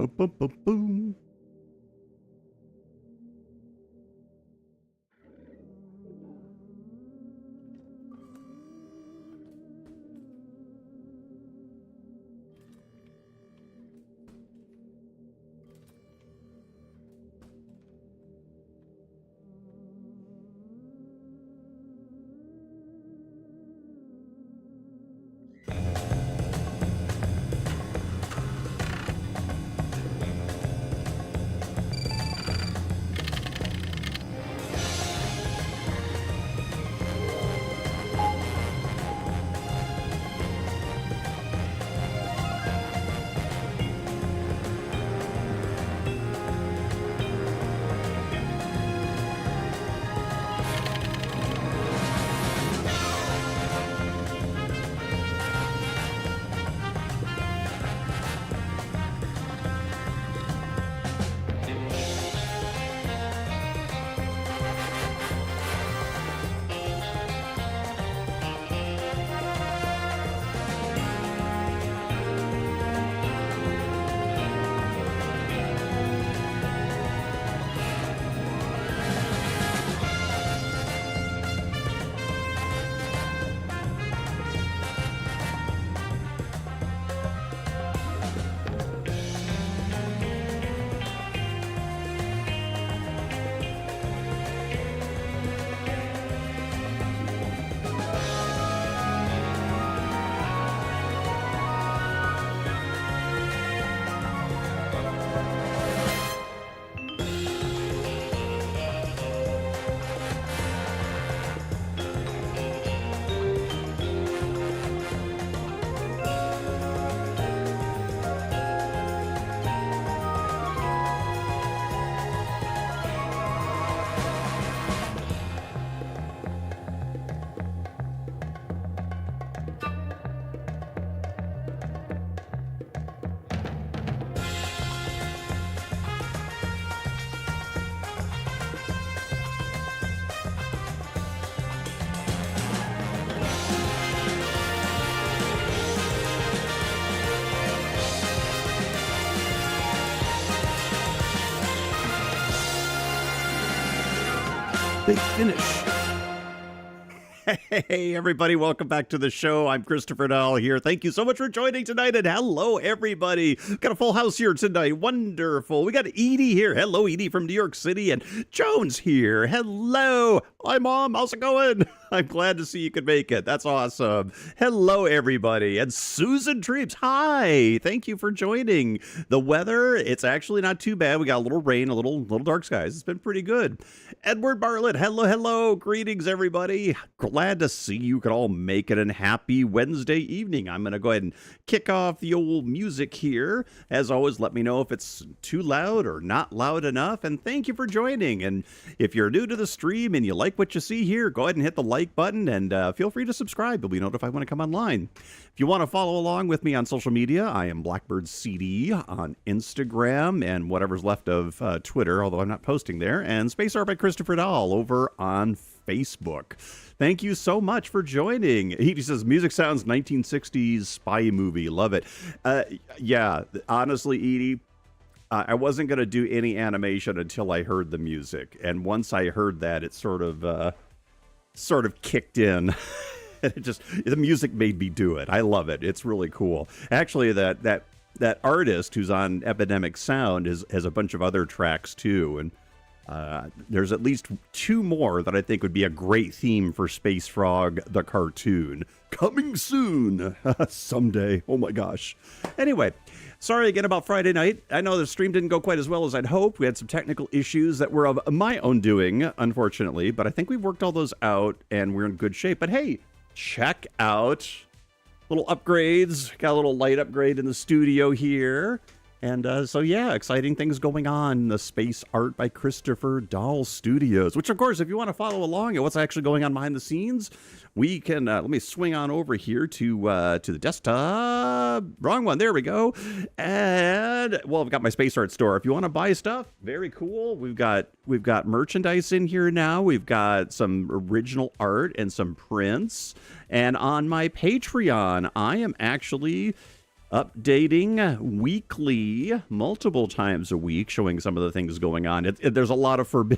Boom, boom, boom, boom. Big finish. Hey, everybody, welcome back to the show. I'm Christopher Dahl here. Thank you so much for joining tonight, and hello, everybody. Got a full house here tonight. Wonderful. We got Edie here. Hello, Edie from New York City, and Jones here. Hello. Hi, Mom. How's it going? I'm glad to see you could make it. That's awesome. Hello, everybody. And Susan Treeps. Hi. Thank you for joining. The weather, it's actually not too bad. We got a little rain, a little dark skies. It's been pretty good. Edward Bartlett. Hello, hello. Greetings, everybody. Glad to see you could all make it, and happy Wednesday evening. I'm going to go ahead and kick off the old music here. As always, let me know if it's too loud or not loud enough. And thank you for joining. And if you're new to the stream and you like what you see here, go ahead and hit the like button, and feel free to subscribe. You'll be notified when I come online. If you want to follow along with me on social media, I am Blackbird CD on Instagram and whatever's left of Twitter, although I'm not posting there, and Space Art by Christopher Dahl over on Facebook. Thank you so much for joining. He says, music sounds 1960s spy movie. Love it. Yeah, honestly, Edie, I wasn't going to do any animation until I heard the music. And once I heard that, it sort of kicked in. The music made me do it. I love it. It's really cool. Actually, that artist who's on Epidemic Sound has a bunch of other tracks too. And there's at least two more that I think would be a great theme for Space Frog, the cartoon. Coming soon. Someday. Oh my gosh. Anyway, sorry again about Friday night. I know the stream didn't go quite as well as I'd hoped. We had some technical issues that were of my own doing, unfortunately. But I think we've worked all those out and we're in good shape. But hey, check out little upgrades. Got a little light upgrade in the studio here. And so, yeah, exciting things going on. The Space Art by Christopher Dahl Studios, which, of course, if you want to follow along at what's actually going on behind the scenes, we can, let me swing on over here to the desktop. Wrong one. There we go. And, well, I've got my Space Art store. If you want to buy stuff, very cool. We've got merchandise in here now. We've got some original art and some prints. And on my Patreon, I am actually updating weekly, multiple times a week, showing some of the things going on. There's a lot of a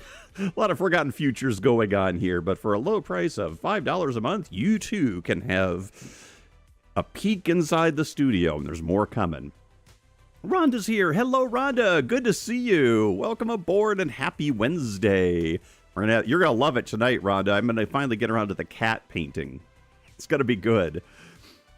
lot of forgotten futures going on here, but for a low price of $5 a month, you too can have a peek inside the studio, and there's more coming. Rhonda's here. Hello, Rhonda. Good to see you. Welcome aboard and happy Wednesday. You're gonna love it tonight, Rhonda. I'm gonna finally get around to the cat painting. It's gonna be good.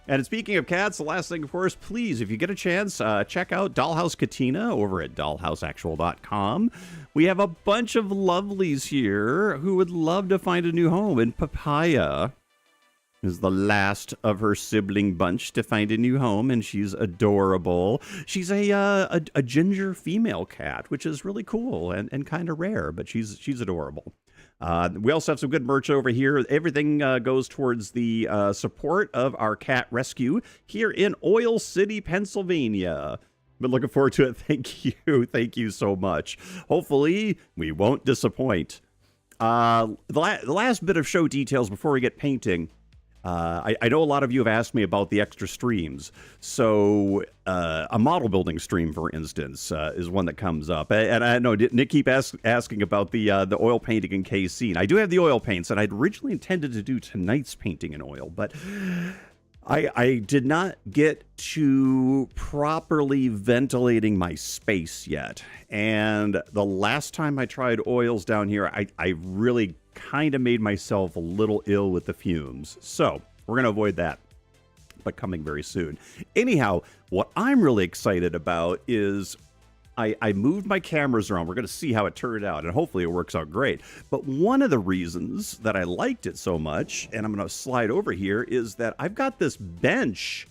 And speaking of cats, the last thing, of course, please, if you get a chance, check out Dollhouse Katina over at dollhouseactual.com. We have a bunch of lovelies here who would love to find a new home, and Papaya is the last of her sibling bunch to find a new home, and she's adorable. She's a ginger female cat, which is really cool and kind of rare, but she's adorable. We also have some good merch over here. Everything goes towards the support of our cat rescue here in Oil City, Pennsylvania. Been looking forward to it. Thank you. Thank you so much. Hopefully, we won't disappoint. The last bit of show details before we get painting. I know a lot of you have asked me about the extra streams. So a model building stream, for instance, is one that comes up. And I know Nick keep asking about the oil painting in KC. And I do have the oil paints, and I'd originally intended to do tonight's painting in oil, but I did not get to properly ventilating my space yet. And the last time I tried oils down here, I really kind of made myself a little ill with the fumes. So we're going to avoid that, but coming very soon. Anyhow, what I'm really excited about is I moved my cameras around. We're going to see how it turned out, and hopefully it works out great. But one of the reasons that I liked it so much, and I'm going to slide over here, is that I've got this bench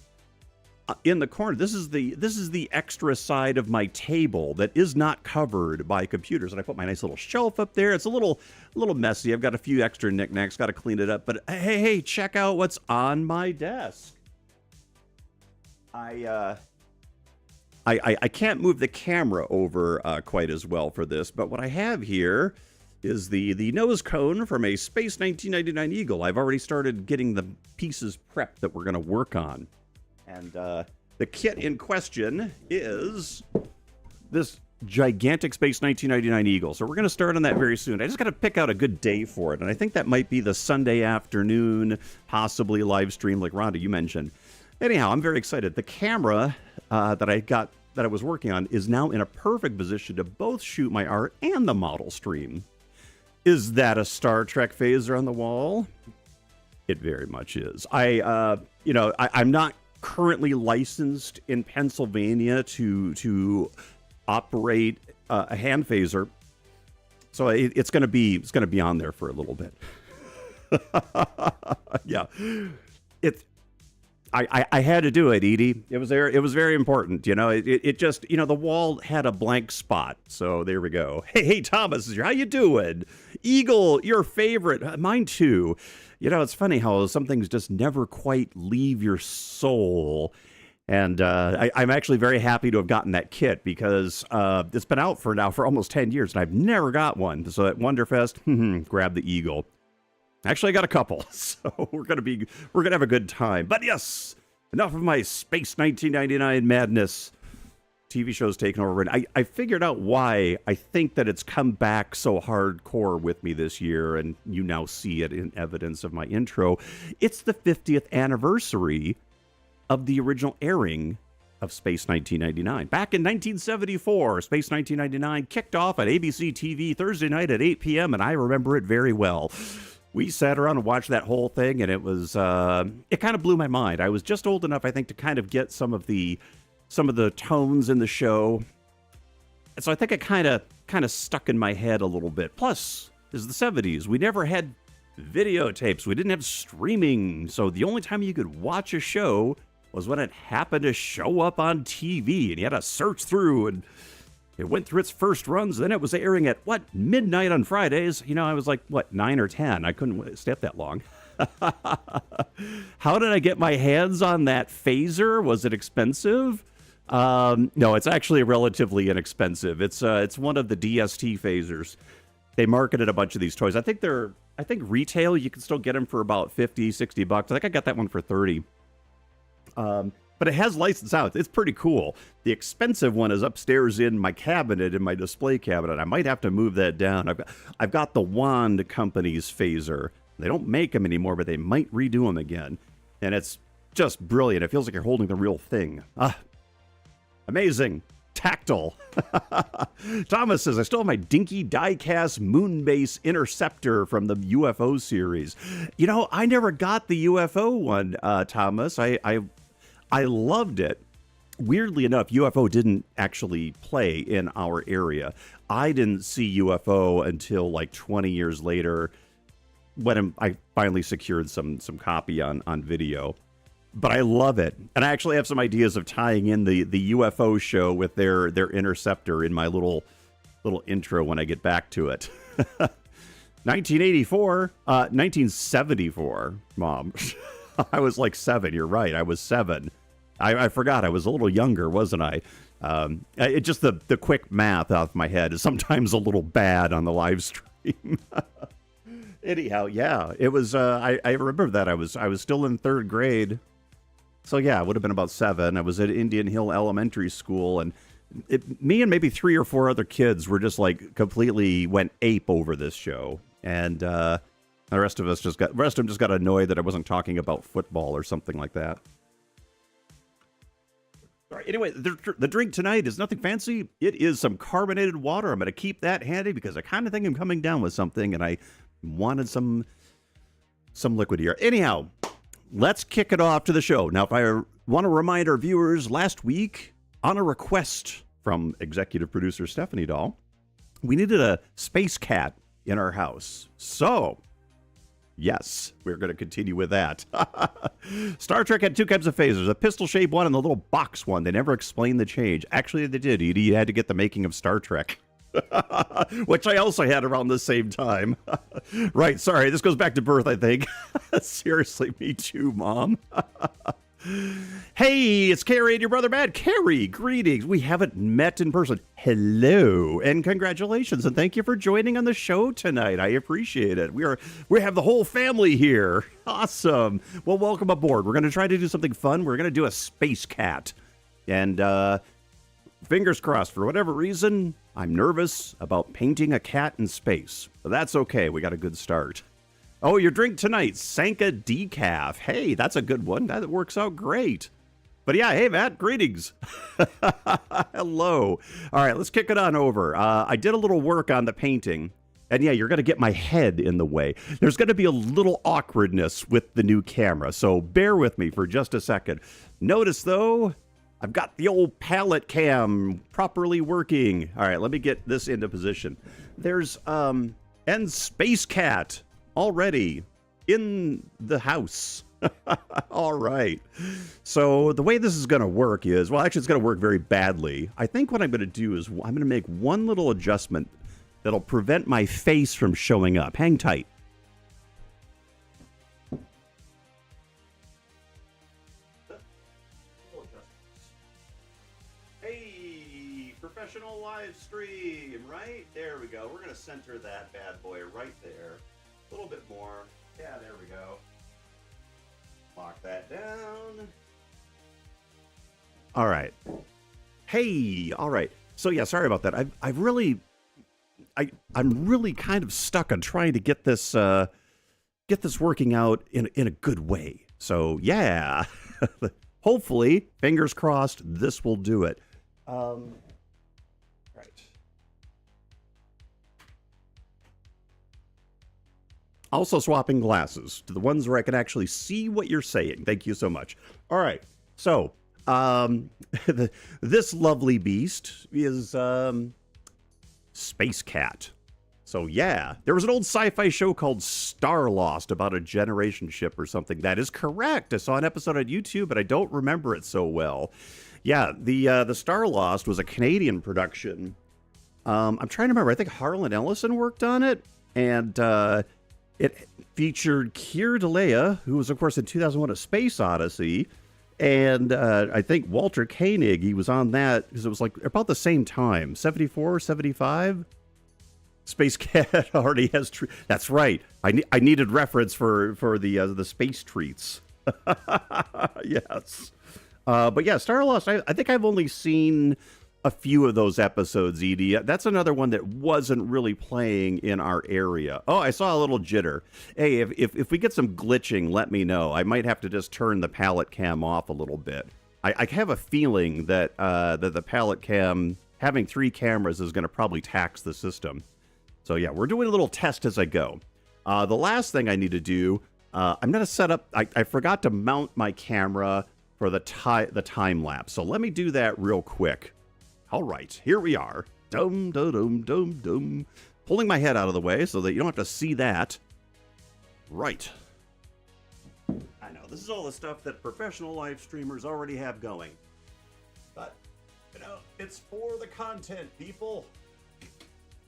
in the corner. This is the extra side of my table that is not covered by computers, and I put my nice little shelf up there. It's a little messy. I've got a few extra knickknacks, got to clean it up. But hey, check out what's on my desk. I can't move the camera over quite as well for this, but what I have here is the nose cone from a Space 1999 Eagle. I've already started getting the pieces prepped that we're going to work on. And the kit in question is this gigantic Space 1999 Eagle. So we're going to start on that very soon. I just got to pick out a good day for it. And I think that might be the Sunday afternoon, possibly live stream like Rhonda, you mentioned. Anyhow, I'm very excited. The camera that I was working on is now in a perfect position to both shoot my art and the model stream. Is that a Star Trek phaser on the wall? It very much is. I'm not currently licensed in Pennsylvania to operate a hand phaser, so it's going to be on there for a little bit. Yeah, I had to do it, Edie. It was very important. It just, the wall had a blank spot. So there we go. Hey, Thomas, how you doing? Eagle, your favorite. Mine too. It's funny how some things just never quite leave your soul. And I'm actually very happy to have gotten that kit because it's been out for almost 10 years and I've never got one. So at Wonderfest, grab the Eagle. Actually, I got a couple, so we're gonna have a good time. But yes, enough of my Space 1999 madness. TV show's taken over, and I figured out why I think that it's come back so hardcore with me this year, and you now see it in evidence of my intro. It's the 50th anniversary of the original airing of Space 1999. Back in 1974, Space 1999 kicked off at ABC TV Thursday night at 8 p.m., and I remember it very well. We sat around and watched that whole thing, and it was it kind of blew my mind. I was just old enough, I think, to kind of get some of the tones in the show, and so I think it kind of stuck in my head a little bit. Plus, this is the 70s. We never had videotapes. We didn't have streaming, so the only time you could watch a show was when it happened to show up on TV, and you had to search through, and it went through its first runs. Then it was airing at, midnight on Fridays. I was like, 9 or 10. I couldn't stay up that long. How did I get my hands on that phaser? Was it expensive? No, it's actually relatively inexpensive. It's one of the DST phasers. They marketed a bunch of these toys. I think retail, you can still get them for about $50, $60. I think I got that one for $30. but it has licensed out. It's pretty cool. The expensive one is upstairs in my cabinet, in my display cabinet. I might have to move that down. I've got the Wand Company's phaser. They don't make them anymore, but they might redo them again. And it's just brilliant. It feels like you're holding the real thing. Amazing. Tactile. Thomas says, I still have my dinky die-cast Moonbase Interceptor from the UFO series. You know, I never got the UFO one, Thomas. I loved it. Weirdly enough, UFO didn't actually play in our area. I didn't see UFO until like 20 years later when I finally secured some copy on video. But I love it. And I actually have some ideas of tying in the UFO show with their interceptor in my little intro when I get back to it. 1974, Mom. I was like 7. You're right. I was 7. I forgot. I was a little younger, wasn't I? It just the quick math off my head is sometimes a little bad on the live stream. Anyhow, yeah, it was. I remember that I was still in 3rd grade. So yeah, it would have been about 7. I was at Indian Hill Elementary School, and me and maybe 3 or 4 other kids were just like completely went ape over this show, and the rest of them just got annoyed that I wasn't talking about football or something like that. All right, anyway, the drink tonight is nothing fancy. It is some carbonated water. I'm going to keep that handy because I kind of think I'm coming down with something, and I wanted some liquid here. Anyhow, let's kick it off to the show. Now, if I want to remind our viewers, last week, on a request from executive producer Stephanie Dahl, we needed a space cat in our house. So, yes, we're going to continue with that. Star Trek had 2 kinds of phasers, a pistol-shaped one and the little box one. They never explained the change. Actually, they did. You had to get the making of Star Trek. Which I also had around the same time. Right, sorry, this goes back to birth, I think. Seriously, me too, Mom. Hey, it's Carrie and your brother Matt. Carrie, greetings. We haven't met in person. Hello, and congratulations, and thank you for joining on the show tonight. I appreciate it. We have the whole family here. Awesome. Well, welcome aboard. We're going to try to do something fun. We're going to do a space cat. And fingers crossed, for whatever reason, I'm nervous about painting a cat in space. But that's okay. We got a good start. Oh, your drink tonight, Sanka Decaf. Hey, that's a good one. That works out great. But yeah, hey, Matt, greetings. Hello. All right, let's kick it on over. I did a little work on the painting. And yeah, you're going to get my head in the way. There's going to be a little awkwardness with the new camera. So bear with me for just a second. Notice, though, I've got the old palette cam properly working. All right, let me get this into position. There's and Space Cat already in the house. All right. So the way this is going to work is, well, actually, it's going to work very badly. I think what I'm going to do is I'm going to make one little adjustment that'll prevent my face from showing up. Hang tight. Hey, professional live stream, right? There we go. We're going to center that bad boy right there. A little bit more. Yeah, there we go. Lock that down. All right. Hey, all right. So yeah, sorry about that. I'm really kind of stuck on trying to get this working out in a good way. So yeah, hopefully, fingers crossed, this will do it. Right. Also swapping glasses to the ones where I can actually see what you're saying. Thank you so much. All right. So, this lovely beast is Space Cat. So yeah, there was an old sci-fi show called Star Lost about a generation ship or something. That is correct. I saw an episode on YouTube, but I don't remember it so well. Yeah, the Star Lost was a Canadian production. I'm trying to remember. I think Harlan Ellison worked on it, and it featured Keir Dullea, who was, of course, in 2001: A Space Odyssey, and I think Walter Koenig. He was on that because it was like about the same time, 74, 75. Space Cat already has. That's right. I needed reference for the space treats. Yes. But yeah, Star Lost, I think I've only seen a few of those episodes, Edie. That's another one that wasn't really playing in our area. Oh, I saw a little jitter. Hey, if we get some glitching, let me know. I might have to just turn the palette cam off a little bit. I have a feeling that, that the palette cam, having 3 cameras, is going to probably tax the system. So yeah, we're doing a little test as I go. The last thing I need to do, I'm going to set up, I forgot to mount my camera for the time lapse. So let me do that real quick. All right, here we are. Dum, dum, dum, dum, dum. Pulling my head out of the way so that you don't have to see that. Right. I know, this is all the stuff that professional live streamers already have going. But, you know, it's for the content, people.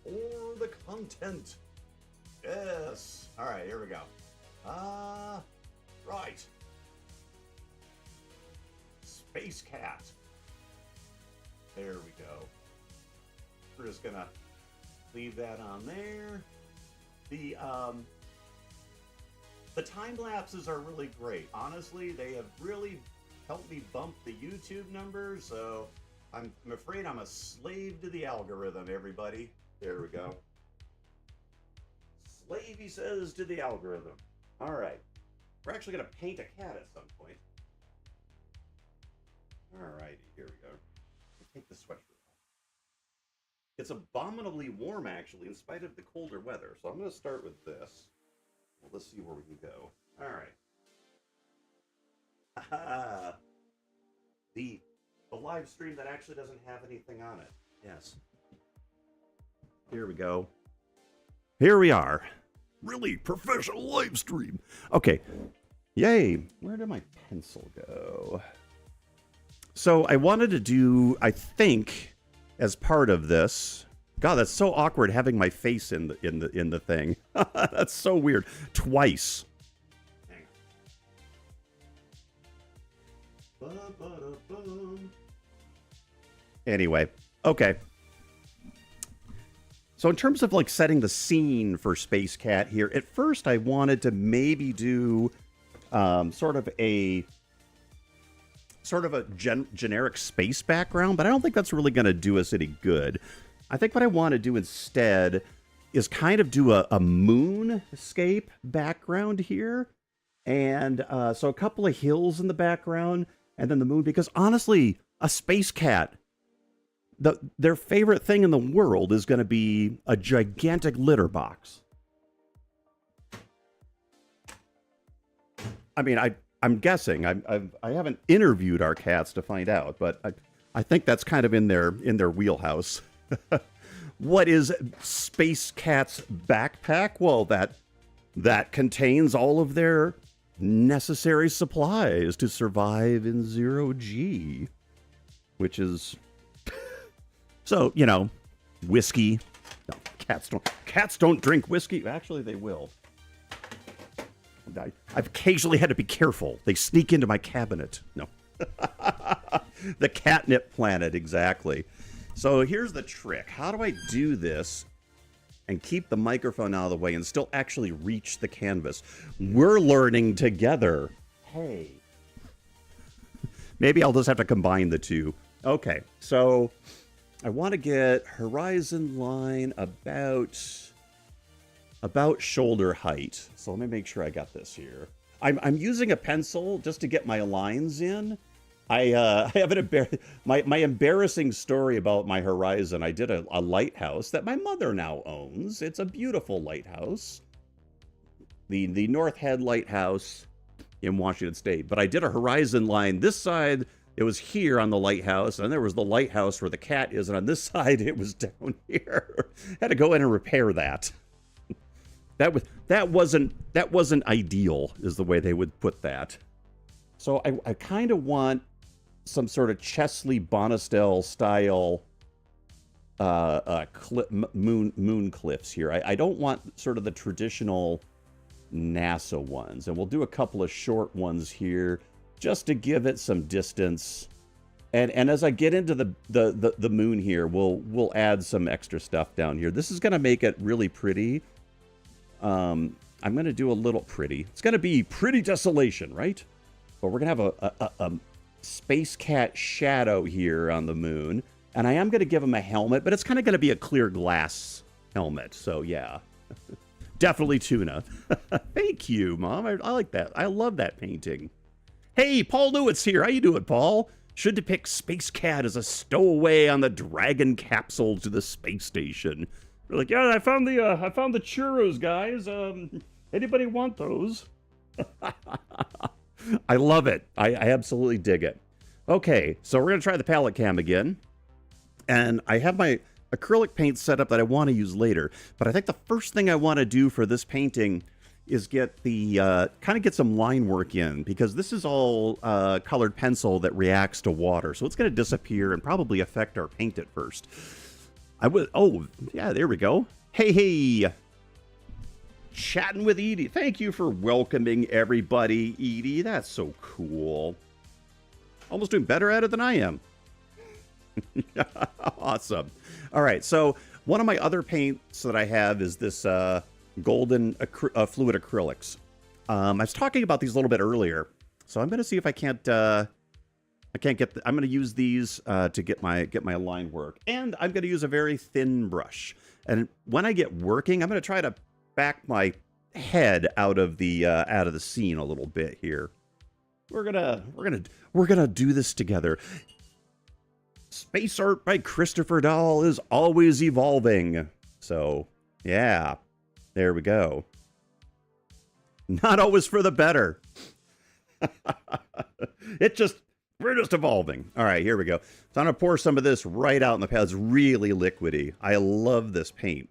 For the content. Yes. All right, here we go. Right. Space Cat. There we go. We're just gonna leave that on there. The time lapses are really great. Honestly, they have really helped me bump the YouTube numbers. So I'm afraid I'm a slave to the algorithm. Everybody, there we go. Slave, he says, to the algorithm. All right, we're actually gonna paint a cat at some point. All righty, here we go. Take the sweatshirt off. It's abominably warm, actually, in spite of the colder weather. So I'm going to start with this. Well, let's see where we can go. All right. The live stream that actually doesn't have anything on it. Yes. Here we go. Here we are. Really professional live stream. Okay. Yay. Where did my pencil go? So I wanted to do, I think, as part of this. God, that's so awkward having my face in the thing. That's so weird. Twice. Hang on. Anyway, okay. So in terms of like setting the scene for Space Cat here, at first I wanted to maybe do sort of a generic space background, but I don't think that's really going to do us any good. I think what I want to do instead is kind of do a moonscape background here. And so a couple of hills in the background and then the moon, because honestly, a space cat, their favorite thing in the world is going to be a gigantic litter box. I mean, I'm guessing. I haven't interviewed our cats to find out, but I think that's kind of in their wheelhouse. What is Space Cat's backpack? Well, that contains all of their necessary supplies to survive in 0G, which is so, you know, whiskey. No, cats don't drink whiskey. Actually, they will. I've occasionally had to be careful. They sneak into my cabinet. No. The catnip planet, exactly. So here's the trick. How do I do this and keep the microphone out of the way and still actually reach the canvas? We're learning together. Hey. Maybe I'll just have to combine the two. Okay, so I want to get horizon line about shoulder height. So let me make sure I got this here. I'm using a pencil just to get my lines in. I have my embarrassing story about my horizon. I did a lighthouse that my mother now owns. It's a beautiful lighthouse. The North Head Lighthouse in Washington State. But I did a horizon line. This side, it was here on the lighthouse, and there was the lighthouse where the cat is, and on this side, it was down here. Had to go in and repair that. That wasn't ideal, is the way they would put that. So I kind of want some sort of Chesley Bonestell style moon cliffs here. I don't want sort of the traditional NASA ones, and we'll do a couple of short ones here just to give it some distance. And as I get into the moon here, we'll add some extra stuff down here. This is going to make it really pretty. I'm going to do a little pretty. It's going to be pretty desolation, right? But we're going to have Space Cat shadow here on the moon. And I am going to give him a helmet, but it's kind of going to be a clear glass helmet. So, yeah. Definitely tuna. Thank you, Mom. I like that. I love that painting. Hey, Paul Newitt's here. How you doing, Paul? Should depict Space Cat as a stowaway on the Dragon capsule to the space station. We're like, yeah, I found the churros, guys. Anybody want those? I love it. I absolutely dig it. Okay, so we're gonna try the palette cam again, and I have my acrylic paint set up that I want to use later. But I think the first thing I want to do for this painting is get the kind of get some line work in, because this is all colored pencil that reacts to water, so it's going to disappear and probably affect our paint at first. Oh yeah, there we go. Hey, chatting with Edie. Thank you for welcoming everybody, Edie. That's so cool. Almost doing better at it than I am. Awesome. All right, so one of my other paints that I have is this golden fluid acrylics. I was talking about these a little bit earlier, so I'm going to see if I can't I'm going to use these to get my line work, and I'm going to use a very thin brush. And when I get working, I'm going to try to back my head out of the scene a little bit here. We're gonna do this together. Space art by Christopher Dahl is always evolving. So yeah, there we go. Not always for the better. We're just evolving. All right, here we go. So I'm gonna pour some of this right out in the palette. It's really liquidy. I love this paint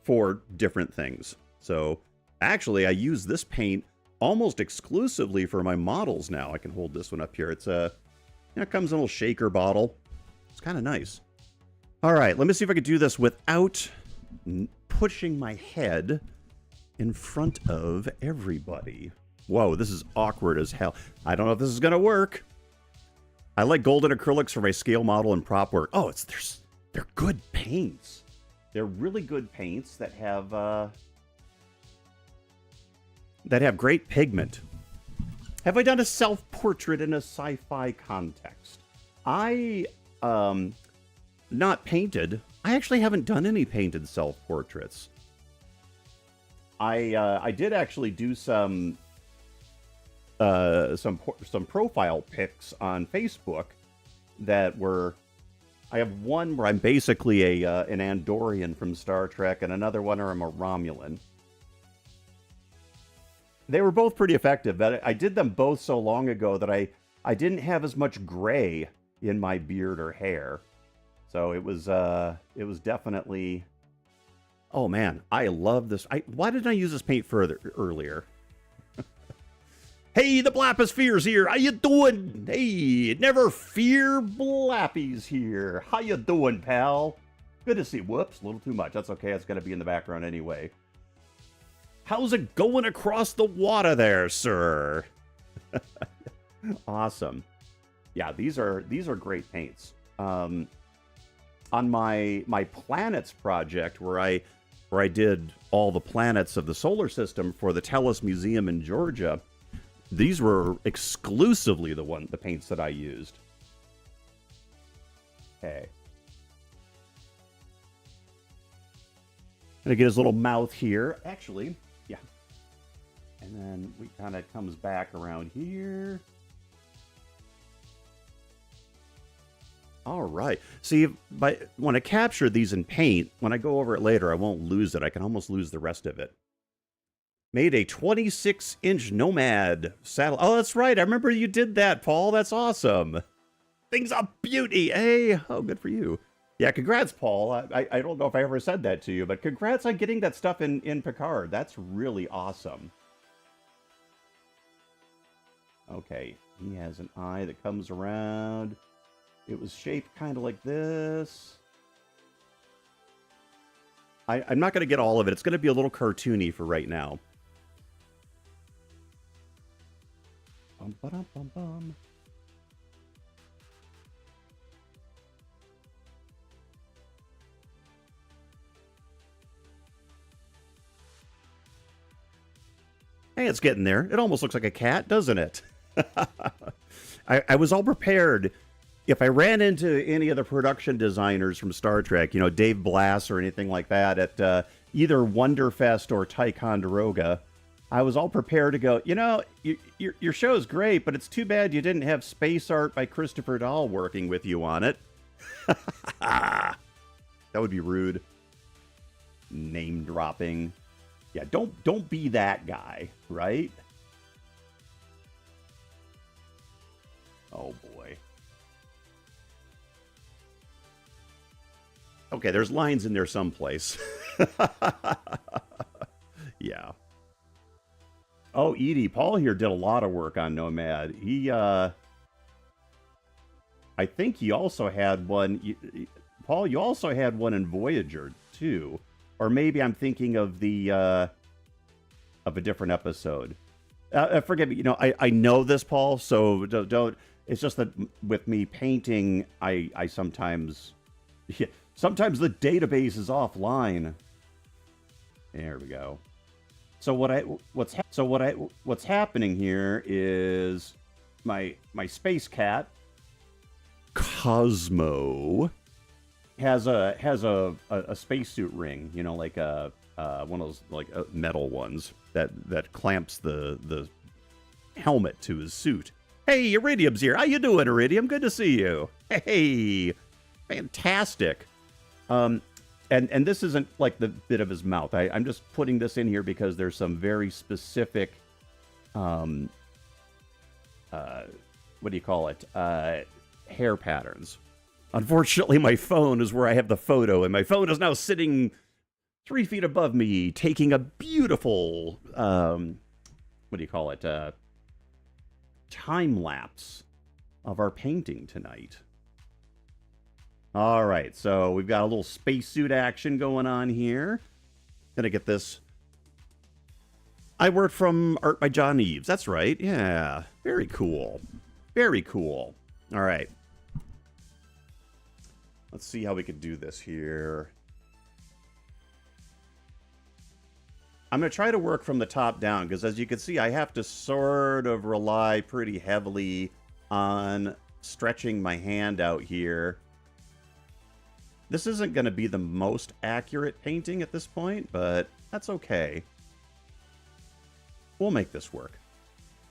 for different things. So actually, I use this paint almost exclusively for my models now. I can hold this one up here. It's it comes in a little shaker bottle. It's kind of nice. All right, let me see if I can do this without pushing my head in front of everybody. Whoa, this is awkward as hell. I don't know if this is going to work. I like golden acrylics for my scale model and prop work. Oh, they're good paints. They're really good paints that have great pigment. Have I done a self-portrait in a sci-fi context? Not painted. I actually haven't done any painted self-portraits. I did actually do some profile pics on Facebook that were. I have one where I'm basically an Andorian from Star Trek, and another one where I'm a Romulan. They were both pretty effective, but I did them both so long ago that I didn't have as much gray in my beard or hair. So it was definitely. Oh man, I love this. Why didn't I use this paint earlier? Hey, the Blaposphere's here. How you doing? Hey, Never Fear Blappy's here. How you doing, pal? Good to see. Whoops, a little too much. That's okay. It's going to be in the background anyway. How's it going across the water there, sir? Awesome. Yeah, these are great paints. On my planets project, where I did all the planets of the solar system for the Tellus Museum in Georgia, these were exclusively the paints that I used. Okay. Gonna get his little mouth here. Actually, yeah. And then we kind of comes back around here. All right. See, when I capture these in paint, when I go over it later, I won't lose it. I can almost lose the rest of it. Made a 26-inch Nomad saddle. Oh, that's right. I remember you did that, Paul. That's awesome. Things are beauty. Hey, oh, good for you. Yeah, congrats, Paul. I don't know if I ever said that to you, but congrats on getting that stuff in Picard. That's really awesome. Okay, he has an eye that comes around. It was shaped kind of like this. I'm not going to get all of it. It's going to be a little cartoony for right now. Bum, ba-dum, bum, bum. Hey, it's getting there. It almost looks like a cat, doesn't it? I was all prepared. If I ran into any of the production designers from Star Trek, you know, Dave Blass or anything like that at either Wonderfest or Ticonderoga, I was all prepared to go, you know, your show's great, but it's too bad you didn't have space art by Christopher Dahl working with you on it. That would be rude. Name dropping. Yeah, don't be that guy, right? Oh boy. Okay, there's lines in there someplace. Yeah. Oh, Edie, Paul here did a lot of work on Nomad. He, I think he also had one. Paul, you also had one in Voyager too, or maybe I'm thinking of the of a different episode. Forgive me. You know, I know this, Paul. So don't. It's just that with me painting, I sometimes, yeah, sometimes the database is offline. There we go. So what's happening here is my space cat Cosmo has a spacesuit ring, you know, like one of those like metal ones that clamps the helmet to his suit. Hey, Iridium's here. How you doing, Iridium? Good to see you. Hey, fantastic. And this isn't like the bit of his mouth. I'm just putting this in here because there's some very specific, what do you call it? Hair patterns. Unfortunately, my phone is where I have the photo, and my phone is now sitting 3 feet above me, taking a beautiful, what do you call it? Time lapse of our painting tonight. All right, so we've got a little spacesuit action going on here. Gonna get this. I worked from Art by John Eves. That's right. Yeah, very cool. Very cool. All right. Let's see how we could do this here. I'm going to try to work from the top down because, as you can see, I have to sort of rely pretty heavily on stretching my hand out here. This isn't going to be the most accurate painting at this point, but that's okay. We'll make this work.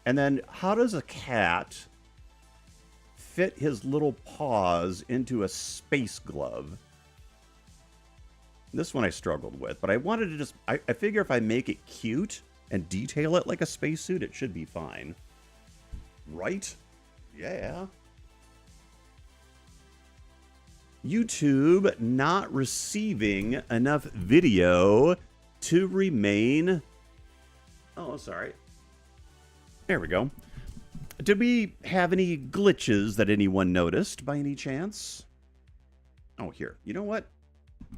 And then, how does a cat fit his little paws into a space glove? This one I struggled with, but I wanted to just... I figure if I make it cute and detail it like a spacesuit, it should be fine. Right? Yeah. YouTube not receiving enough video to remain... Oh, sorry. There we go. Did we have any glitches that anyone noticed by any chance? Oh, here. You know what?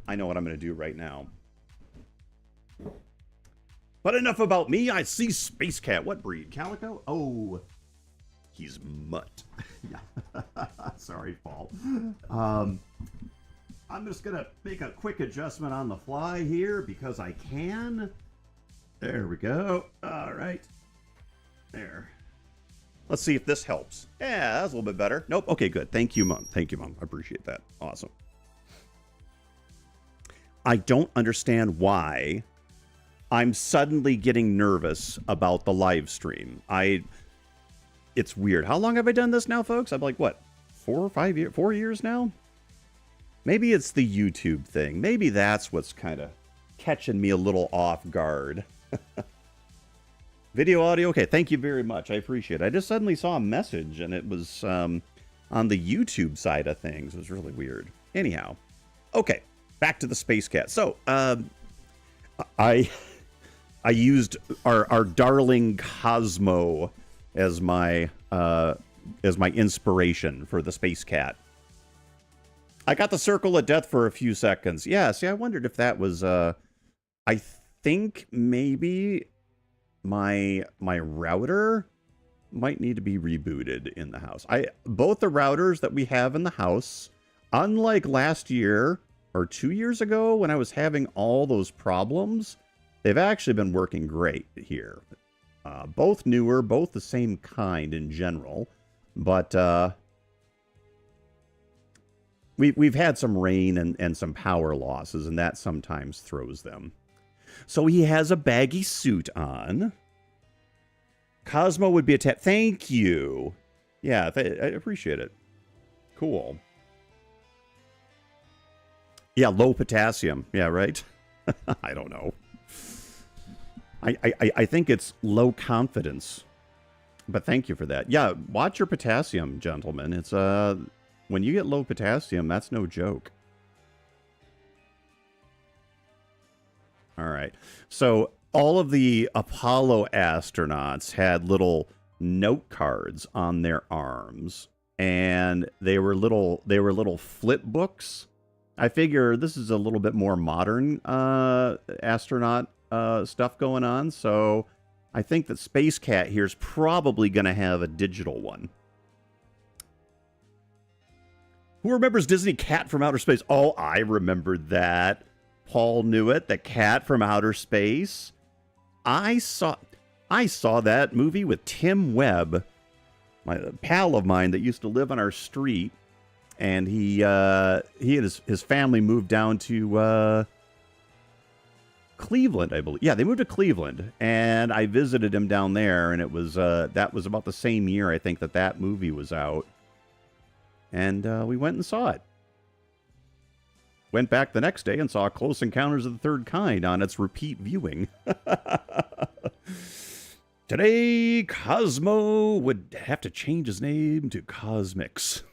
I know what I'm going to do right now. But enough about me. I see Space Cat. What breed? Calico? Oh, he's mutt. Sorry, Paul. I'm just going to make a quick adjustment on the fly here because I can. There we go. All right. There. Let's see if this helps. Yeah, that's a little bit better. Nope. Okay, good. Thank you, Mom. Thank you, Mom. I appreciate that. Awesome. I don't understand why I'm suddenly getting nervous about the live stream. It's weird. How long have I done this now, folks? I'm like, what, 4 or 5 years? 4 years now? Maybe it's the YouTube thing. Maybe that's what's kind of catching me a little off guard. Video, audio. Okay, thank you very much. I appreciate it. I just suddenly saw a message, and it was on the YouTube side of things. It was really weird. Anyhow, okay. Back to the Space Cat. So, I used our darling Cosmo as my inspiration for the Space Cat. I got the circle of death for a few seconds. Yeah, see, I wondered if that was I think maybe my router might need to be rebooted in the house. Both the routers that we have in the house, unlike last year or 2 years ago when I was having all those problems, they've actually been working great here. Both newer, both the same kind in general, but we've had some rain and some power losses, and that sometimes throws them. So he has a baggy suit on. Cosmo would be a thank you. Yeah, I appreciate it. Cool. Yeah, low potassium. Yeah, right? I don't know. I think it's low confidence. But thank you for that. Yeah, watch your potassium, gentlemen. It's when you get low potassium, that's no joke. All right. So all of the Apollo astronauts had little note cards on their arms, and they were little flip books. I figure this is a little bit more modern astronaut stuff going on, so I think that Space Cat here is probably going to have a digital one. Who remembers Disney Cat from Outer Space? Oh, I remember that. Paul knew it. The Cat from Outer Space. I saw that movie with Tim Webb, a pal of mine that used to live on our street, and he and his family moved down to Cleveland, I believe. Yeah, they moved to Cleveland, and I visited him down there, and it was that was about the same year I think that movie was out, and we went and saw it. Went back the next day and saw Close Encounters of the Third Kind on its repeat viewing. Today, Cosmo would have to change his name to Cosmix.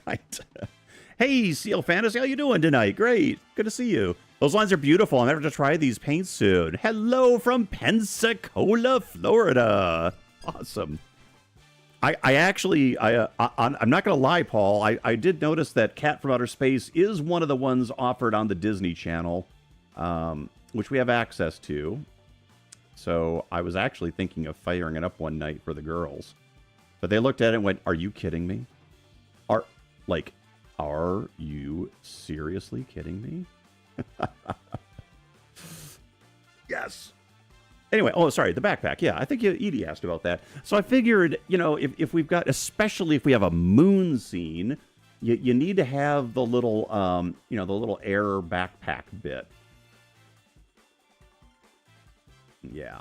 Right. Hey, Seal Fantasy, how you doing tonight? Great. Good to see you. Those lines are beautiful. I'm going to have to try these paints soon. Hello from Pensacola, Florida. Awesome. I'm not going to lie, Paul. I did notice that Cat from Outer Space is one of the ones offered on the Disney Channel, which we have access to. So I was actually thinking of firing it up one night for the girls. But they looked at it and went, "Are you kidding me? Are you seriously kidding me?" Yes. Anyway, oh, sorry, the backpack. Yeah, I think Edie asked about that. So I figured, if we've got, especially if we have a moon scene, you need to have the little, the little air backpack bit. Yeah.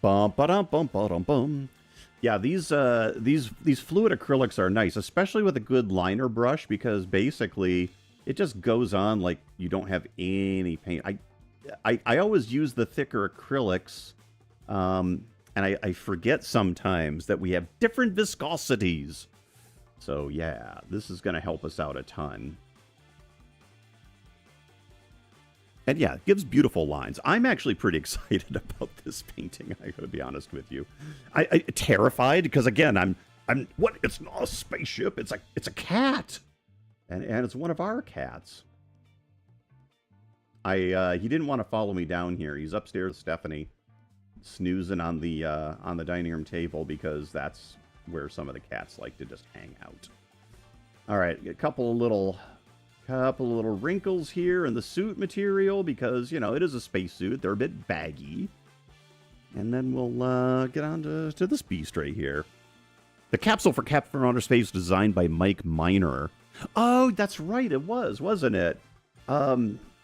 Bum ba dum bum ba dum bum. Yeah, these fluid acrylics are nice, especially with a good liner brush, because basically it just goes on like you don't have any paint. I always use the thicker acrylics, and I forget sometimes that we have different viscosities. So yeah, this is going to help us out a ton. And yeah, it gives beautiful lines. I'm actually pretty excited about this painting, I gotta be honest with you. I terrified, because again, what? It's not a spaceship, it's a cat. And it's one of our cats. He didn't want to follow me down here. He's upstairs with Stephanie, snoozing on the dining room table, because that's where some of the cats like to just hang out. All right, a couple of little wrinkles here in the suit material, because it is a spacesuit. They're a bit baggy. And then we'll get on to this beast right here. The capsule for Cat from Outer Space, designed by Mike Miner. Oh, that's right. It was, wasn't it?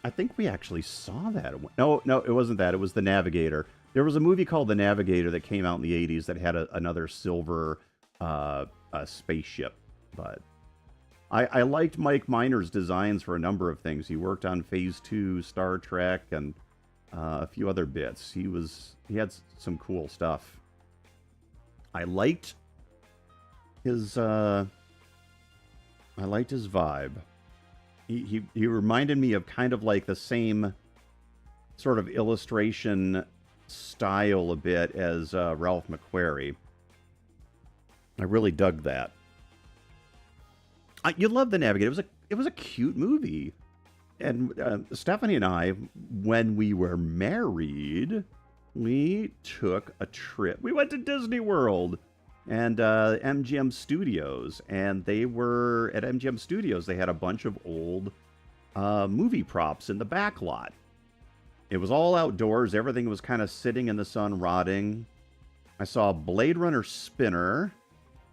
I think we actually saw that. No, it wasn't that. It was The Navigator. There was a movie called The Navigator that came out in the 80s that had another silver spaceship. But I liked Mike Miner's designs for a number of things. He worked on Phase 2, Star Trek, and a few other bits. He had some cool stuff. I liked his vibe. He reminded me of kind of like the same sort of illustration style a bit as Ralph McQuarrie. I really dug that. You love The Navigator. It was a cute movie. And Stephanie and I, when we were married, we took a trip. We went to Disney World and MGM Studios, and they were at MGM Studios. They had a bunch of old movie props in the back lot, It was all outdoors. Everything was kind of sitting in the sun, rotting. I saw a Blade Runner spinner.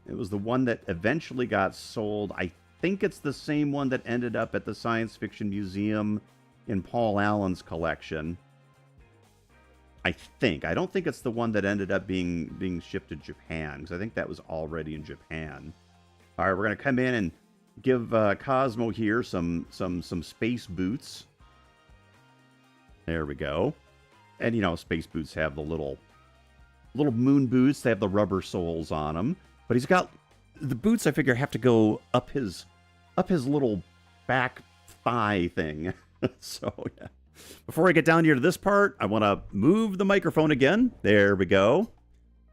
It was the one that eventually got sold. I think it's the same one that ended up at the Science Fiction Museum in Paul Allen's collection. I think. I don't think it's the one that ended up being shipped to Japan, because I think that was already in Japan. All right, we're going to come in and give Cosmo here some space boots. There we go. And, you know, space boots have the little moon boots. They have the rubber soles on them. But he's got the boots, I figure, have to go up his little back thigh thing. So, yeah. Before I get down here to this part, I want to move the microphone again. There we go.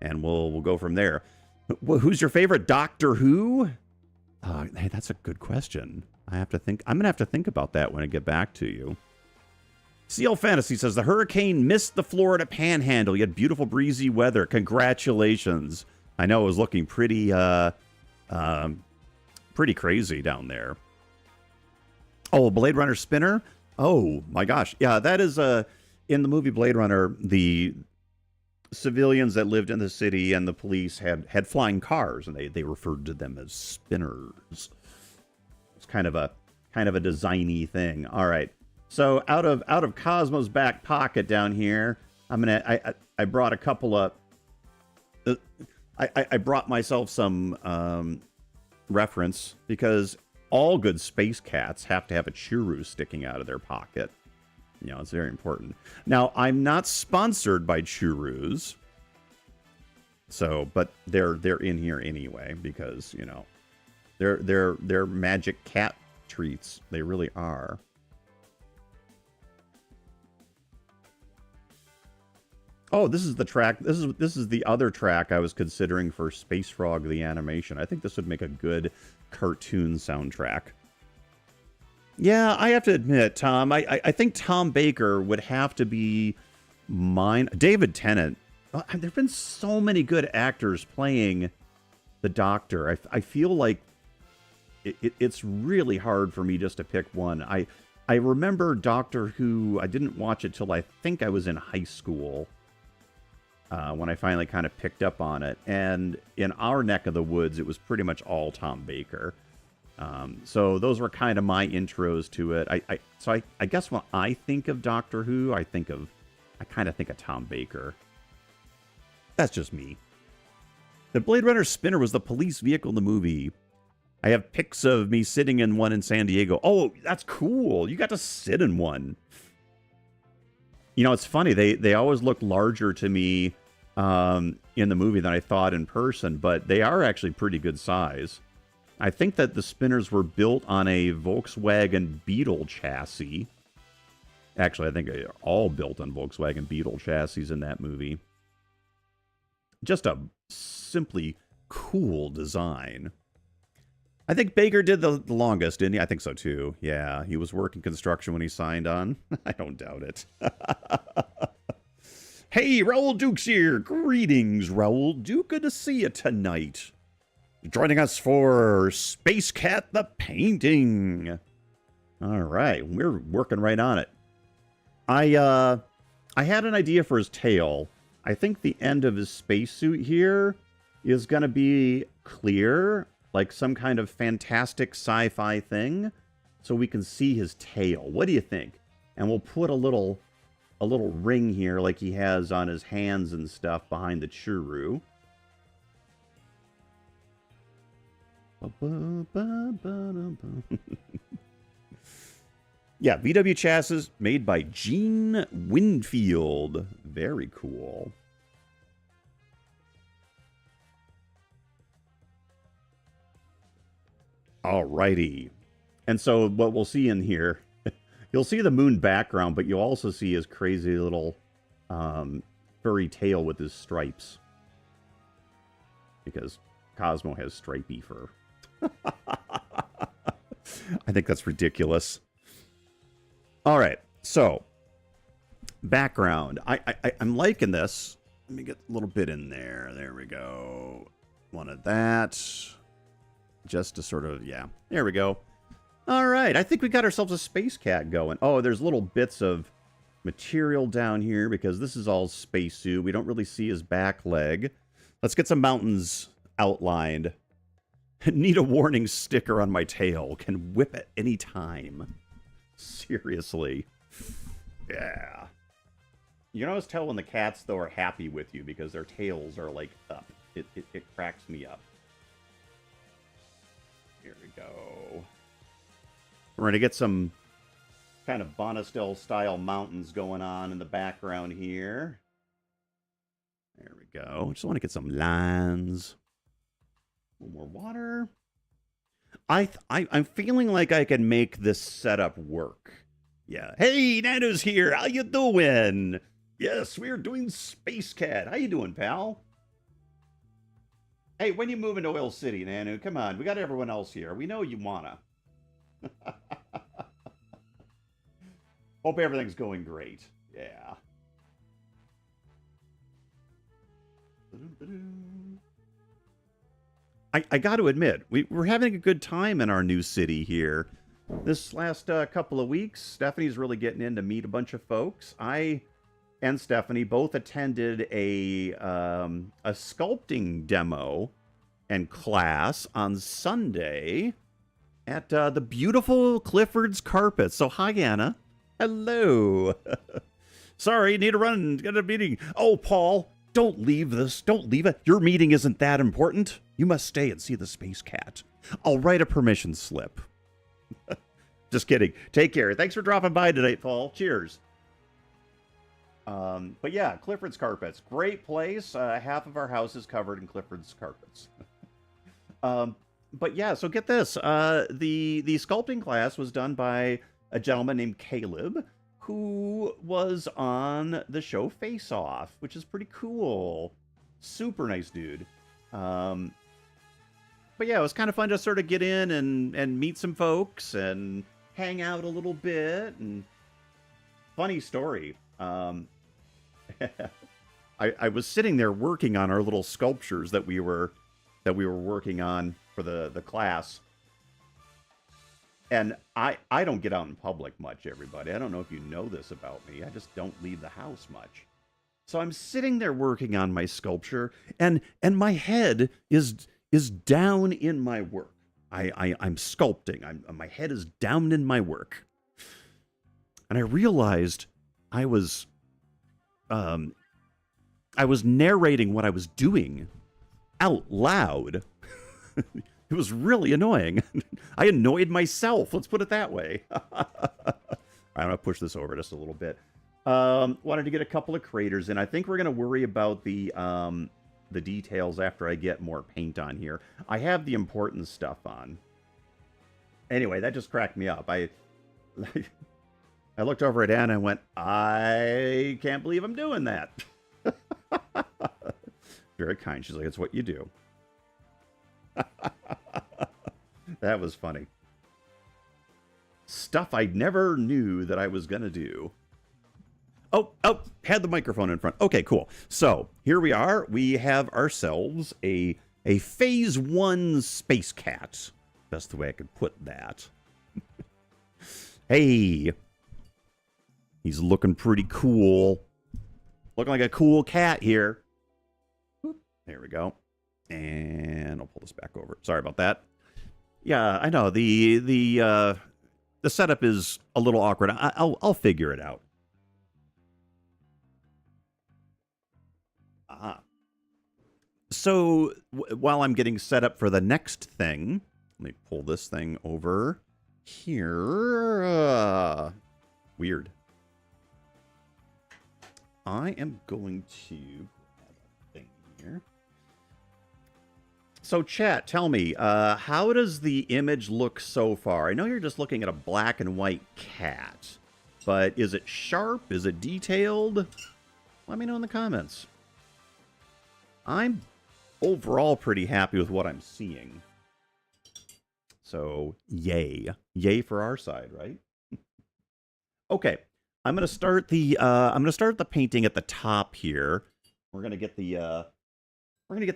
And we'll go from there. Who's your favorite Doctor Who? Hey, that's a good question. I'm going to have to think about that when I get back to you. CL Fantasy says, the hurricane missed the Florida panhandle. You had beautiful breezy weather. Congratulations. I know it was looking pretty crazy down there. Oh, Blade Runner spinner? Oh, my gosh. Yeah, that is in the movie Blade Runner, the civilians that lived in the city and the police had flying cars, and they referred to them as spinners. It's kind of a designy thing. All right. So out of Cosmo's back pocket down here, I brought a couple of I brought myself some reference, because all good space cats have to have a churu sticking out of their pocket. You know, it's very important. Now, I'm not sponsored by churus, so but they're in here anyway, because, you know, they're magic cat treats. They really are. Oh, this is the track. This is the other track I was considering for Space Frog the animation. I think this would make a good cartoon soundtrack. Yeah, I have to admit, Tom, I think Tom Baker would have to be mine. David Tennant. There've been so many good actors playing the Doctor. I feel like it's really hard for me just to pick one. I remember Doctor Who. I didn't watch it till I think I was in high school. When I finally kind of picked up on it. And in our neck of the woods, it was pretty much all Tom Baker. So those were kind of my intros to it. I guess when I think of Doctor Who, I kind of think of Tom Baker. That's just me. The Blade Runner spinner was the police vehicle in the movie. I have pics of me sitting in one in San Diego. Oh, that's cool. You got to sit in one. You know, it's funny. They always look larger to me in the movie than I thought in person, but they are actually pretty good size. I think that the spinners were built on a Volkswagen Beetle chassis. Actually, I think they're all built on Volkswagen Beetle chassis in that movie. Just a simply cool design. I think Baker did the longest, didn't he? I think so, too. Yeah, he was working construction when he signed on. I don't doubt it. Hey, Raoul Dukes here. Greetings, Raoul Duke. Good to see you tonight. Joining us for Space Cat the Painting. All right, we're working right on it. I had an idea for his tail. I think the end of his spacesuit here is going to be clear, like some kind of fantastic sci-fi thing, so we can see his tail. What do you think? And we'll put a little ring here like he has on his hands and stuff behind the churu. Yeah, VW chassis made by Gene Winfield. Very cool. Alrighty. And so what we'll see in here, you'll see the moon background, but you'll also see his crazy little furry tail with his stripes. Because Cosmo has stripy fur. I think that's ridiculous. All right, so background. I'm liking this. Let me get a little bit in there. There we go. One of that. Just to sort of, yeah. There we go. All right, I think we got ourselves a space cat going. Oh, there's little bits of material down here because this is all spacesuit. We don't really see his back leg. Let's get some mountains outlined. Need a warning sticker on my tail. Can whip at any time. Seriously. Yeah. You can always tell when the cats, though, are happy with you because their tails are, like, up. It cracks me up. Here we go. We're going to get some kind of Bonestell-style mountains going on in the background here. There we go. Just want to get some lines. A little more water. I'm feeling like I can make this setup work. Yeah. Hey, Nano's here. How you doing? Yes, we're doing Space Cat. How you doing, pal? Hey, when you move into Oil City, Nano? Come on. We got everyone else here. We know you wanna. Hope everything's going great. Yeah. I got to admit, we're having a good time in our new city here. This last couple of weeks, Stephanie's really getting in to meet a bunch of folks. I and Stephanie both attended a sculpting demo and class on Sunday at the beautiful Clifford's Carpets. So hi, Anna. Hello. Sorry, need to run. Got a meeting. Oh, Paul, don't leave this. Don't leave it. Your meeting isn't that important. You must stay and see the Space Cat. I'll write a permission slip. Just kidding. Take care. Thanks for dropping by tonight, Paul. Cheers. But yeah, Clifford's Carpets. Great place. Half of our house is covered in Clifford's Carpets. But yeah, so get this. The sculpting class was done by a gentleman named Caleb, who was on the show Face Off, which is pretty cool. Super nice dude. But yeah, it was kind of fun to sort of get in and meet some folks and hang out a little bit. And funny story. I was sitting there working on our little sculptures that we were working on for the class. And I don't get out in public much, everybody. I don't know if you know this about me. I just don't leave the house much. So I'm sitting there working on my sculpture, and my head is down in my work. I'm sculpting. My head is down in my work. And I realized I was narrating what I was doing out loud. It was really annoying. I annoyed myself. Let's put it that way. I'm going to push this over just a little bit. Wanted to get a couple of craters in. I think we're going to worry about the details after I get more paint on here. I have the important stuff on. Anyway, that just cracked me up. I looked over at Anna and went, I can't believe I'm doing that. Very kind. She's like, it's what you do. That was funny. Stuff I never knew that I was going to do. Oh, had the microphone in front. Okay, cool. So here we are. We have ourselves a Phase 1 Space Cat. That's the way I could put that. Hey. He's looking pretty cool. Looking like a cool cat here. There we go. And I'll pull this back over. Sorry about that. Yeah, I know. The setup is a little awkward. I'll figure it out. So while I'm getting set up for the next thing, let me pull this thing over here. Weird. I am going to grab a thing here. So chat, tell me, how does the image look so far? I know you're just looking at a black and white cat, but is it sharp? Is it detailed? Let me know in the comments. I'm overall pretty happy with what I'm seeing. So, yay. Yay for our side, right? Okay. I'm going to start the painting at the top here. We're going to get the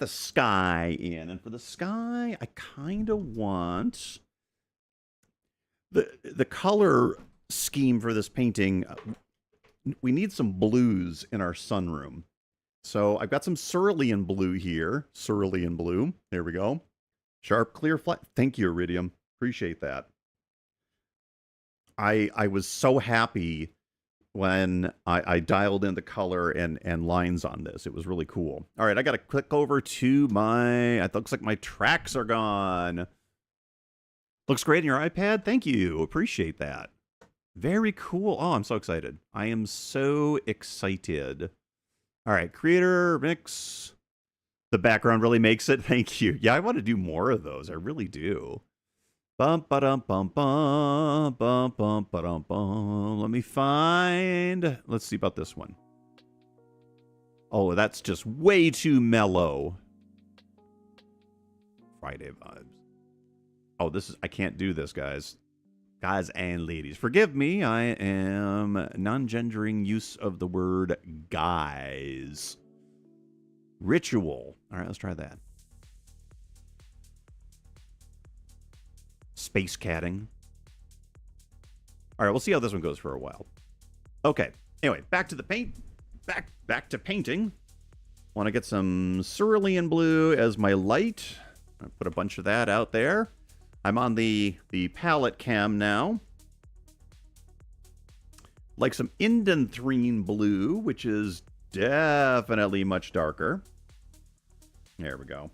sky in, and for the sky, I kind of want the color scheme for this painting. we need some blues in our sunroom. So I've got some cerulean blue here. Cerulean blue. There we go. Sharp, clear, flat. Thank you, Iridium. Appreciate that. I was so happy when I dialed in the color and lines on this. It was really cool. All right, I got to click over to my... It looks like my tracks are gone. Looks great on your iPad. Thank you. Appreciate that. Very cool. Oh, I'm so excited. I am so excited. All right, creator, mix. The background really makes it. Thank you. Yeah, I want to do more of those. I really do. Bum ba dum bum bum bum bum ba dum bum. Let me find. Let's see about this one. Oh, that's just way too mellow. Friday vibes. Oh, this is. I can't do this, guys. Guys and ladies, forgive me. I am non-gendering use of the word guys. Ritual. All right, let's try that. Space catting. All right, we'll see how this one goes for a while. Okay. Anyway, back to the paint. Back to painting. Want to get some cerulean blue as my light. I'll put a bunch of that out there. I'm on the palette cam now. Like some indanthrene blue, which is definitely much darker. There we go.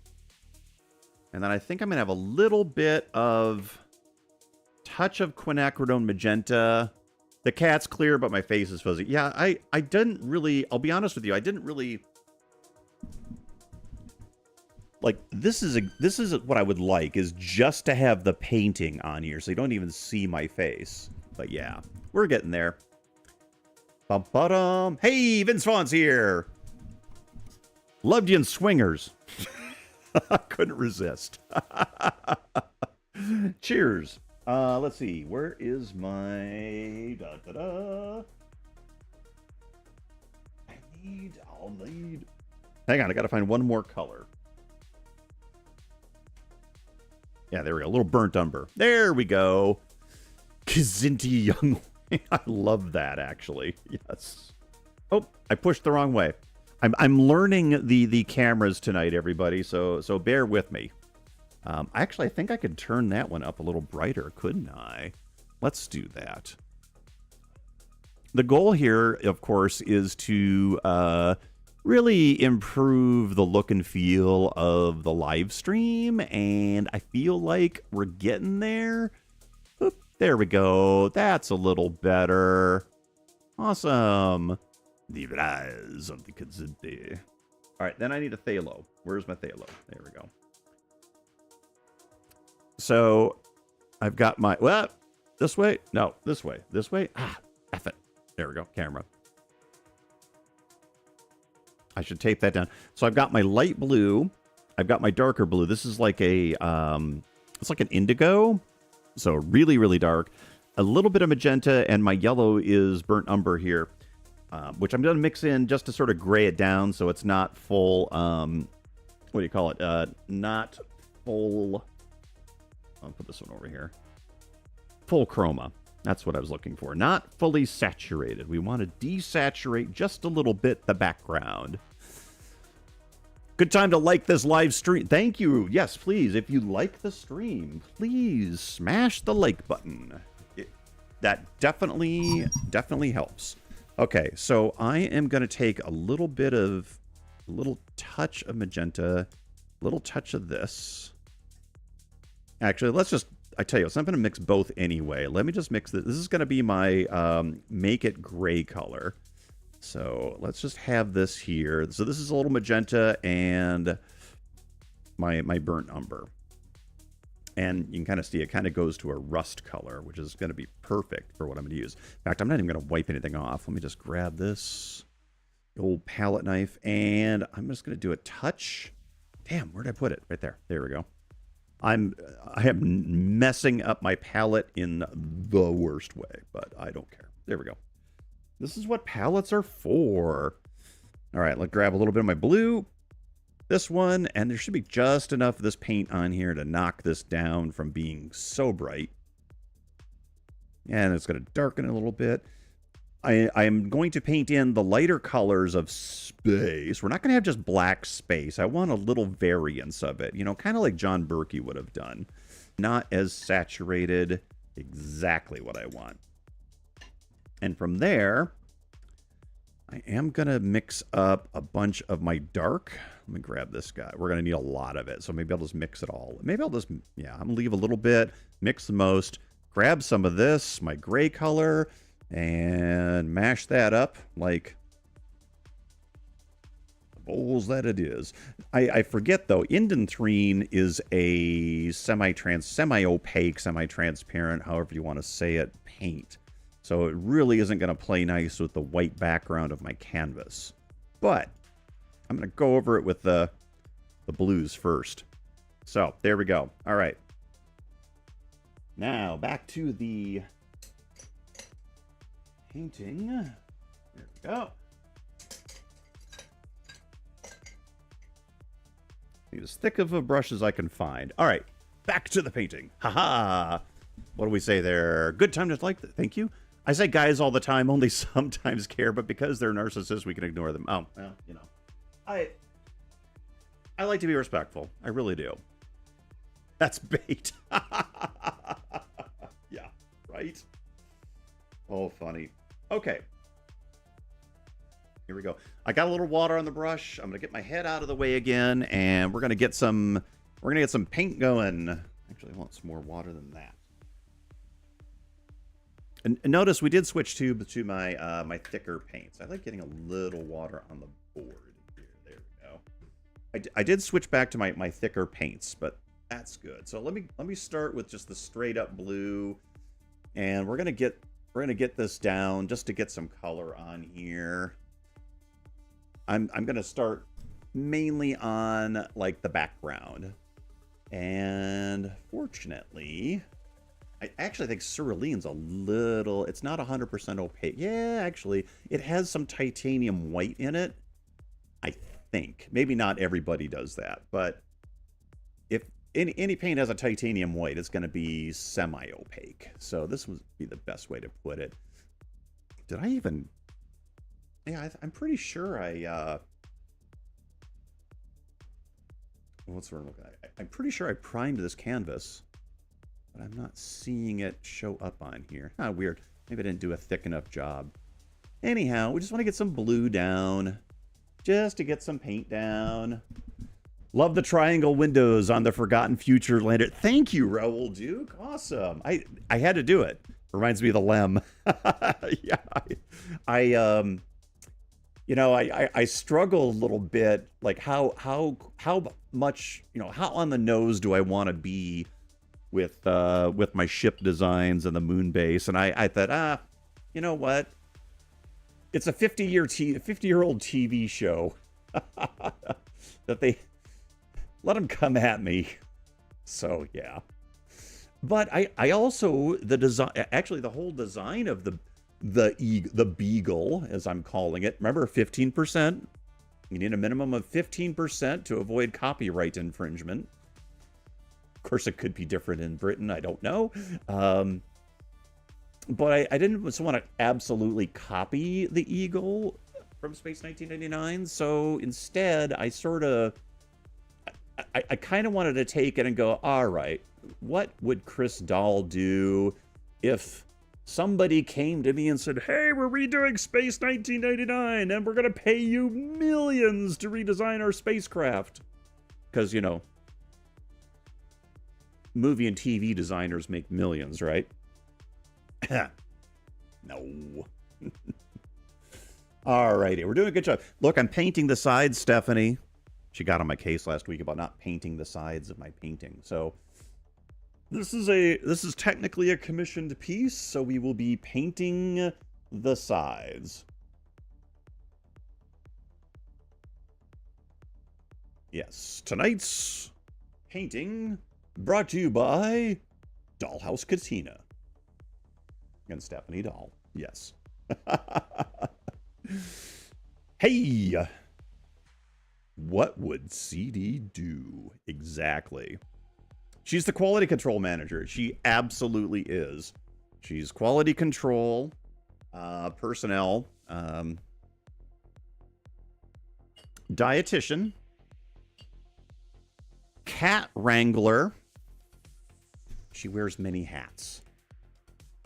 And then I think I'm going to have a little bit of touch of quinacridone magenta. The cat's clear, but my face is fuzzy. Yeah, I didn't really... I'll be honest with you. I didn't really... Like, this is what I would like, is just to have the painting on here, so you don't even see my face. But yeah, we're getting there. Bum-ba-dum. Hey, Vince Vaughn's here. Loved you in Swingers. I couldn't resist. Cheers. Let's see. Where is my... Da-da-da. I'll need... Hang on, I gotta find one more color. Yeah, there we go. A little burnt umber. There we go. Kazinti Young. I love that, actually. Yes. Oh, I pushed the wrong way. I'm learning the cameras tonight, everybody, so bear with me. Actually, I think I could turn that one up a little brighter, couldn't I? Let's do that. The goal here, of course, is to really improve the look and feel of the live stream, and I feel like we're getting there. Oop, there we go. That's a little better. Awesome. The rise of the Kazinti. All right, then I need a phthalo. Where's my phthalo? There we go. So I've got my... What? This way? No, this way. This way? Ah, F it. There we go. Camera. I should tape that down. So I've got my light blue. I've got my darker blue. This is like a... it's like an indigo. So really, really dark. A little bit of magenta, and my yellow is burnt umber here. Which I'm going to mix in just to sort of gray it down so it's not full, what do you call it? Not full, I'll put this one over here. Full chroma. That's what I was looking for. Not fully saturated. We want to desaturate just a little bit the background. Good time to like this live stream. Thank you. Yes, please. If you like the stream, please smash the like button. That definitely helps. Okay, so I am going to take a little touch of magenta, a little touch of this. Actually, let's just, I tell you, so I'm going to mix both anyway. Let me just mix this. This is going to be my make it gray color. So let's just have this here. So this is a little magenta and my burnt umber. And you can kind of see it kind of goes to a rust color, which is going to be perfect for what I'm going to use. In fact, I'm not even going to wipe anything off. Let me just grab this old palette knife, and I'm just going to do a touch. Damn, where did I put it? Right there. There we go. I am messing up my palette in the worst way, but I don't care. There we go. This is what palettes are for. All right, let's grab a little bit of my blue. This one, and there should be just enough of this paint on here to knock this down from being so bright. And it's going to darken it a little bit. I'm going to paint in the lighter colors of space. We're not going to have just black space. I want a little variance of it, you know, kind of like John Berkey would have done. Not as saturated, exactly what I want. And from there, I am going to mix up a bunch of my dark. Let me grab this guy. We're going to need a lot of it, so maybe I'll just mix it all. Maybe I'll just, yeah, I'm going to leave a little bit, mix the most, grab some of this, my gray color, and mash that up like the bowls that it is. I forget, though, indanthrene is a semi-opaque, semi-transparent, however you want to say it, paint. So it really isn't going to play nice with the white background of my canvas. But I'm going to go over it with the blues first. So there we go. All right. Now back to the painting. There we go. Need as thick of a brush as I can find. All right. Back to the painting. Haha. What do we say there? Good time to like that. Thank you. I say guys all the time, only sometimes care, but because they're narcissists, we can ignore them. Oh, well, you know. I like to be respectful. I really do. That's bait. Yeah, right? Oh, funny. Okay. Here we go. I got a little water on the brush. I'm going to get my head out of the way again, and we're going to get some paint going. Actually, I want some more water than that. And notice we did switch to my my thicker paints. I like getting a little water on the board here. There we go. I did switch back to my thicker paints, but that's good. So let me start with just the straight up blue, and we're gonna get this down just to get some color on here. I'm gonna start mainly on like the background, and fortunately, I actually think cerulein's a little, it's not 100% opaque. Yeah, actually, it has some titanium white in it. I think. Maybe not everybody does that, but if any paint has a titanium white, it's going to be semi-opaque. So this would be the best way to put it. Did I even... Yeah, I'm pretty sure I... What's the word? I'm pretty sure I primed this canvas. But I'm not seeing it show up on here. Ah, weird. Maybe I didn't do a thick enough job. Anyhow, we just want to get some blue down. Just to get some paint down. Love the triangle windows on the Forgotten Future lander. Thank you, Raoul Duke. Awesome. I had to do it. Reminds me of the Lem. Yeah. You know, I struggle a little bit. Like how much, you know, how on the nose do I want to be with my ship designs and the moon base? And I thought, you know what? It's a 50-year-old TV show that they let them come at me. So yeah. But I also the whole design of the beagle, as I'm calling it. Remember, 15%. You need a minimum of 15% to avoid copyright infringement. Of course, it could be different in Britain. I don't know. But I didn't want to absolutely copy the eagle from Space 1999. So instead, I kind of wanted to take it and go, all right, what would Chris Dahl do if somebody came to me and said, hey, we're redoing Space 1999 and we're going to pay you millions to redesign our spacecraft? Because, you know, movie and TV designers make millions, right? No. Alrighty, we're doing a good job. Look, I'm painting the sides, Stephanie. She got on my case last week about not painting the sides of my painting. So this is technically a commissioned piece, so we will be painting the sides. Yes, tonight's painting brought to you by Dollhouse Katina. And Stephanie Dahl. Yes. Hey! What would CD do? Exactly. She's the quality control manager. She absolutely is. She's quality control. personnel, dietitian, cat wrangler. She wears many hats.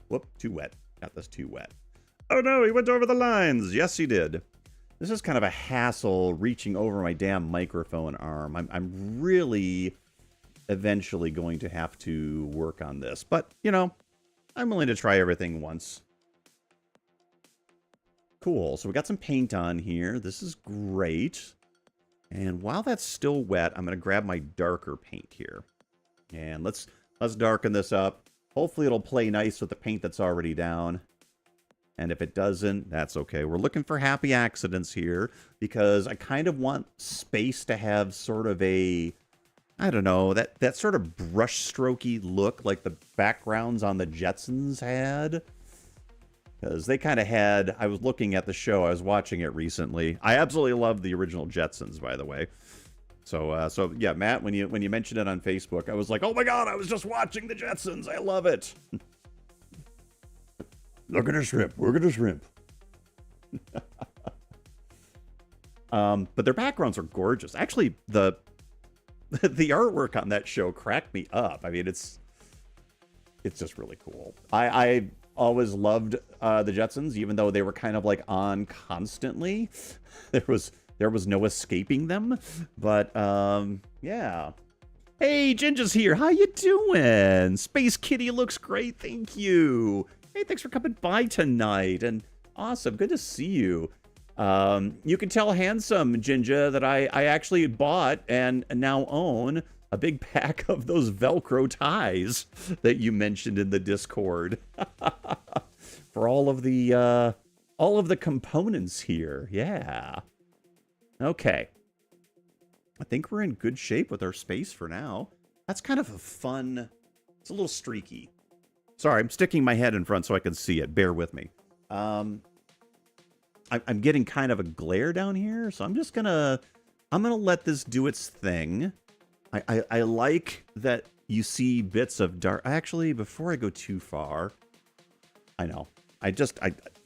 Whoop, too wet. Got this too wet. Oh no, he went over the lines. Yes, he did. This is kind of a hassle reaching over my damn microphone arm. I'm really eventually going to have to work on this. But, you know, I'm willing to try everything once. Cool. So we got some paint on here. This is great. And while that's still wet, I'm going to grab my darker paint here. And let's darken this up. Hopefully it'll play nice with the paint that's already down. And if it doesn't, that's okay. We're looking for happy accidents here because I kind of want space to have sort of a, I don't know, that sort of brush strokey look like the backgrounds on the Jetsons had. Because they kind of had, I was looking at the show, I was watching it recently. I absolutely love the original Jetsons, by the way. So yeah, Matt, when you mentioned it on Facebook, I was like, oh my god, I was just watching the Jetsons. I love it. Look at a shrimp. We're gonna shrimp. But their backgrounds are gorgeous. Actually, the artwork on that show cracked me up. I mean, it's just really cool. I always loved the Jetsons, even though they were kind of like on constantly. There was no escaping them. But yeah. Hey, Ginger's here. How you doing? Space Kitty looks great. Thank you. Hey, thanks for coming by tonight. And awesome. Good to see you. You can tell handsome, Ginger, that I actually bought and now own a big pack of those Velcro ties that you mentioned in the Discord. For all of the components here. Yeah. Okay. I think we're in good shape with our space for now. That's kind of a fun... It's a little streaky. Sorry, I'm sticking my head in front so I can see it. Bear with me. I'm getting kind of a glare down here, so I'm just gonna... I'm gonna let this do its thing. I like that you see bits of dark... Actually, before I go too far... I know.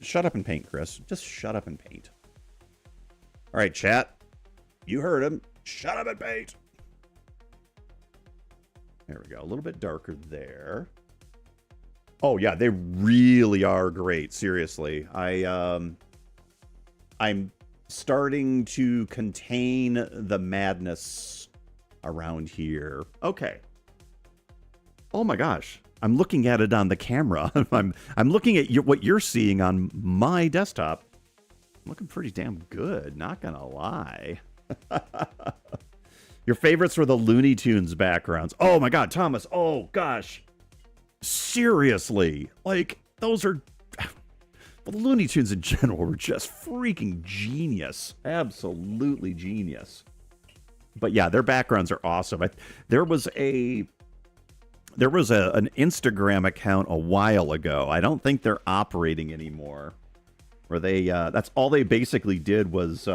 Shut up and paint, Chris. Just shut up and paint. All right, chat. You heard him. Shut up and paint. There we go. A little bit darker there. Oh, yeah, they really are great. Seriously. I'm starting to contain the madness around here. Okay. Oh, my gosh. I'm looking at it on the camera. I'm looking at what you're seeing on my desktop. Looking pretty damn good, not gonna lie. Your favorites were the Looney Tunes backgrounds. Oh my god, Thomas. Oh gosh. Seriously. Like, those are... Well, the Looney Tunes in general were just freaking genius. Absolutely genius. But yeah, their backgrounds are awesome. There was an Instagram account a while ago. I don't think they're operating anymore. Where they, that's all they basically did was,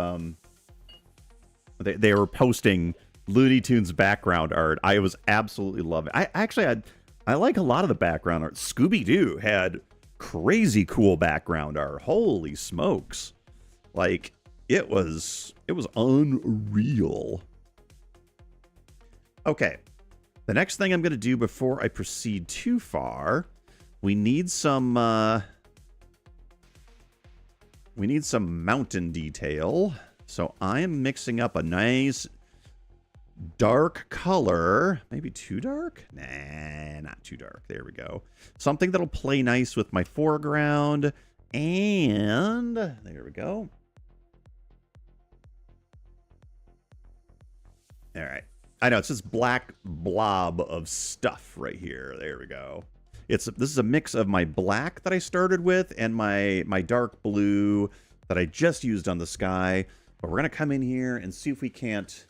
they were posting Looney Tunes background art. I was absolutely loving it. I like a lot of the background art. Scooby-Doo had crazy cool background art. Holy smokes. Like, it was unreal. Okay. The next thing I'm going to do before I proceed too far, we need some mountain detail. So I am mixing up a nice dark color. Maybe too dark? Nah, not too dark. There we go. Something that'll play nice with my foreground. And there we go. All right. I know, it's this black blob of stuff right here. There we go. This is a mix of my black that I started with and my dark blue that I just used on the sky. But we're going to come in here and see if we can't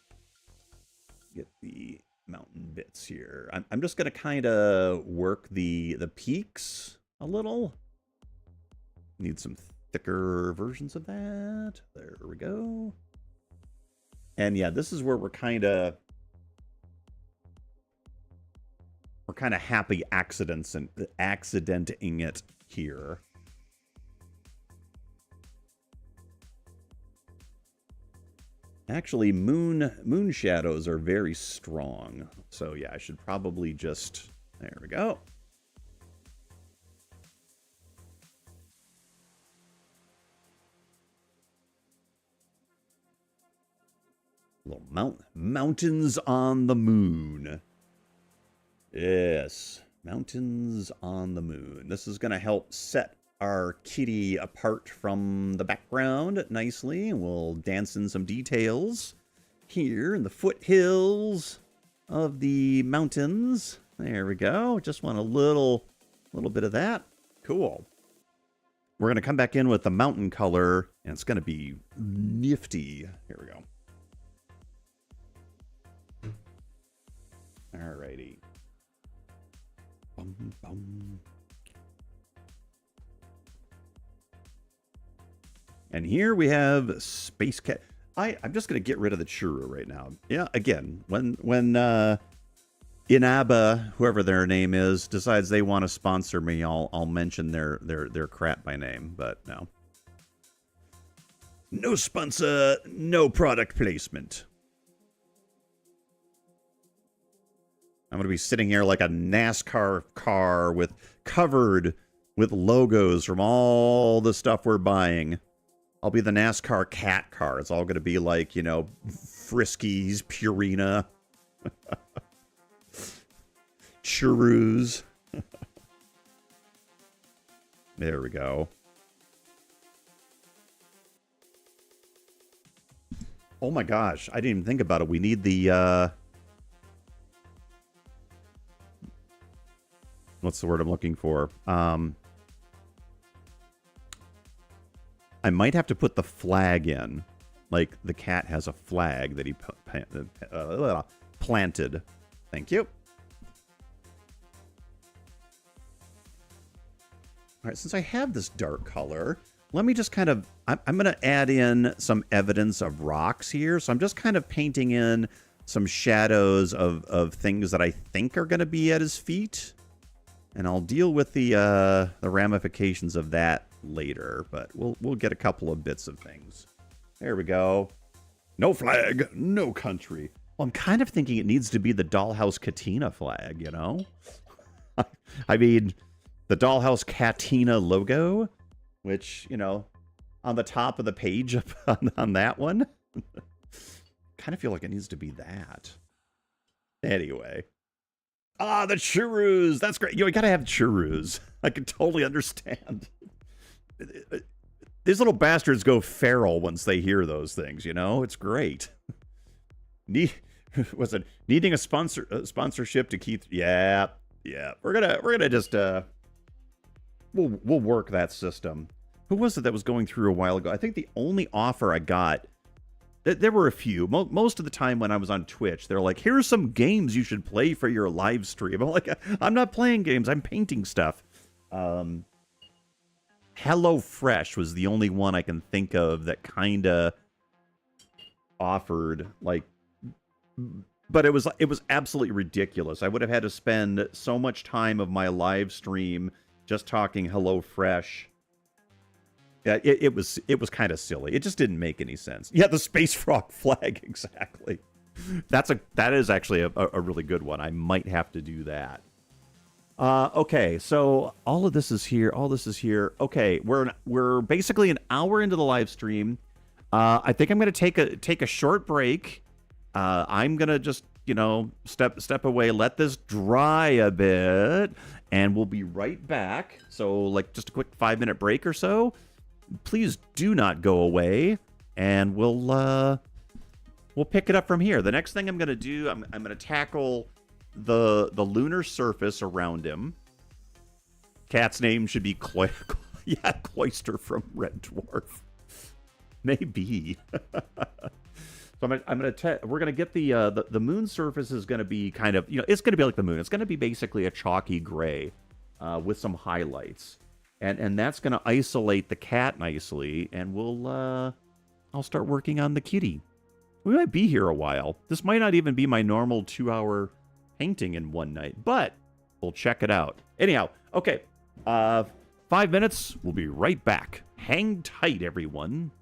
get the mountain bits here. I'm just going to kind of work the peaks a little. Need some thicker versions of that. There we go. And yeah, this is where we're kind of happy accidenting it here. Actually, moon shadows are very strong. So yeah, I should probably just... There we go. Little mountains on the moon. Yes, mountains on the moon. This is going to help set our kitty apart from the background nicely. We'll dance in some details here in the foothills of the mountains. There we go. Just want a little bit of that. Cool. We're going to come back in with the mountain color, and it's going to be nifty. Here we go. Alrighty. Bum, bum. And here we have Space Cat. I'm just going to get rid of the churro right now. Yeah, again, when Inaba, whoever their name is, decides they want to sponsor me, I'll mention their crap by name, but no. No sponsor, no product placement. I'm going to be sitting here like a NASCAR car covered with logos from all the stuff we're buying. I'll be the NASCAR cat car. It's all going to be like, you know, Friskies, Purina, Churros. There we go. Oh my gosh, I didn't even think about it. We need the... what's the word I'm looking for? I might have to put the flag in. Like, the cat has a flag that he planted. Thank you. All right, since I have this dark color, let me just kind of... I'm going to add in some evidence of rocks here. So I'm just kind of painting in some shadows of things that I think are going to be at his feet. And I'll deal with the ramifications of that later, but we'll get a couple of bits of things. There we go. No flag, no country. Well, I'm kind of thinking it needs to be the Dollhouse Katina flag, you know? I mean, the Dollhouse Katina logo, which, you know, on the top of the page on that one. Kind of feel like it needs to be that. Anyway. Ah, the churros. That's great. You gotta have churros. I can totally understand. These little bastards go feral once they hear those things, you know? It's great. Was it needing a sponsorship to keep... Yeah. We're gonna just we'll work that system. Who was it that was going through a while ago? I think the only offer I got... There were a few. Most of the time when I was on Twitch, they're like, here's some games you should play for your live stream. I'm like, I'm not playing games. I'm painting stuff. HelloFresh was the only one I can think of that kind of offered, like... But it was absolutely ridiculous. I would have had to spend so much time of my live stream just talking HelloFresh. Yeah, it was kind of silly. It just didn't make any sense. Yeah, the Space Frog flag, exactly. That is actually a really good one. I might have to do that. Okay, so all of this is here. All this is here. Okay, we're basically an hour into the live stream. I think I'm going to take a short break. I'm going to just, you know, step away, let this dry a bit, and we'll be right back. So, like, just a quick 5-minute break or so. Please do not go away, and we'll pick it up from here. The next thing I'm going to do, I'm going to tackle the lunar surface around him. Cat's name should be Cloyster from Red Dwarf. Maybe. So we're gonna get the moon surface is gonna be kind of, you know, it's gonna be like the moon. It's gonna be basically a chalky gray with some highlights. And that's going to isolate the cat nicely, and I'll start working on the kitty. We might be here a while. This might not even be my normal 2-hour painting in one night, but we'll check it out. Anyhow, okay, 5 minutes. We'll be right back. Hang tight, everyone.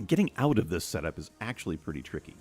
Getting out of this setup is actually pretty tricky.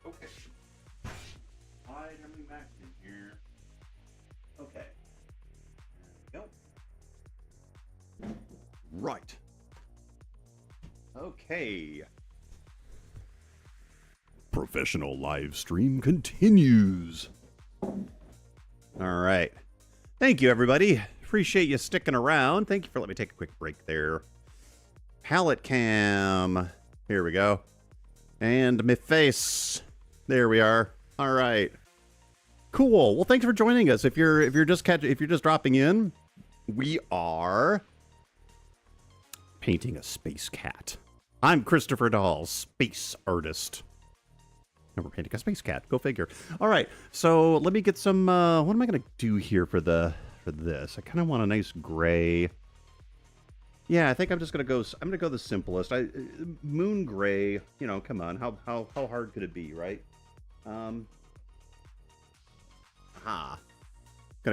Okay. Why are we back in here? Okay. There we go. Right. Okay. Professional live stream continues. All right. Thank you, everybody. Appreciate you sticking around. Thank you for letting me take a quick break there. Palette cam. Here we go. And my face. There we are. All right. Cool. Well, thanks for joining us. If you're just dropping in, we are painting a space cat. I'm Christopher Dahl, space artist. And we're painting a space cat. Go figure. All right. So let me get some. What am I gonna do here for this? I kind of want a nice gray. Yeah, I think I'm just gonna go. I'm gonna go the simplest. Moon gray. You know, come on. How hard could it be, right? Gonna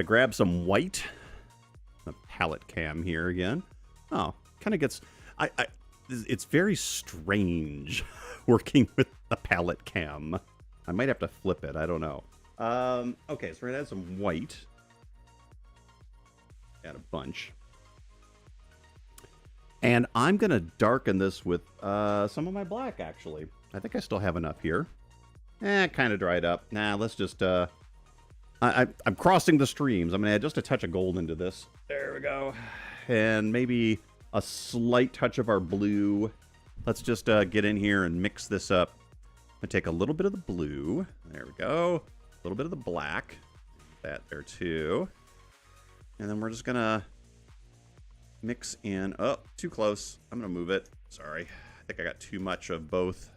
grab some white. A palette cam here again. Oh, kind of gets. It's very strange working with the palette cam. I might have to flip it. I don't know. Okay, so we're gonna add some white. Add a bunch. And I'm gonna darken this with some of my black. Actually, I think I still have enough here. Kind of dried up. Nah, let's just. I'm crossing the streams. I'm gonna add just a touch of gold into this. There we go. And maybe a slight touch of our blue. Let's just get in here and mix this up. I'm gonna take a little bit of the blue. There we go. A little bit of the black. That there too. And then we're just gonna mix in. Oh, too close. I'm gonna move it. Sorry. I think I got too much of both.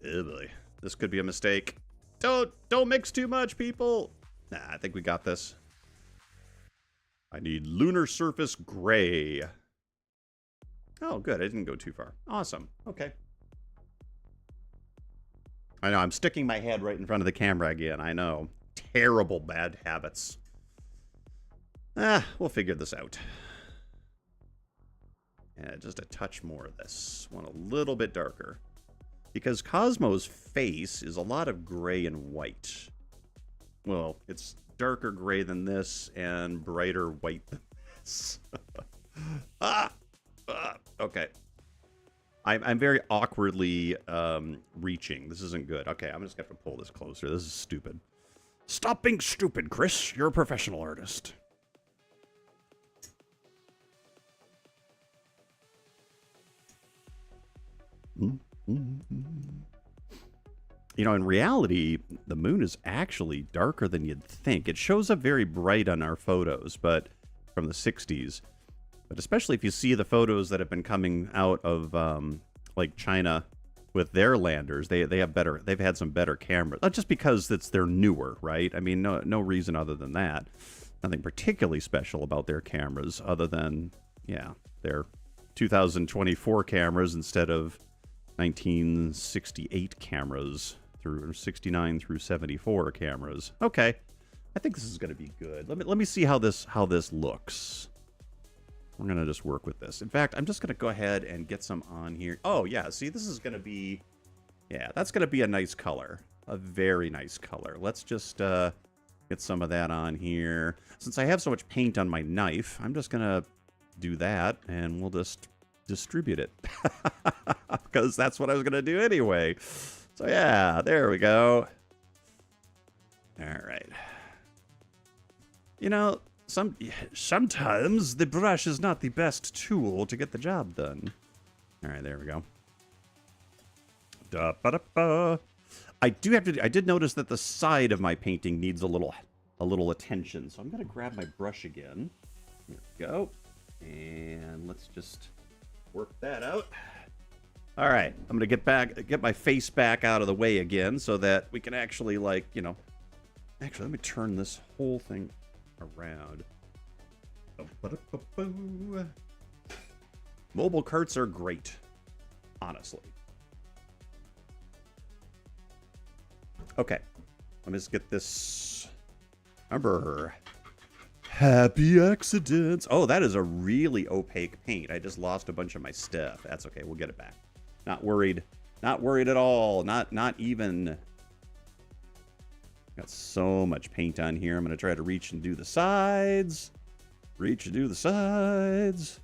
Oh boy. this could be a mistake. Don't mix too much, people. Nah, I think we got this. I need lunar surface gray. Oh, good. I didn't go too far. Awesome. Okay. I know, I'm sticking my head right in front of the camera again. I know. Terrible bad habits. We'll figure this out. Yeah, just a touch more of this. Want a little bit darker. Because Cosmo's face is a lot of gray and white. Well, it's darker gray than this and brighter white than this. Okay. I'm very awkwardly reaching. This isn't good. Okay, I'm just going to have to pull this closer. This is stupid. Stop being stupid, Chris. You're a professional artist. You know, in reality, the moon is actually darker than you'd think. It shows up very bright on our photos, but from the 60s. But especially if you see the photos that have been coming out of like China with their landers, they've had some better cameras. Not just because they're newer, right? I mean, no reason other than that. Nothing particularly special about their cameras other than, yeah, their 2024 cameras instead of 1968 cameras through 69 through 74 cameras. Okay, I think this is going to be good. Let me see how this looks. We're going to just work with this. In fact, I'm just going to go ahead and get some on here. Oh, yeah. See, this is going to be... Yeah, that's going to be a nice color. A very nice color. Let's just get some of that on here. Since I have so much paint on my knife, I'm just going to do that, and we'll just distribute it. Because that's what I was going to do anyway. So, yeah, there we go. All right. You know... Sometimes the brush is not the best tool to get the job done. All right, there we go. I did notice that the side of my painting needs a little attention, so I'm gonna grab my brush again. Here we go, and let's just work that out. All right, I'm gonna get my face back out of the way again, so that we can actually, like, you know. Actually, let me turn this whole thing around. Mobile carts are great, honestly. Okay, let me just get this. Remember, happy accidents. Oh, that is a really opaque paint. I just lost a bunch of my stuff. That's okay. We'll get it back. Not worried. Not worried at all. Not even. Got so much paint on here. I'm going to try to reach and do the sides. Reach and do the sides.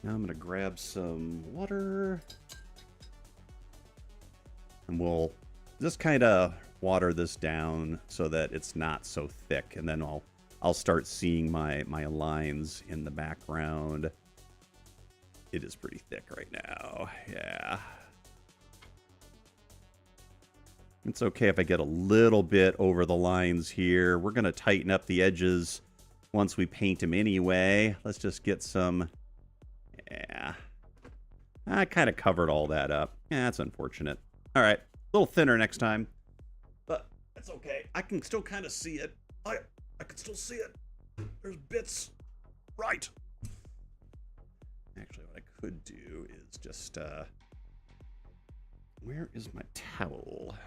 Now I'm going to grab some water. And we'll just kind of water this down so that it's not so thick. And then I'll start seeing my lines in the background. It is pretty thick right now. Yeah. It's okay if I get a little bit over the lines here. We're going to tighten up the edges once we paint them anyway. Let's just get some... Yeah. I kind of covered all that up. Yeah, that's unfortunate. All right. A little thinner next time. But that's okay. I can still kind of see it. I can still see it. There's bits. Right. Actually, what I could do is just... Where is my towel?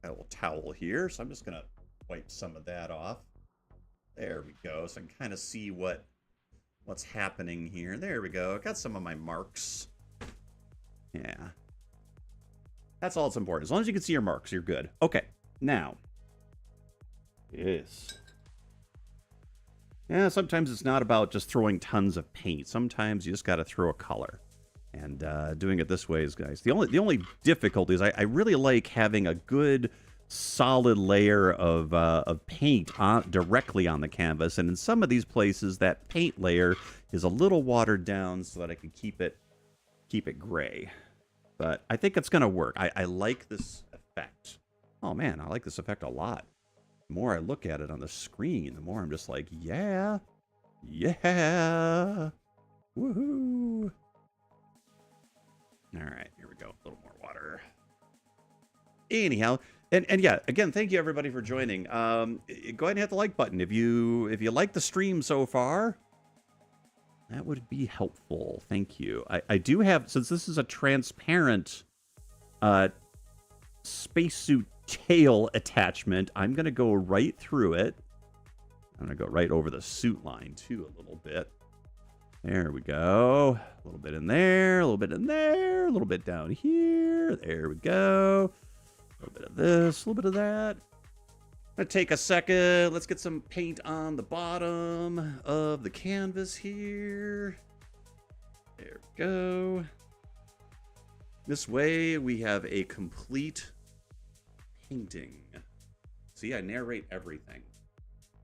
A little towel here, so I'm just gonna wipe some of that off. There we go, so I can kind of see what's happening here. There we go. I got some of my marks. Yeah, that's all that's important. As long as you can see your marks, you're good. Okay, now, yes. Yeah, sometimes it's not about just throwing tons of paint. Sometimes you just got to throw a color. And doing it this way is nice. The only difficulty is I really like having a good solid layer of paint directly on the canvas. And in some of these places, that paint layer is a little watered down so that I can keep it gray. But I think it's going to work. I like this effect. Oh, man, I like this effect a lot. The more I look at it on the screen, the more I'm just like, yeah, yeah, woohoo. All right, here we go. A little more water. Anyhow, and yeah, again, thank you everybody for joining. Go ahead and hit the like button if you like the stream so far. That would be helpful. Thank you. I do have, since this is a transparent spacesuit tail attachment, I'm gonna go right through it. I'm gonna go right over the suit line too a little bit. There we go. A little bit in there, a little bit in there, a little bit down here. There we go. A little bit of this, a little bit of that. Gonna take a second. Let's get some paint on the bottom of the canvas here. There we go. This way we have a complete painting. See, I narrate everything.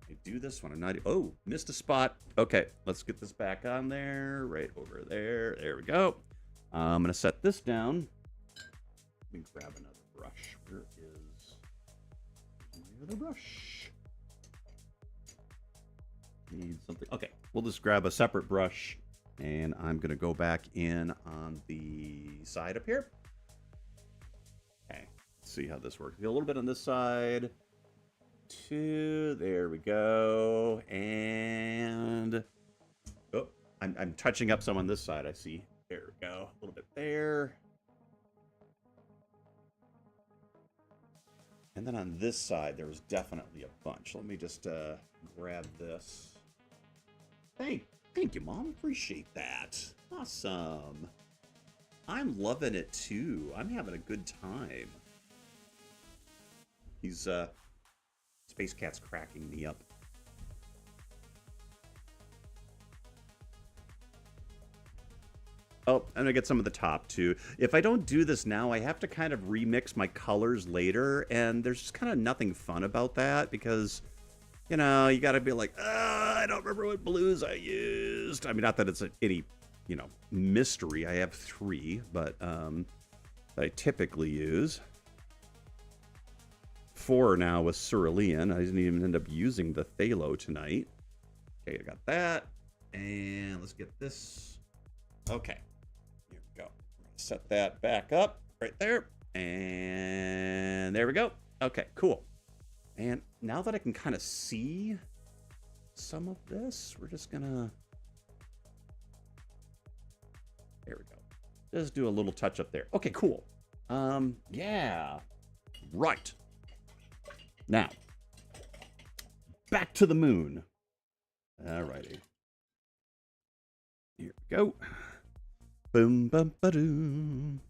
I do this one. I'm not. Oh, missed a spot. Okay, let's get this back on there. Right over there. There we go. I'm gonna set this down. Let me grab another brush. Where is my other brush? Need something. Okay, we'll just grab a separate brush, and I'm gonna go back in on the side up here. Okay, let's see how this works. A little bit on this side. Two, there we go, and oh, I'm touching up some on this side. I see. There we go, a little bit there, and then on this side there was definitely a bunch. Let me just grab this. Thank you, Mom. Appreciate that. Awesome. I'm loving it too. I'm having a good time. He's Space Cat's cracking me up. Oh, I'm gonna get some of the top too. If I don't do this now, I have to kind of remix my colors later, and there's just kind of nothing fun about that because, you know, you gotta be like, I don't remember what blues I used. I mean, not that it's any, you know, mystery. I have 3, but that I typically use. 4 now with cerulean. I didn't even end up using the phthalo tonight. Okay, I got that. And let's get this. Okay, here we go. We're gonna set that back up right there. And there we go. Okay, cool. And now that I can kind of see some of this, we're just gonna, there we go. Just do a little touch up there. Okay, cool. Yeah, right. Now, back to the moon. Alrighty. Here we go. Boom, bum, ba-doom.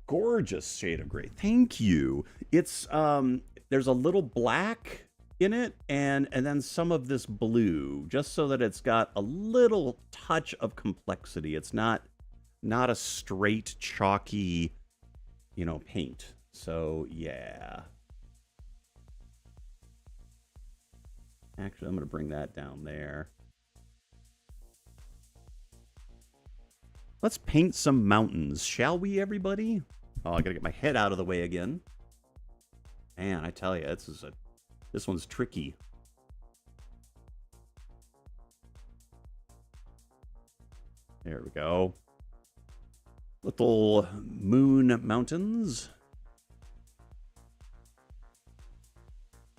Gorgeous shade of gray. Thank you. It's there's a little black in it and then some of this blue, just so that it's got a little touch of complexity. It's not a straight chalky, you know, paint. So yeah. Actually, I'm gonna bring that down there. Let's paint some mountains, shall we, everybody? Oh, I gotta get my head out of the way again. Man, I tell you, this one's tricky. There we go. Little moon mountains.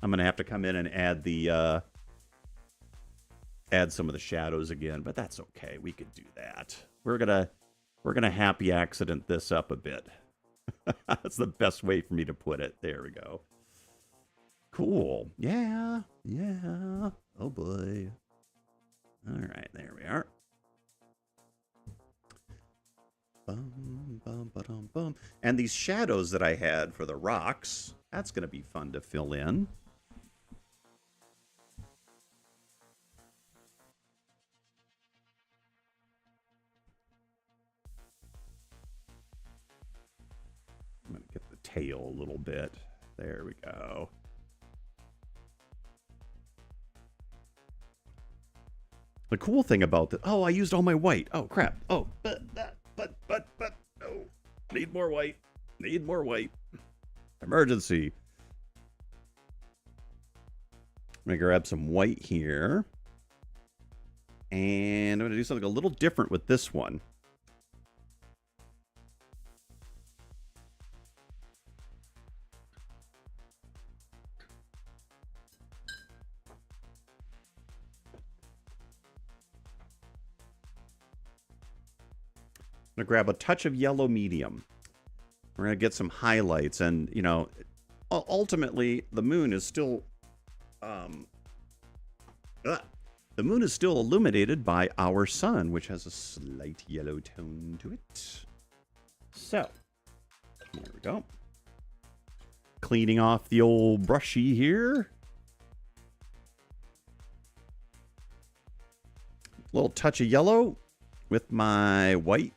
I'm gonna have to come in and add the add some of the shadows again, but that's okay. We could do that. We're gonna happy accident this up a bit. That's the best way for me to put it. There we go. Cool. Yeah. Yeah. Oh boy. All right, there we are. Bum, bum, ba-dum, bum. And these shadows that I had for the rocks, that's going to be fun to fill in. I'm going to get the tail a little bit. There we go. The cool thing about the... Oh, I used all my white. Oh, crap. Oh, but, no. Need more white. Need more white. Emergency. I'm going to grab some white here. And I'm going to do something a little different with this one. I'm going to grab a touch of yellow medium. We're going to get some highlights. And, you know, ultimately, the moon is still... the moon is still illuminated by our sun, which has a slight yellow tone to it. So, there we go. Cleaning off the old brushy here. A little touch of yellow with my white.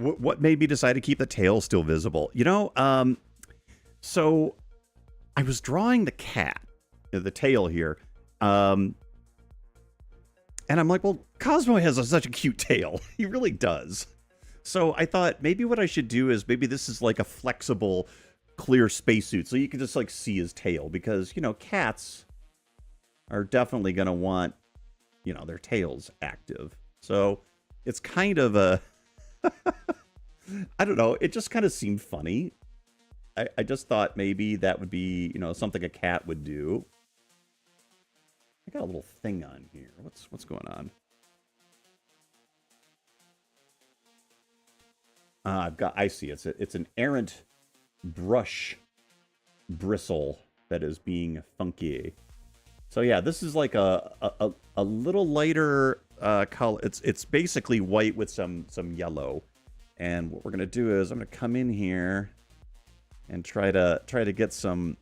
What made me decide to keep the tail still visible? You know, so I was drawing the cat, the tail here, and I'm like, well, Cosmo has such a cute tail. He really does. So I thought maybe what I should do is maybe this is like a flexible, clear spacesuit, so you can just like see his tail, because, you know, cats are definitely going to want, you know, their tails active. So it's kind of a... I don't know. It just kind of seemed funny. I just thought maybe that would be, you know, something a cat would do. I got a little thing on here. What's going on? I see. It's an errant brush bristle that is being funky. So yeah, this is like a little lighter color. It's basically white with some yellow. And what we're gonna do is I'm gonna come in here and try to get some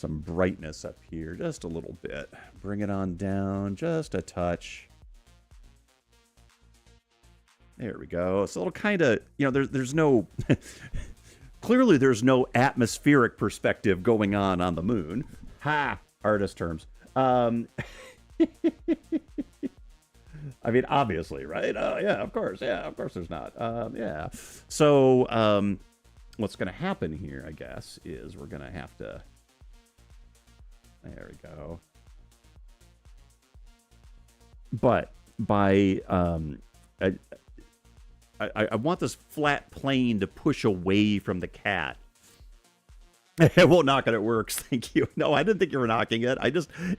brightness up here, just a little bit. Bring it on down, just a touch. There we go. So it'll kind of, you know, there's no clearly there's no atmospheric perspective going on the moon. Ha! Artist terms. I mean, obviously, right? Yeah, of course. Yeah, of course there's not. Yeah. So, what's going to happen here, I guess, is we're going to have to... There we go. But by... I want this flat plane to push away from the cat. It won't knock it. It works. Thank you. No, I didn't think you were knocking it.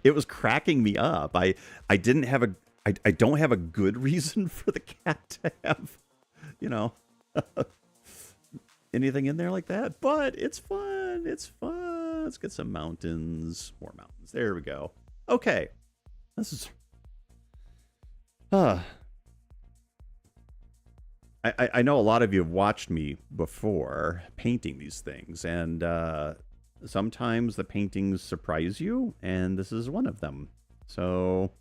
It was cracking me up. I don't have a good reason for the cat to have, you know, anything in there like that. But it's fun. It's fun. Let's get some mountains. More mountains. There we go. Okay. This is... I know a lot of you have watched me before painting these things, and sometimes the paintings surprise you, and this is one of them. So,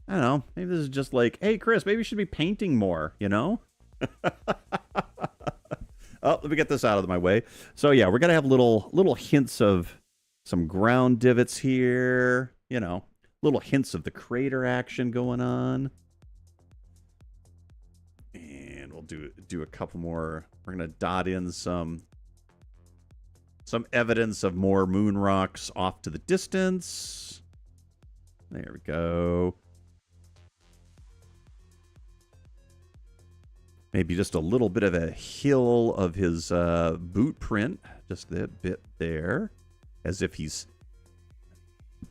I don't know, maybe this is just like, hey, Chris, maybe you should be painting more, you know? Oh, let me get this out of my way. So, yeah, we're going to have little hints of some ground divots here, you know, little hints of the crater action going on. Do a couple more. We're gonna dot in some evidence of more moon rocks off to the distance. There we go. Maybe just a little bit of a hill of his boot print, just that bit there, as if he's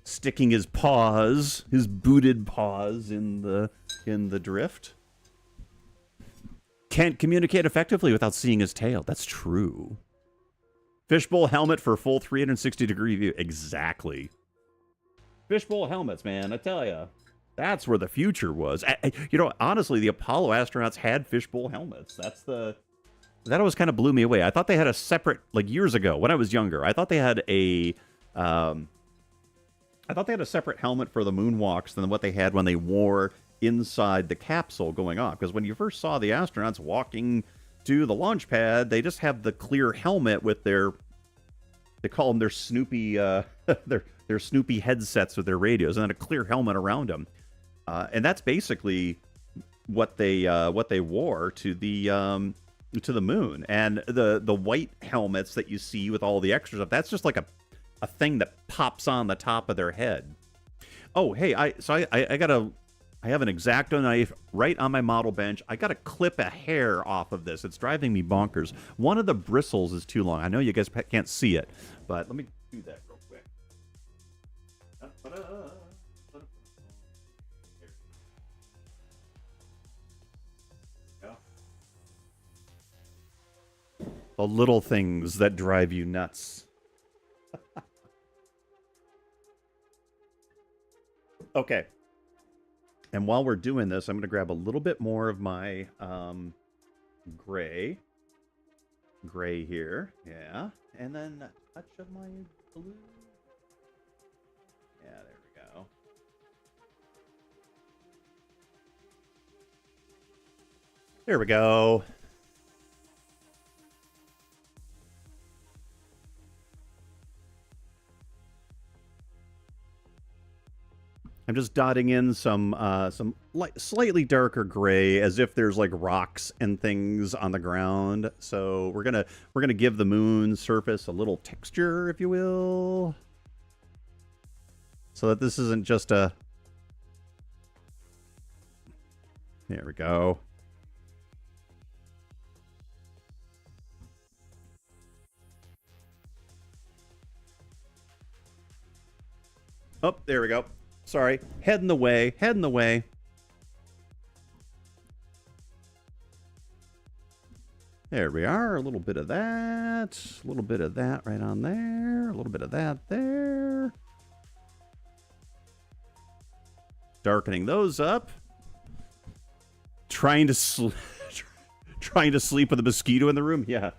sticking his paws, his booted paws in the drift. Can't communicate effectively without seeing his tail. That's true. Fishbowl helmet for full 360-degree view. Exactly. Fishbowl helmets, man. I tell you. That's where the future was. You know, honestly, the Apollo astronauts had fishbowl helmets. That always kind of blew me away. I thought they had a separate, like years ago when I was younger, I thought they had a separate helmet for the moonwalks than what they had when they wore inside the capsule going off. Because when you first saw the astronauts walking to the launch pad, they just have the clear helmet with their They call them their Snoopy, their Snoopy headsets with their radios, and then a clear helmet around them. And that's basically what they wore to the moon. And the white helmets that you see with all the extra stuff, that's just like a thing that pops on the top of their head. Oh, hey, I have an X-Acto knife right on my model bench. I got to clip a hair off of this. It's driving me bonkers. One of the bristles is too long. I know you guys can't see it, but let me do that real quick. The little things that drive you nuts. Okay. And while we're doing this, I'm going to grab a little bit more of my gray here. Yeah. And then a touch of my blue. Yeah, there we go. There we go. I'm just dotting in some slightly darker gray, as if there's like rocks and things on the ground. So we're gonna give the moon surface a little texture, if you will, so that this isn't just a. There we go. Oh, there we go. Sorry, head in the way, head in the way. There we are, a little bit of that, a little bit of that right on there, a little bit of that there. Darkening those up. Trying to sleep with a mosquito in the room? Yeah,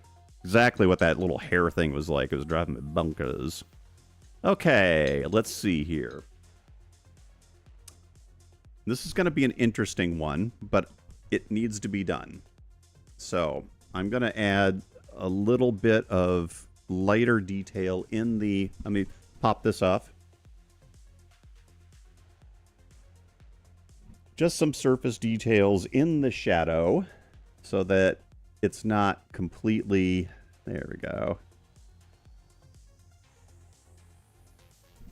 exactly what that little hair thing was like. It was driving me bonkers. Okay, let's see here. This is going to be an interesting one, but it needs to be done. So I'm going to add a little bit of lighter detail in the... Let me pop this off. Just some surface details in the shadow so that it's not completely... There we go.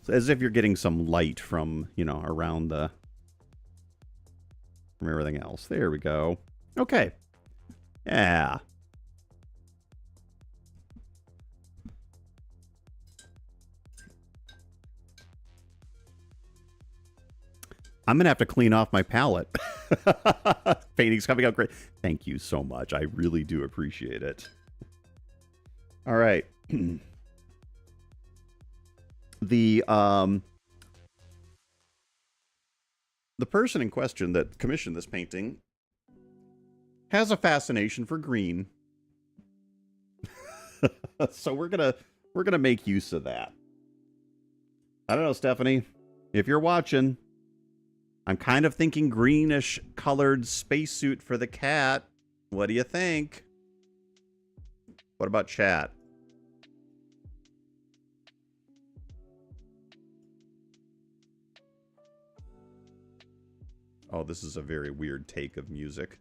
So as if you're getting some light from, you know, around the... from everything else. There we go. Okay. Yeah. I'm going to have to clean off my palette. Painting's coming out great. Thank you so much. I really do appreciate it. All right. The person in question that commissioned this painting has a fascination for green. So we're gonna make use of that. I don't know, Stephanie, if you're watching, I'm kind of thinking greenish colored spacesuit for the cat. What do you think? What about chat? Oh, this is a very weird take of music.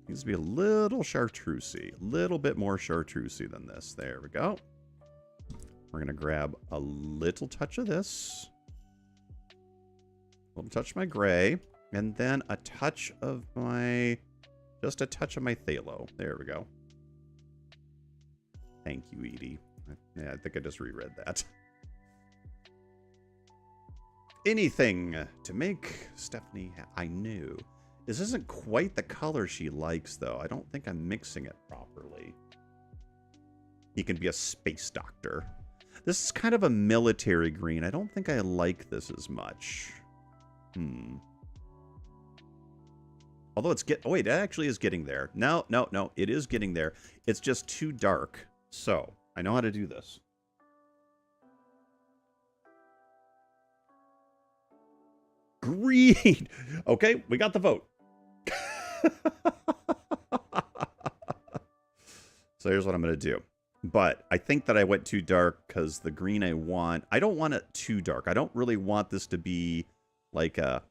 Needs to be a little chartreusey. A little bit more chartreusey than this. There we go. We're going to grab a little touch of this. A little touch of my gray. And then a touch of my... just a touch of my phthalo. There we go. Thank you, Edie. Yeah, I think I just reread that. Anything to make Stephanie I knew. This isn't quite the color she likes, though. I don't think I'm mixing it properly. He can be a space doctor. This is kind of a military green. I don't think I like this as much. Although it's oh wait, it actually is getting there. No, it is getting there. It's just too dark. So, I know how to do this. Green! Okay, we got the vote. So here's what I'm going to do. But I think that I went too dark because the green I don't want it too dark. I don't really want this to be like a...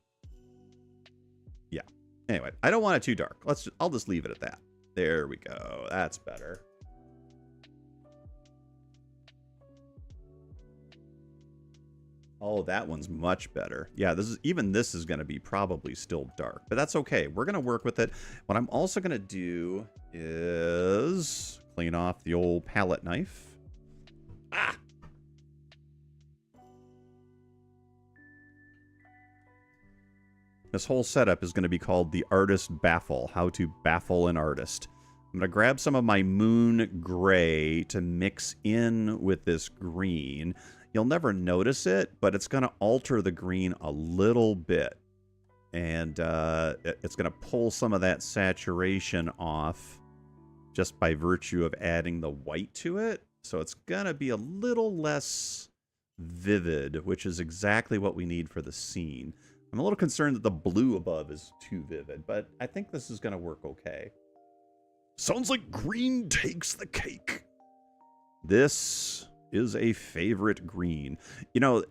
Yeah. Anyway, I don't want it too dark. I'll just leave it at that. There we go. That's better. Oh, that one's much better. Yeah, this is going to be probably still dark, but that's okay. We're going to work with it. What I'm also going to do is clean off the old palette knife. Ah! This whole setup is going to be called the Artist Baffle. How to baffle an artist. I'm going to grab some of my moon gray to mix in with this green. You'll never notice it, but it's going to alter the green a little bit. And it's going to pull some of that saturation off just by virtue of adding the white to it. So it's going to be a little less vivid, which is exactly what we need for the scene. I'm a little concerned that the blue above is too vivid, but I think this is going to work okay. Sounds like green takes the cake. This is a favorite green. You know,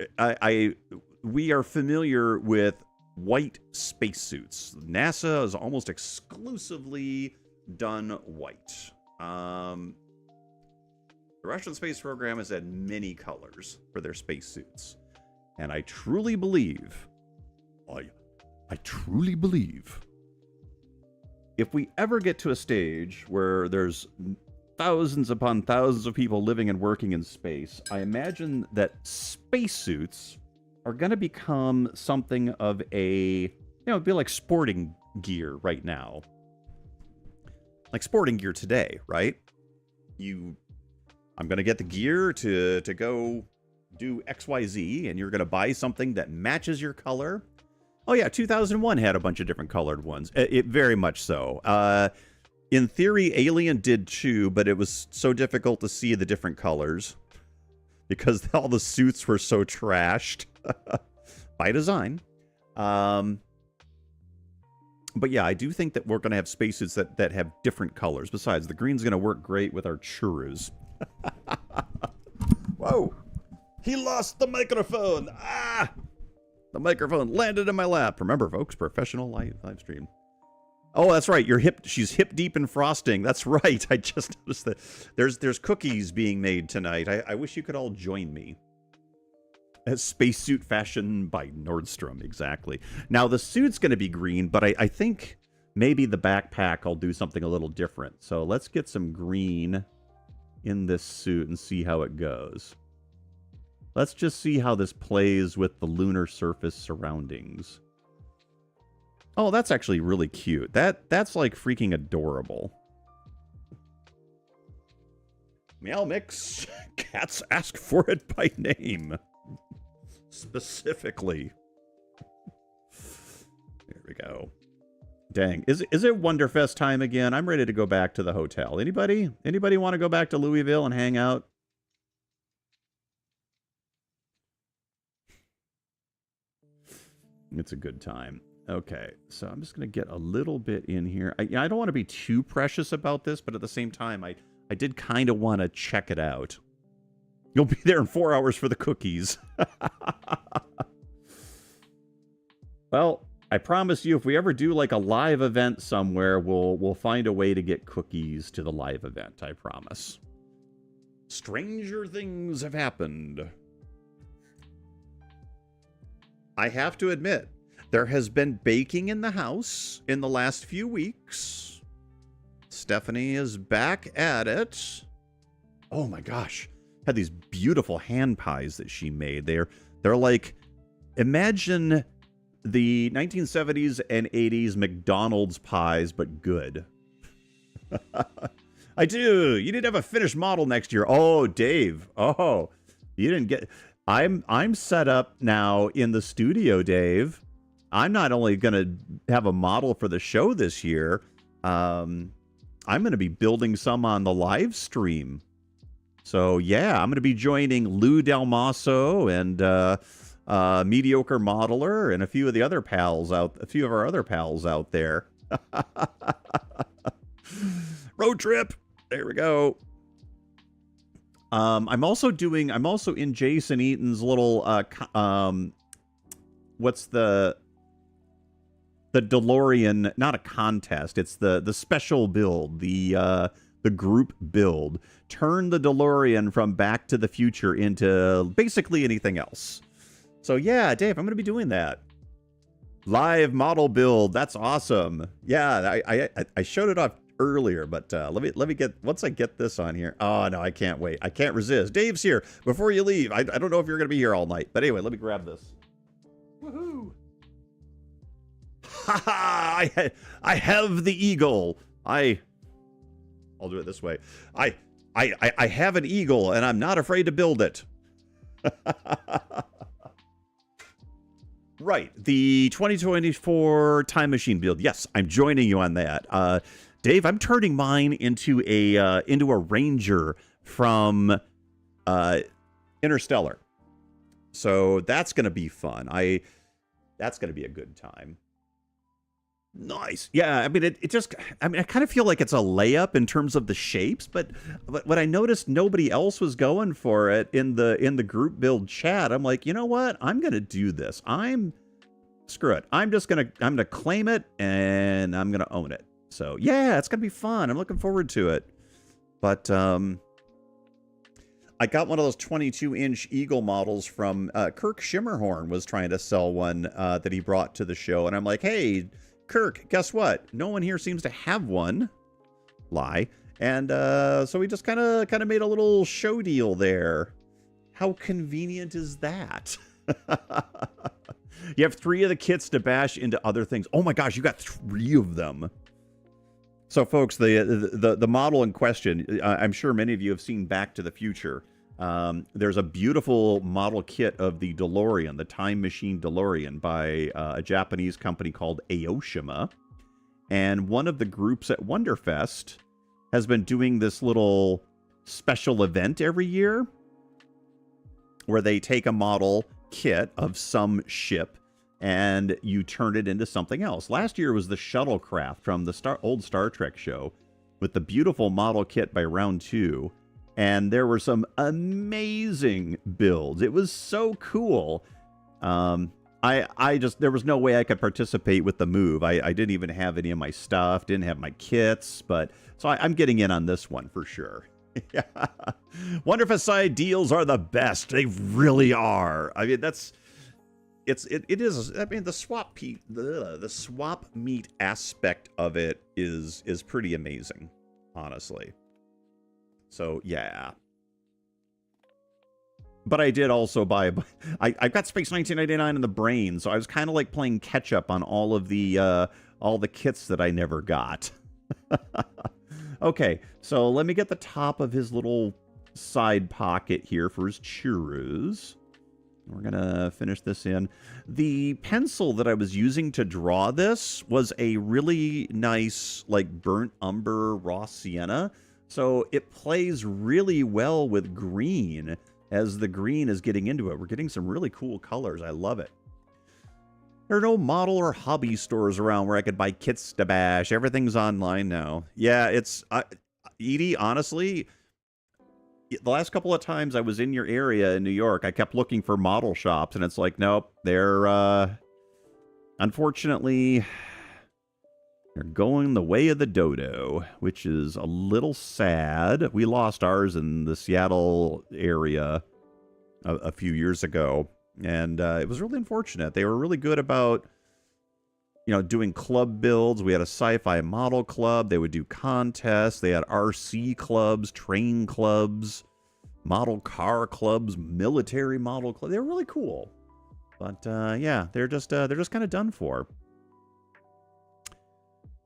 we are familiar with white spacesuits. NASA is almost exclusively done white. The Russian space program has had many colors for their spacesuits. And I truly believe, I truly believe, if we ever get to a stage where there's thousands upon thousands of people living and working in space, I imagine that spacesuits are going to become something of a, it'd be like sporting gear right now. Like sporting gear today, right? I'm going to get the gear to go do XYZ, and you're going to buy something that matches your color. Oh yeah, 2001 had a bunch of different colored ones. It very much so. In theory, Alien did too, but it was so difficult to see the different colors because all the suits were so trashed by design. But yeah, I do think that we're going to have spacesuits that have different colors. Besides, the green's going to work great with our churros. Whoa! He lost the microphone! Ah! The microphone landed in my lap. Remember, folks, professional live stream. Oh, that's right. She's hip deep in frosting. That's right. I just noticed that. There's cookies being made tonight. I wish you could all join me. As spacesuit fashion by Nordstrom, exactly. Now the suit's going to be green, but I think maybe the backpack I'll do something a little different. So let's get some green in this suit and see how it goes. Let's just see how this plays with the lunar surface surroundings. Oh, that's actually really cute. That's like freaking adorable. Meow Mix. Cats ask for it by name. Specifically. There we go. Dang. Is it Wonderfest time again? I'm ready to go back to the hotel. Anybody? Anybody want to go back to Louisville and hang out? It's a good time. Okay, so I'm just going to get a little bit in here. I don't want to be too precious about this, but at the same time, I did kind of want to check it out. You'll be there in 4 hours for the cookies. Well, I promise you, if we ever do like a live event somewhere, we'll find a way to get cookies to the live event, I promise. Stranger things have happened. I have to admit, there has been baking in the house in the last few weeks. Stephanie is back at it. Oh my gosh. Had these beautiful hand pies that she made. They're like, imagine the 1970s and 80s McDonald's pies, but good. I do. You need to have a finished model next year. Oh, Dave. Oh, you didn't get... I'm set up now in the studio, Dave. I'm not only going to have a model for the show this year, I'm going to be building some on the live stream. So, yeah, I'm going to be joining Lou Del Maso and Mediocre Modeler and a few of our other pals out there. Road trip. There we go. I'm also in Jason Eaton's little, what's the DeLorean, not a contest, it's the special build, the group build. Turn the DeLorean from Back to the Future into basically anything else. So yeah, Dave, I'm going to be doing that. Live model build. That's awesome. Yeah, I showed it off earlier, but let me get, once I get this on here. Oh no, I can't wait. I can't resist. Dave's here. Before you leave, I don't know if you're going to be here all night, but anyway, let me grab this. Woohoo! Haha! I have the eagle. I'll do it this way. I have an eagle, and I'm not afraid to build it. Right, the 2024 Time Machine build. Yes, I'm joining you on that. Dave, I'm turning mine into a Ranger from Interstellar. So that's going to be fun. That's going to be a good time. Nice. Yeah, I mean, I kind of feel like it's a layup in terms of the shapes, but when I noticed nobody else was going for it in the group build chat, I'm like, you know what? I'm going to do this. Screw it. I'm going to claim it and I'm going to own it. So, yeah, it's going to be fun. I'm looking forward to it. But I got one of those 22-inch Eagle models from Kirk Shimmerhorn was trying to sell one that he brought to the show, and I'm like, "Hey, Kirk, guess what? No one here seems to have one." Lie. And so we just kind of made a little show deal there. How convenient is that? You have 3 of the kits to bash into other things. Oh my gosh, you got 3 of them. So folks, the model in question, I'm sure many of you have seen Back to the Future. There's a beautiful model kit of the DeLorean, the Time Machine DeLorean, by a Japanese company called Aoshima. And one of the groups at Wonderfest has been doing this little special event every year where they take a model kit of some ship and you turn it into something else. Last year was the shuttlecraft from the old Star Trek show with the beautiful model kit by Round 2. And there were some amazing builds. It was so cool. There was no way I could participate with the move. I didn't even have any of my stuff, didn't have my kits, but so I'm getting in on this one for sure. Yeah. Wonderfest side deals are the best. They really are. I mean, it is. I mean, the swap meet aspect of it is pretty amazing, honestly. So yeah. But I did also buy. I got Space 1999 in the brain, so I was kind of like playing catch up on all the kits that I never got. Okay, so let me get the top of his little side pocket here for his churros. We're gonna finish this in. The pencil that I was using to draw this was a really nice, like, burnt umber raw sienna. So it plays really well with green as the green is getting into it. We're getting some really cool colors. I love it. There are no model or hobby stores around where I could buy kits to bash. Everything's online now. Yeah, it's... Edie, honestly, the last couple of times I was in your area in New York, I kept looking for model shops, and it's like, nope, they're... unfortunately, they're going the way of the dodo, which is a little sad. We lost ours in the Seattle area a few years ago. And it was really unfortunate. They were really good about, doing club builds. We had a sci-fi model club. They would do contests. They had RC clubs, train clubs, model car clubs, military model clubs. They were really cool. But yeah, they're just kind of done for.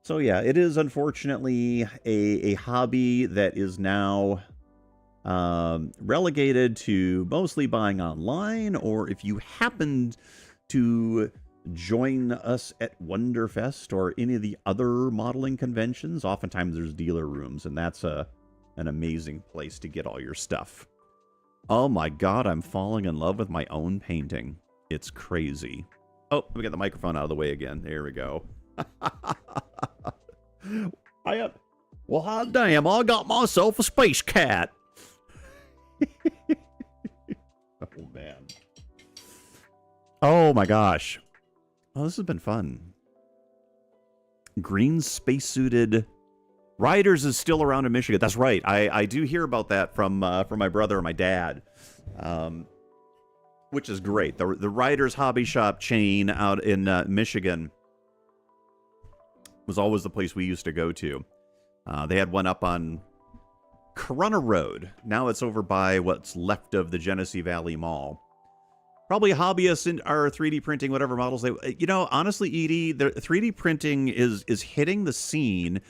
So yeah, it is unfortunately a hobby that is now relegated to mostly buying online, or if you happened to join us at Wonderfest or any of the other modeling conventions, oftentimes there's dealer rooms, and that's an amazing place to get all your stuff. Oh my god, I'm falling in love with my own painting. It's crazy. Oh, let me get the microphone out of the way again. There we go. Well, hot damn, I got myself a space cat. Oh, man. Oh, my gosh. Oh, this has been fun. Green spacesuited Riders is still around in Michigan. That's right. I do hear about that from my brother and my dad, which is great. The Riders Hobby Shop chain out in Michigan was always the place we used to go to. They had one up on Corunna Road. Now it's over by what's left of the Genesee Valley Mall. Probably hobbyists are 3D printing whatever models they... You know, honestly, Edie, the 3D printing is hitting the scene.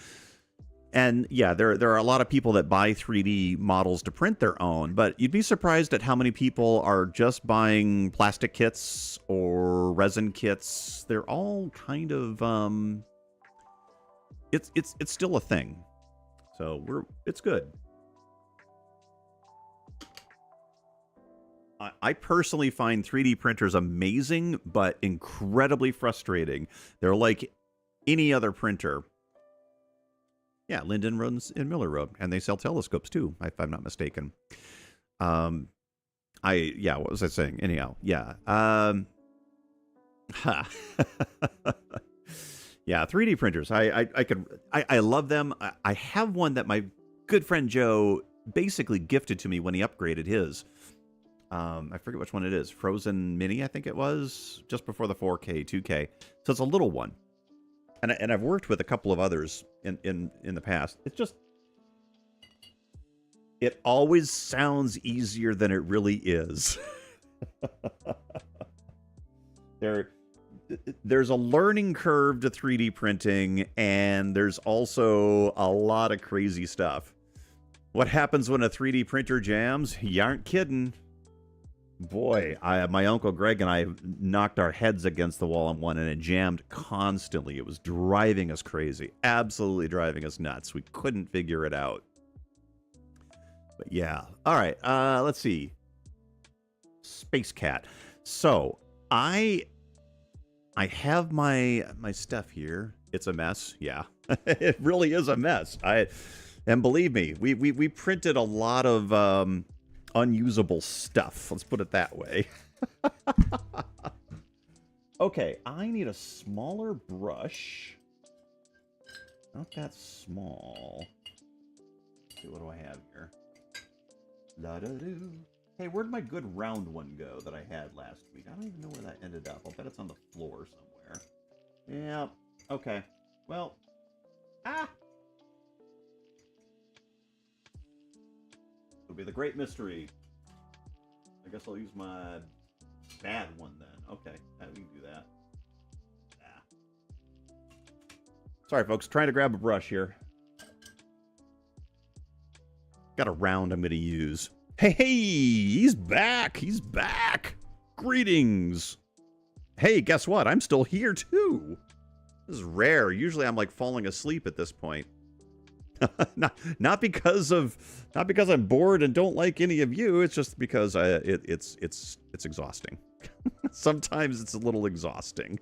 And yeah, there are a lot of people that buy 3D models to print their own, but you'd be surprised at how many people are just buying plastic kits or resin kits. They're all kind of... It's still a thing. So it's good. I personally find 3D printers amazing, but incredibly frustrating. They're like any other printer. Yeah, Linden runs in Miller Road, and they sell telescopes too, if I'm not mistaken. What was I saying? Anyhow, yeah. Yeah, 3D printers. I love them. I have one that my good friend Joe basically gifted to me when he upgraded his. I forget which one it is. Frozen Mini, I think it was, just before the 4K, 2K. So it's a little one. And I've worked with a couple of others in the past. It's just... It always sounds easier than it really is. There's a learning curve to 3D printing, and there's also a lot of crazy stuff. What happens when a 3D printer jams? You aren't kidding. Boy, my Uncle Greg and I knocked our heads against the wall on one, and it jammed constantly. It was driving us crazy. Absolutely driving us nuts. We couldn't figure it out. But yeah. All right, let's see. Space Cat. So, I have my stuff here. It's a mess. Yeah. It really is a mess. And believe me, we printed a lot of... unusable stuff. Let's put it that way. Okay, I need a smaller brush. Not that small. Let's see, what do I have here? La-da-doo. Hey, where'd my good round one go that I had last week? I don't even know where that ended up. I'll bet it's on the floor somewhere. Yeah, okay. Well, It'll be the great mystery. I guess I'll use my bad one then. Okay, we can do that. Sorry, folks. Trying to grab a brush here. Got a round I'm going to use. Hey, he's back. He's back. Greetings. Hey, guess what? I'm still here too. This is rare. Usually I'm like falling asleep at this point. not because I'm bored and don't like any of you. It's just because it's exhausting. Sometimes it's a little exhausting.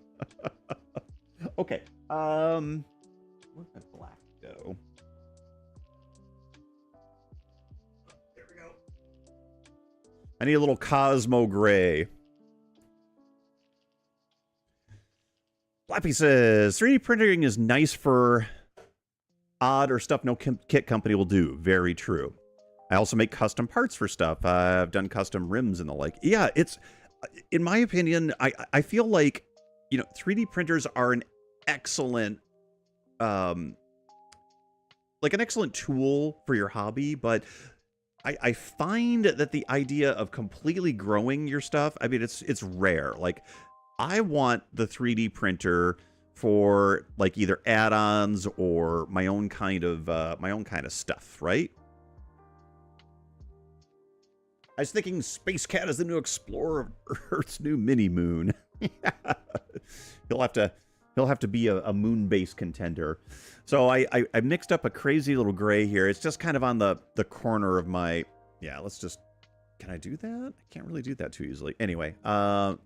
Okay. Where'd my black go? There we go. I need a little Cosmo Gray. Flappy says 3D printing is nice for odd or stuff no kit company will do. Very true. I also make custom parts for stuff. I've done custom rims and the like. Yeah, it's, in my opinion, I feel like, 3D printers are an excellent, an excellent tool for your hobby, but I find that the idea of completely growing your stuff, I mean, it's rare. Like, I want the 3D printer for like either add-ons or my own kind of stuff, right? I was thinking Space Cat is the new explorer of Earth's new mini moon. He'll have to be a moon-based contender. So I mixed up a crazy little gray here. It's just kind of on the corner of my... Yeah, let's just... Can I do that? I can't really do that too easily. Anyway, I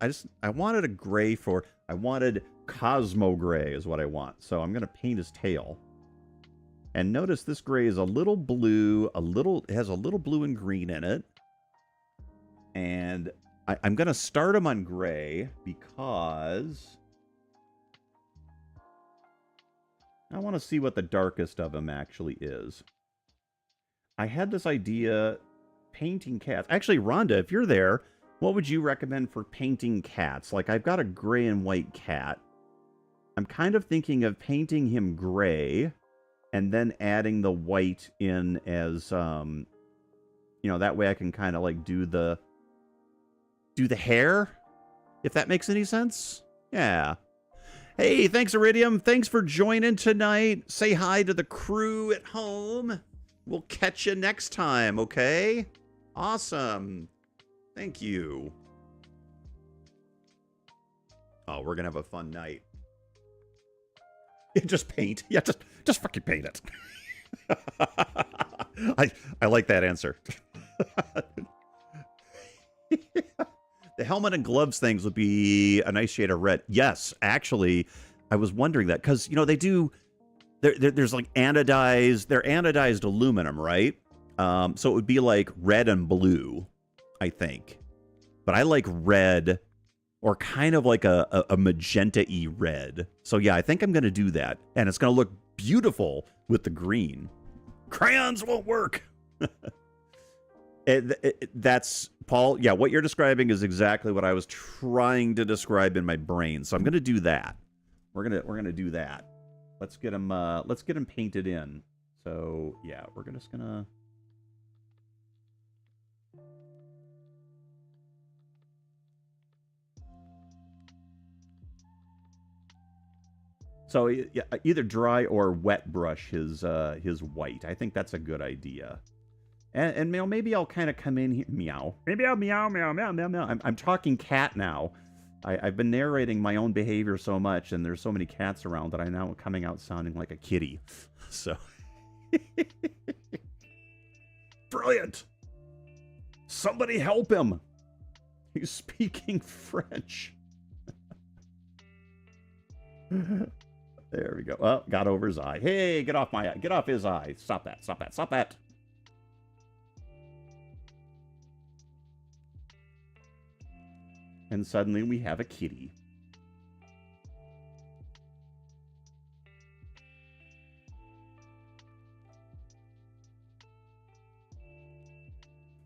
wanted a gray for... I wanted Cosmo Gray is what I want. So I'm going to paint his tail. And notice this gray is a little blue, it has a little blue and green in it. And I'm going to start him on gray because I want to see what the darkest of him actually is. I had this idea painting cats. Actually, Rhonda, if you're there, what would you recommend for painting cats? Like, I've got a gray and white cat. I'm kind of thinking of painting him gray and then adding the white in as, you know, that way I can kind of like do the hair, if that makes any sense. Yeah. Hey, thanks, Iridium. Thanks for joining tonight. Say hi to the crew at home. We'll catch you next time, okay? Awesome. Thank you. Oh, we're going to have a fun night. Just paint. Yeah, just fucking paint it. I like that answer. The helmet and gloves things would be a nice shade of red. Yes, actually, I was wondering that because, you know, they do... There's like anodized... They're anodized aluminum, right? So it would be like red and blue, I think. But I like red... or kind of like a magenta-y red. So yeah, I think I'm going to do that. And it's going to look beautiful with the green. Crayons won't work! That's, Paul, yeah, what you're describing is exactly what I was trying to describe in my brain. So I'm going to do that. We're going to do that. Let's get him painted in. So yeah, we're just going to... So yeah, either dry or wet brush his white. I think that's a good idea. And maybe I'll kind of come in here. Meow. Maybe I'll meow, meow, meow, meow, meow. I'm talking cat now. I've been narrating my own behavior so much, and there's so many cats around that I'm now coming out sounding like a kitty. So. Brilliant. Somebody help him. He's speaking French. There we go. Oh, got over his eye. Hey, get off my eye. Get off his eye. Stop that. Stop that. Stop that. And suddenly we have a kitty.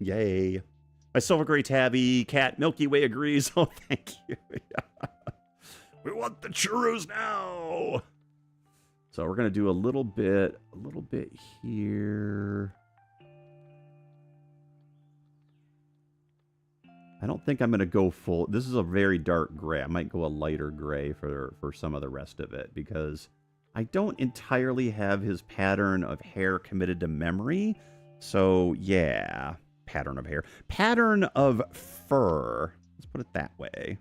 Yay. My silver gray tabby cat Milky Way agrees. Oh, thank you. We want the churros now. So we're going to do a little bit here. I don't think I'm going to go full. This is a very dark gray. I might go a lighter gray for some of the rest of it because I don't entirely have his pattern of hair committed to memory. So yeah, pattern of hair. Pattern of fur. Let's put it that way.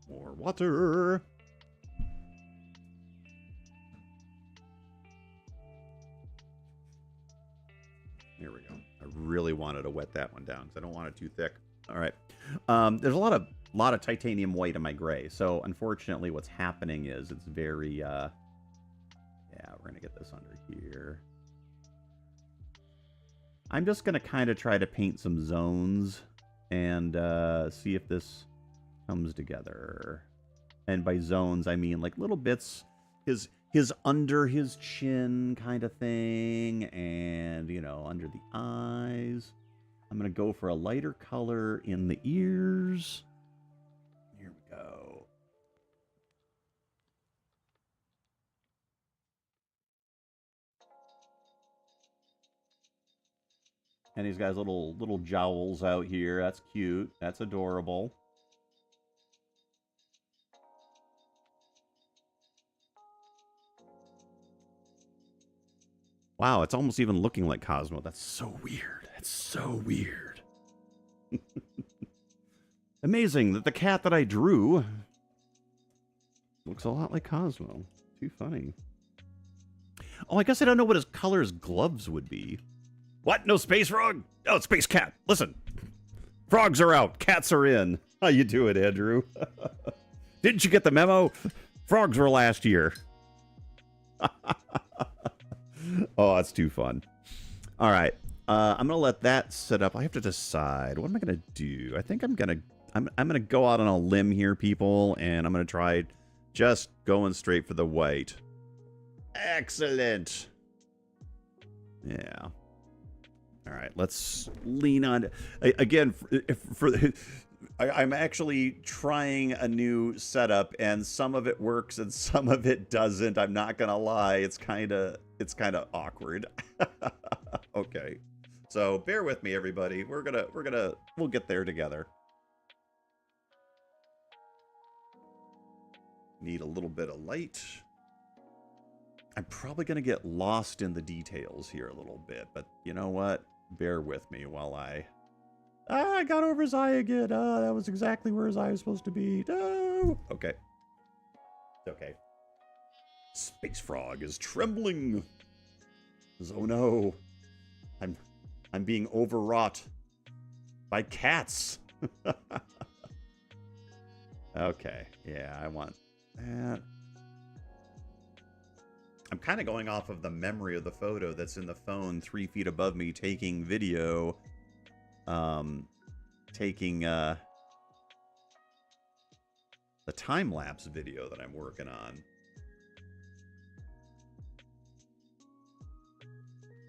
More water. There we go. I really wanted to wet that one down because I don't want it too thick. All right. There's a lot of titanium white in my gray. So unfortunately what's happening is it's very yeah, we're gonna get this under here. I'm just going to kind of try to paint some zones and see if this comes together. And by zones, I mean like little bits, his under his chin kind of thing, and, you know, under the eyes. I'm going to go for a lighter color in the ears. Here we go. And he's got his little jowls out here. That's cute. That's adorable. Wow, it's almost even looking like Cosmo. That's so weird. That's so weird. Amazing that the cat that I drew looks a lot like Cosmo. Too funny. Oh, I guess I don't know what his color's gloves would be. What? No space frog? Oh, it's space cat. Listen. Frogs are out, cats are in. How you doing, Andrew? Didn't you get the memo? Frogs were last year. Oh, that's too fun. All right. I'm gonna let that sit up. I have to decide. What am I gonna do? I think I'm gonna go out on a limb here, people, and I'm gonna try just going straight for the white. Excellent. Yeah. All right. Let's lean on again. I'm actually trying a new setup, and some of it works and some of it doesn't. I'm not gonna lie. It's kind of awkward. Okay. So bear with me, everybody. We'll get there together. Need a little bit of light. I'm probably going to get lost in the details here a little bit, but you know what? Bear with me while I got over his eye again. That was exactly where his eye was supposed to be. No. Okay. Okay. Space Frog is trembling. Oh no. I'm being overwrought by cats. Okay. Yeah, I want that. I'm kind of going off of the memory of the photo that's in the phone 3 feet above me taking video. Taking the time-lapse video that I'm working on.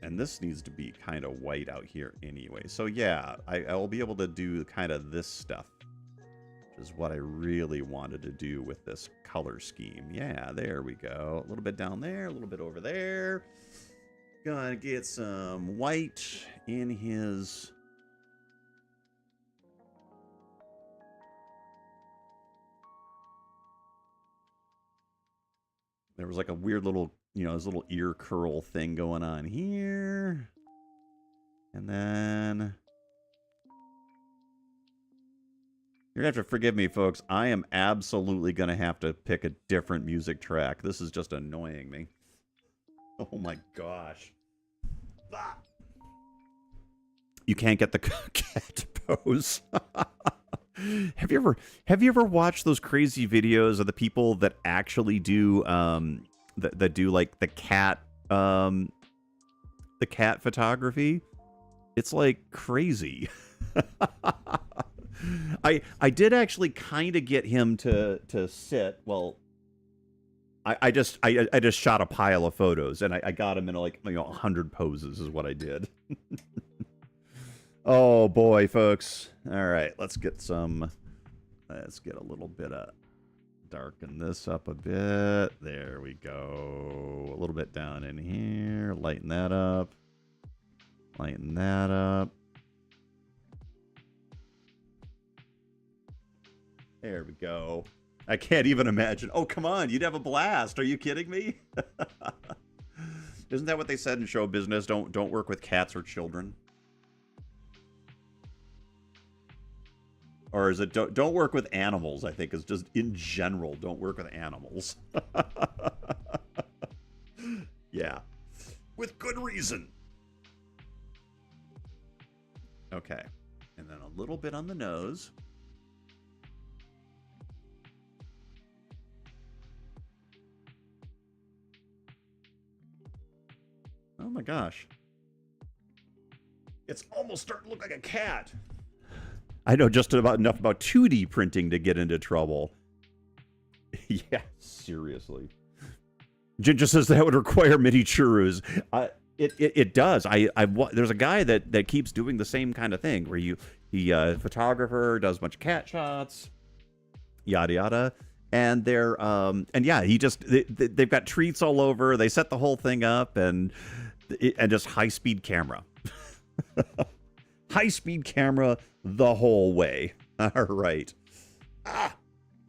And this needs to be kind of white out here anyway. So yeah, I will be able to do kind of this stuff, which is what I really wanted to do with this color scheme. Yeah, there we go. A little bit down there, a little bit over there. Gonna get some white in his... There was like a weird little, you know, this little ear curl thing going on here. And then... You're going to have to forgive me, folks. I am absolutely going to have to pick a different music track. This is just annoying me. Oh my gosh. Ah. You can't get the cat pose. Have you ever watched those crazy videos of the people that actually do that do like the cat photography? It's like crazy. I did actually kind of get him to sit. Well, I just shot a pile of photos and I got him in like 100 poses is what I did. Oh boy, folks. All right, let's get a little bit of darken this up a bit. There we go. A little bit down in here. Lighten that up. Lighten that up. There we go. I can't even imagine. Oh, come on. You'd have a blast. Are you kidding me? Isn't that what they said in show business? Don't work with cats or children. Or is it don't work with animals, I think, is just in general, don't work with animals. Yeah. With good reason. Okay. And then a little bit on the nose. Oh my gosh. It's almost starting to look like a cat. I know just about enough about 2D printing to get into trouble. Yeah, seriously. Ginger says that would require mini churros. It does. There's a guy that keeps doing the same kind of thing where he photographer does a bunch of cat shots, yada yada, and yeah, they've got treats all over. They set the whole thing up and just high speed camera. High speed camera the whole way. All right.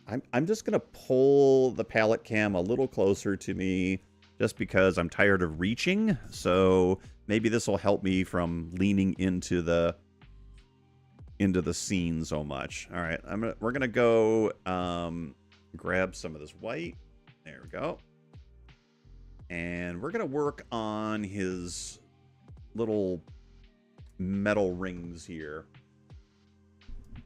I'm just gonna pull the palette cam a little closer to me just because I'm tired of reaching. So maybe this will help me from leaning into the scene so much. All right, we're gonna go grab some of this white. There we go. And we're gonna work on his little metal rings here.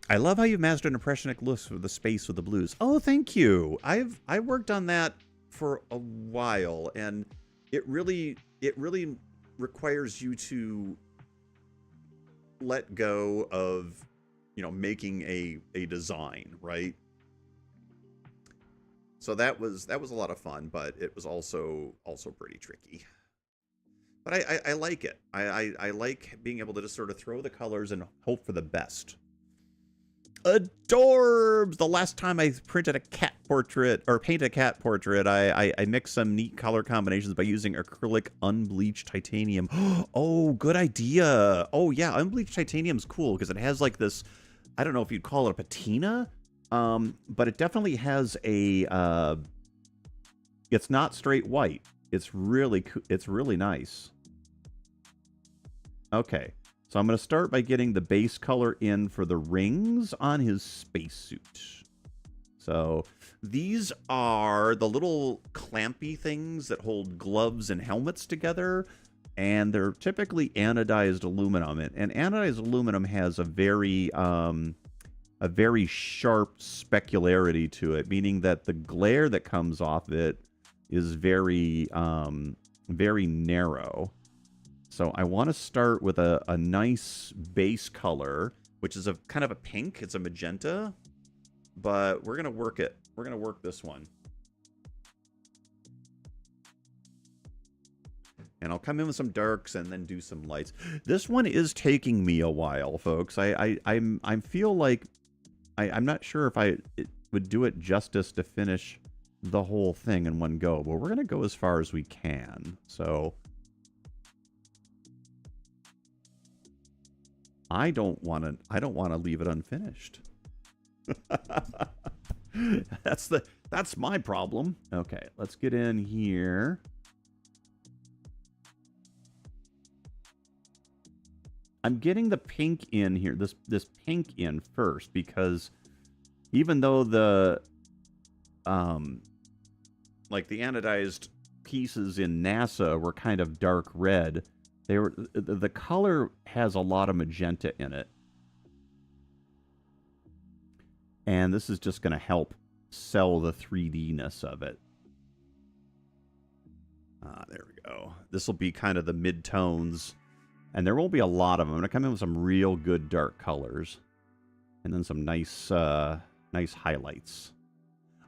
I love how you've mastered an impressionistic look for the space with the blues. Oh, thank you. I worked on that for a while, and it really requires you to let go of, you know, making a design, right? So that was a lot of fun, but it was also pretty tricky. But I like it. I like being able to just sort of throw the colors and hope for the best. Adorbs! The last time I printed a cat portrait, or painted a cat portrait, I mixed some neat color combinations by using acrylic unbleached titanium. Oh, good idea. Oh, yeah, unbleached titanium's cool because it has like this, I don't know if you'd call it a patina, but it definitely has a, it's not straight white. It's really nice. Okay. So I'm going to start by getting the base color in for the rings on his spacesuit. So these are the little clampy things that hold gloves and helmets together, and they're typically anodized aluminum. And anodized aluminum has a very sharp specularity to it, meaning that the glare that comes off it is very narrow. So I want to start with a nice base color, which is a kind of a pink. It's a magenta, but we're going to work it. We're going to work this one. And I'll come in with some darks and then do some lights. This one is taking me a while, folks. I feel like I'm not sure if it would do it justice to finish the whole thing in one go, but we're going to go as far as we can. So I don't want to leave it unfinished. That's my problem. Okay, let's get in here. I'm getting the pink in here, this pink in first, because even though the like the anodized pieces in NASA were kind of dark red, the color has a lot of magenta in it. And this is just going to help sell the 3D-ness of it. There we go. This will be kind of the mid-tones. And there won't be a lot of them. I'm going to come in with some real good dark colors. And then some nice highlights.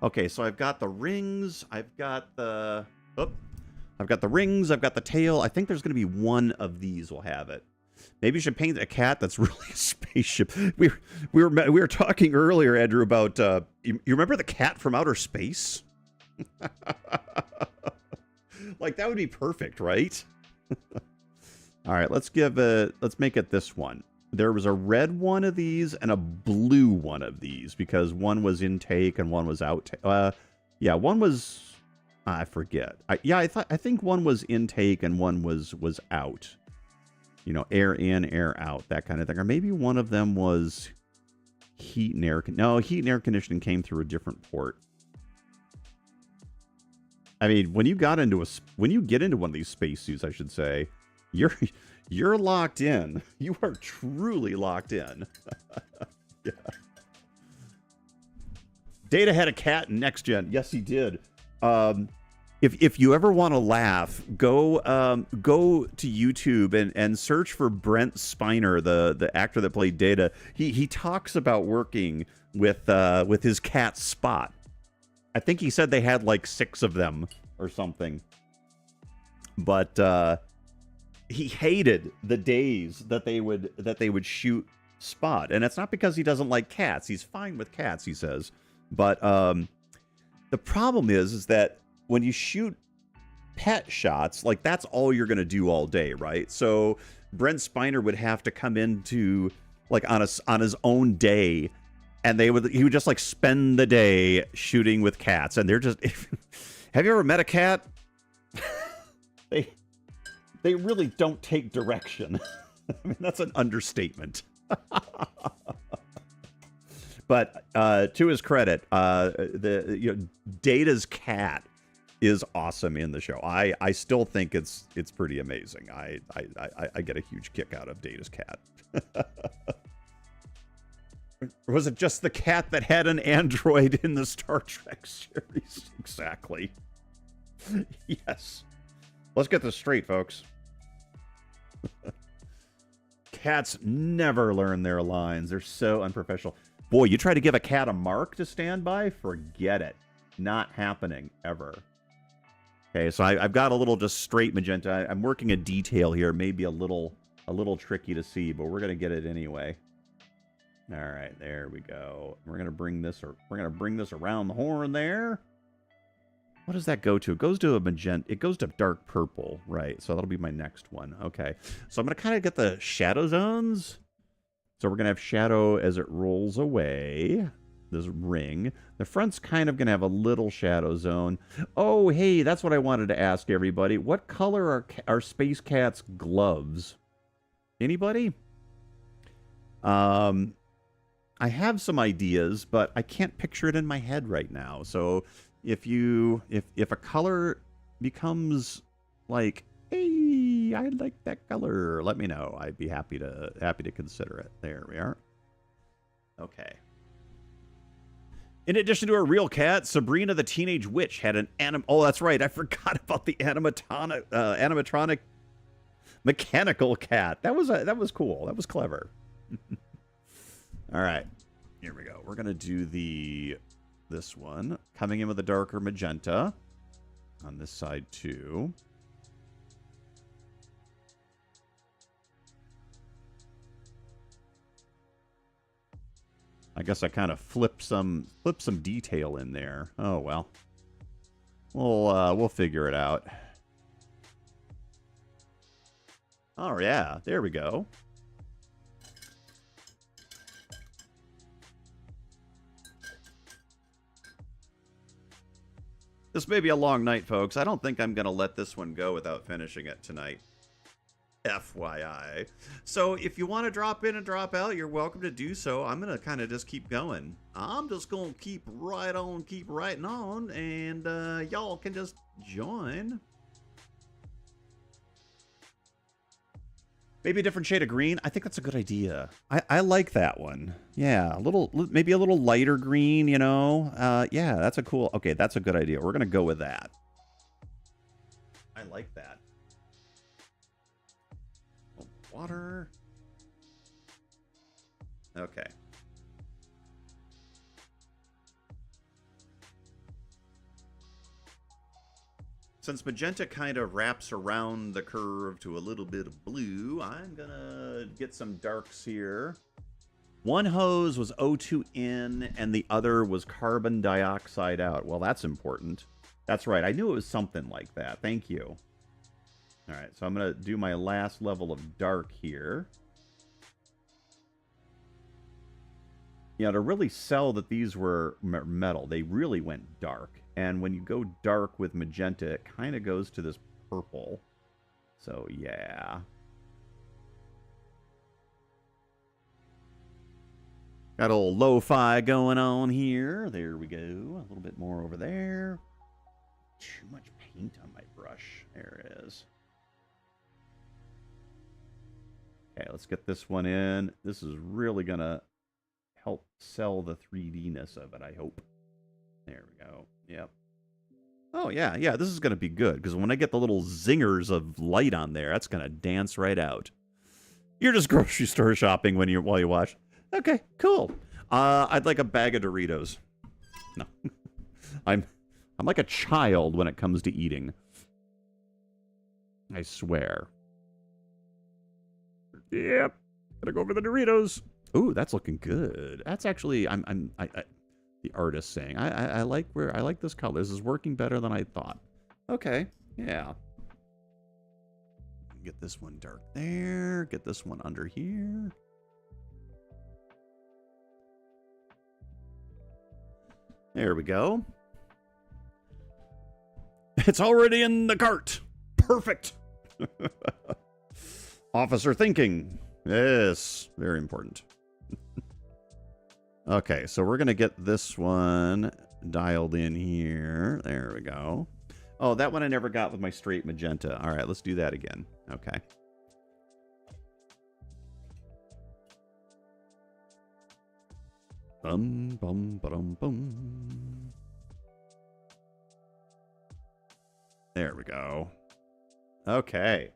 Okay, so I've got the rings. I've got the rings. I've got the tail. I think there's going to be one of these will have it. Maybe you should paint a cat that's really a spaceship. We were talking earlier, Andrew, about you remember the cat from outer space? Like that would be perfect, right? All right, let's make it this one. There was a red one of these and a blue one of these because one was intake and one was out. Yeah, one was I forget. I think one was intake and one was out. You know, air in, air out, that kind of thing. Or maybe one of them was heat and air. No, heat and air conditioning came through a different port. I mean, when you get into one of these spacesuits, I should say, you're locked in. You are truly locked in. Yeah. Data had a cat in Next Gen. Yes, he did. If you ever want to laugh, go to YouTube and search for Brent Spiner, the actor that played Data. He talks about working with his cat Spot. I think he said they had like 6 of them or something. But he hated the days that they would shoot Spot, and it's not because he doesn't like cats. He's fine with cats, he says. But the problem is that when you shoot pet shots, like that's all you're going to do all day, right? So Brent Spiner would have to come into like on his own day, and he would just like spend the day shooting with cats, and they're just. Have you ever met a cat? They really don't take direction. I mean, that's an understatement. But to his credit, Data's cat is awesome in the show. I still think it's pretty amazing. I get a huge kick out of Data's cat. Or was it just the cat that had an android in the Star Trek series? Exactly. Yes. Let's get this straight, folks. Cats never learn their lines. They're so unprofessional. Boy, you try to give a cat a mark to stand by? Forget it. Not happening, ever. Okay, so I've got a little just straight magenta. I'm working a detail here. Maybe a little tricky to see, but we're going to get it anyway. All right, there we go. We're going to bring this around the horn there. What does that go to? It goes to a magenta. It goes to dark purple, right? So that'll be my next one. Okay. So I'm going to kind of get the shadow zones. So we're going to have shadow as it rolls away. This ring. The front's kind of going to have a little shadow zone. Oh, hey, that's what I wanted to ask everybody. What color are Space Cat's gloves? Anybody? I have some ideas, but I can't picture it in my head right now. So if a color becomes like, hey, I like that color, let me know. I'd be happy to consider it. There we are. Okay. In addition to a real cat, Sabrina the Teenage Witch had an oh, that's right. I forgot about the animatronic mechanical cat. That was cool. That was clever. All right, here we go. We're gonna do this one, coming in with a darker magenta on this side too. I guess I kind of flip some detail in there. Oh well, we'll figure it out. Oh yeah, there we go. This may be a long night, folks. I don't think I'm going to let this one go without finishing it tonight. FYI. So if you want to drop in and drop out, you're welcome to do so. I'm going to kind of just keep going. I'm just going to keep writing on, and y'all can just join. Maybe a different shade of green. I think that's a good idea. I like that one. Yeah, maybe a little lighter green, you know. Yeah, that's okay, that's a good idea. We're going to go with that. I like that. Water. Okay. Since magenta kind of wraps around the curve to a little bit of blue, I'm gonna get some darks here. One hose was O2 in and the other was carbon dioxide out. Well, that's important. That's right. I knew it was something like that. Thank you. All right, so I'm gonna do my last level of dark here. Yeah, to really sell that these were metal, they really went dark. And when you go dark with magenta, it kind of goes to this purple. So, yeah. Got a little lo-fi going on here. There we go. A little bit more over there. Too much paint on my brush. There it is. Okay, let's get this one in. This is really going to help sell the 3D-ness of it, I hope. There we go. Yep. Oh, yeah, this is going to be good, because when I get the little zingers of light on there, that's going to dance right out. You're just grocery store shopping while you watch. Okay, cool. I'd like a bag of Doritos. No. I'm like a child when it comes to eating. I swear. Yep. Gotta go for the Doritos. Ooh, that's looking good. That's actually the artist saying I like this color. This is working better than I thought. Okay, yeah. Get this one dark there. Get this one under here. There we go. It's already in the cart. Perfect. Officer thinking. Yes, very important. Okay, so we're going to get this one dialed in here. There we go. Oh, that one I never got with my straight magenta. All right, let's do that again. Okay. Bum, ba-dum, bum. There we go. Okay.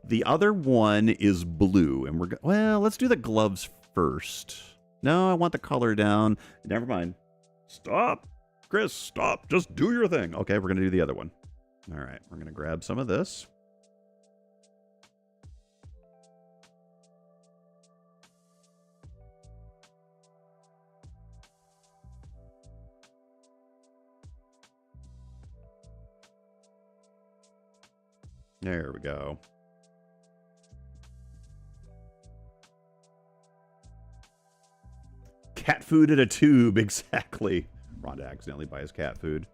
The other one is blue, and well, let's do the gloves first. No, I want the color down. Never mind. Stop. Chris, stop. Just do your thing. Okay, we're going to do the other one. All right, we're going to grab some of this. There we go. Cat food in a tube, exactly. Rhonda accidentally buys cat food.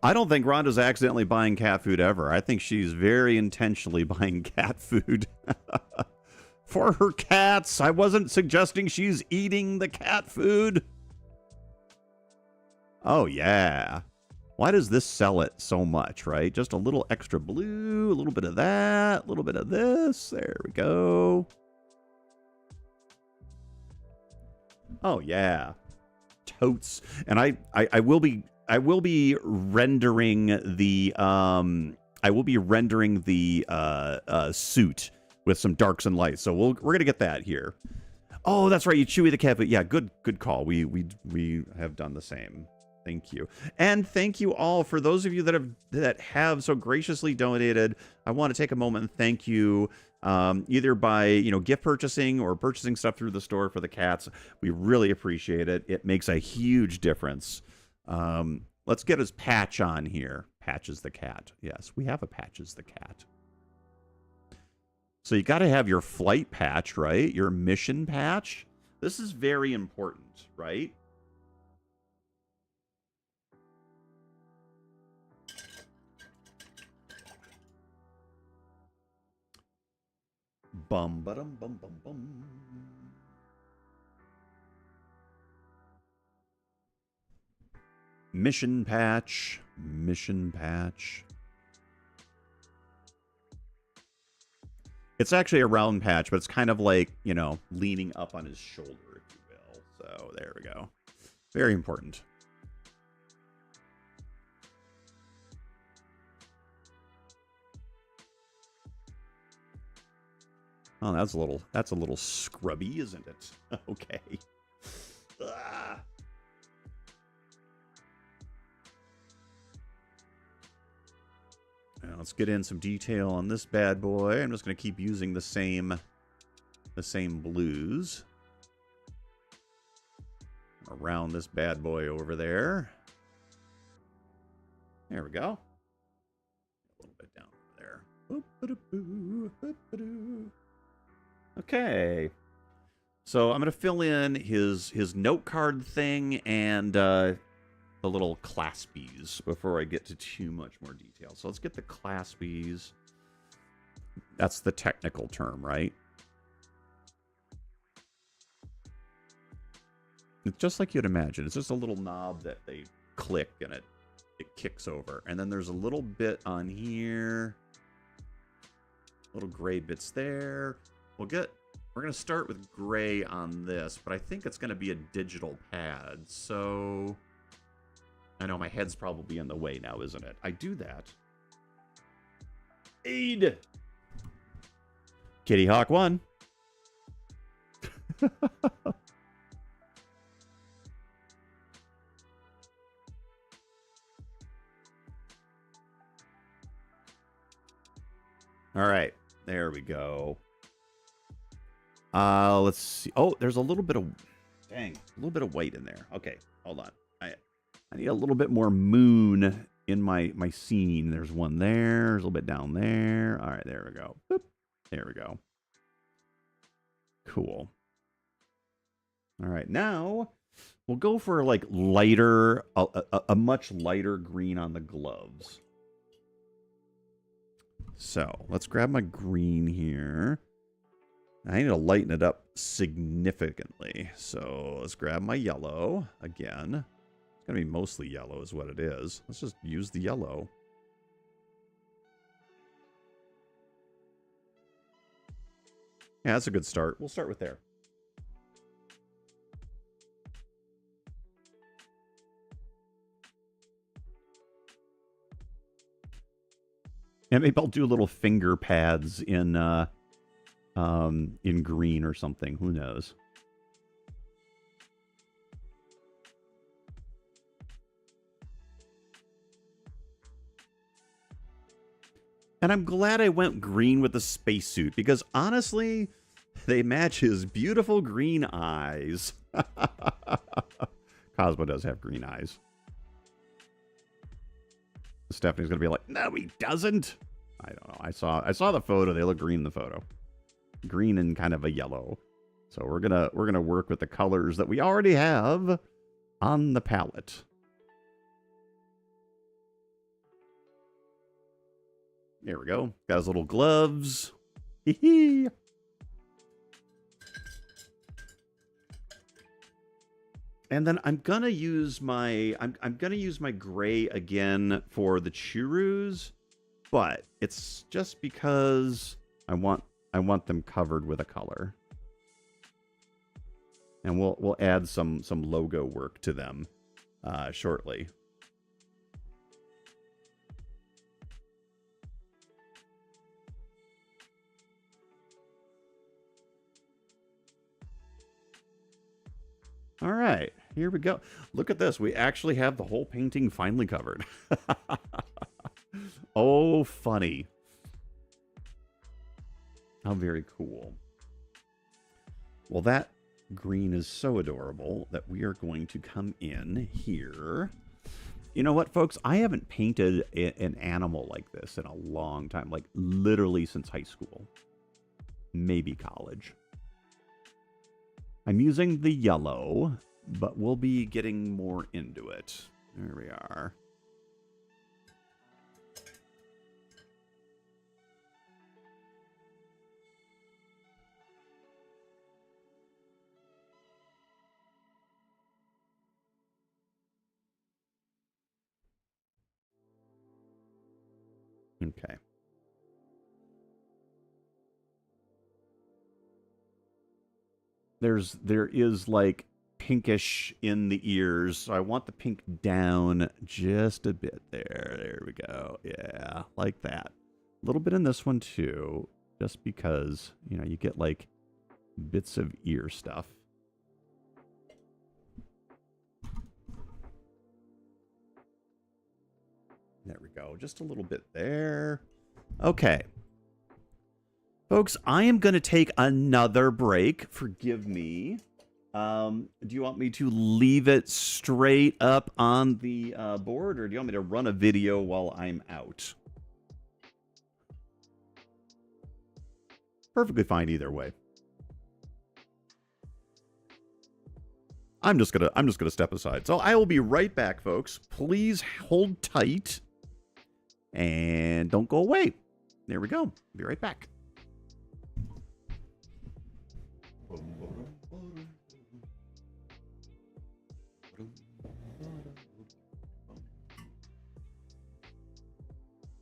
I don't think Rhonda's accidentally buying cat food ever. I think she's very intentionally buying cat food. For her cats. I wasn't suggesting she's eating the cat food. Oh, yeah. Why does this sell it so much, right? Just a little extra blue, a little bit of that, a little bit of this. There we go. Oh, yeah. Totes. And I will be rendering the suit with some darks and lights. So we're gonna get that here. Oh, that's right. You Chewy the cat food. Yeah, good call. We have done the same. Thank you. And thank you all for those of you that have so graciously donated. I want to take a moment and thank you, either by, gift purchasing or purchasing stuff through the store for the cats. We really appreciate it. It makes a huge difference. Let's get his patch on here. Patches the cat. Yes, we have a Patches the cat. So you got to have your flight patch, right? Your mission patch. This is very important, right? Bum ba dum bum bum bum. Mission patch. Mission patch. It's actually a round patch, but it's kind of like, leaning up on his shoulder, if you will. So there we go. Very important. Oh, that's a little scrubby, isn't it? Okay. Ah. Now let's get in some detail on this bad boy. I'm just going to keep using the same blues around this bad boy over there. There we go. A little bit down there. Okay. So I'm going to fill in his note card thing and the little claspies before I get to too much more detail. So let's get the claspies. That's the technical term, right? It's just like you'd imagine. It's just a little knob that they click and it kicks over. And then there's a little bit on here. Little gray bits there. We're going to start with gray on this, but I think it's going to be a digital pad. So I know my head's probably in the way now, isn't it? I do that. Aid! Kitty Hawk 1. All right, there we go. Let's see. Oh, there's a little bit of white in there. Okay, hold on. I need a little bit more moon in my scene. There's one there. There's a little bit down there. All right, there we go. Boop. There we go. Cool. All right, now we'll go for like lighter, a much lighter green on the gloves. So let's grab my green here. I need to lighten it up significantly. So let's grab my yellow again. It's going to be mostly yellow is what it is. Let's just use the yellow. Yeah, that's a good start. We'll start with there. And maybe I'll do little finger pads in green or something. Who knows? And I'm glad I went green with the spacesuit because honestly, they match his beautiful green eyes. Cosmo does have green eyes. Stephanie's gonna be like, no, he doesn't. I don't know. I saw the photo. They look green in the photo. Green and kind of a yellow. So we're gonna work with the colors that we already have on the palette. There we go. Got his little gloves. Hee hee. And then I'm gonna use my gray again for the churros, but it's just because I want them covered with a color. And we'll add some logo work to them shortly. All right, here we go. Look at this. We actually have the whole painting finally covered. Oh, funny. How very cool. Well, that green is so adorable that we are going to come in here. You know what, folks? I haven't painted an animal like this in a long time, like literally since high school, maybe college. I'm using the yellow, but we'll be getting more into it. There we are. Okay. There is like pinkish in the ears, so I want the pink down just a bit there. There we go. Yeah, like that. A little bit in this one too, just because, you know, you get like bits of ear stuff. There we go. Just a little bit there. Okay. Folks, I am going to take another break. Forgive me. Do you want me to leave it straight up on the board, or do you want me to run a video while I'm out? Perfectly fine either way. I'm just gonna step aside. So I will be right back, folks. Please hold tight and don't go away. There we go. Be right back.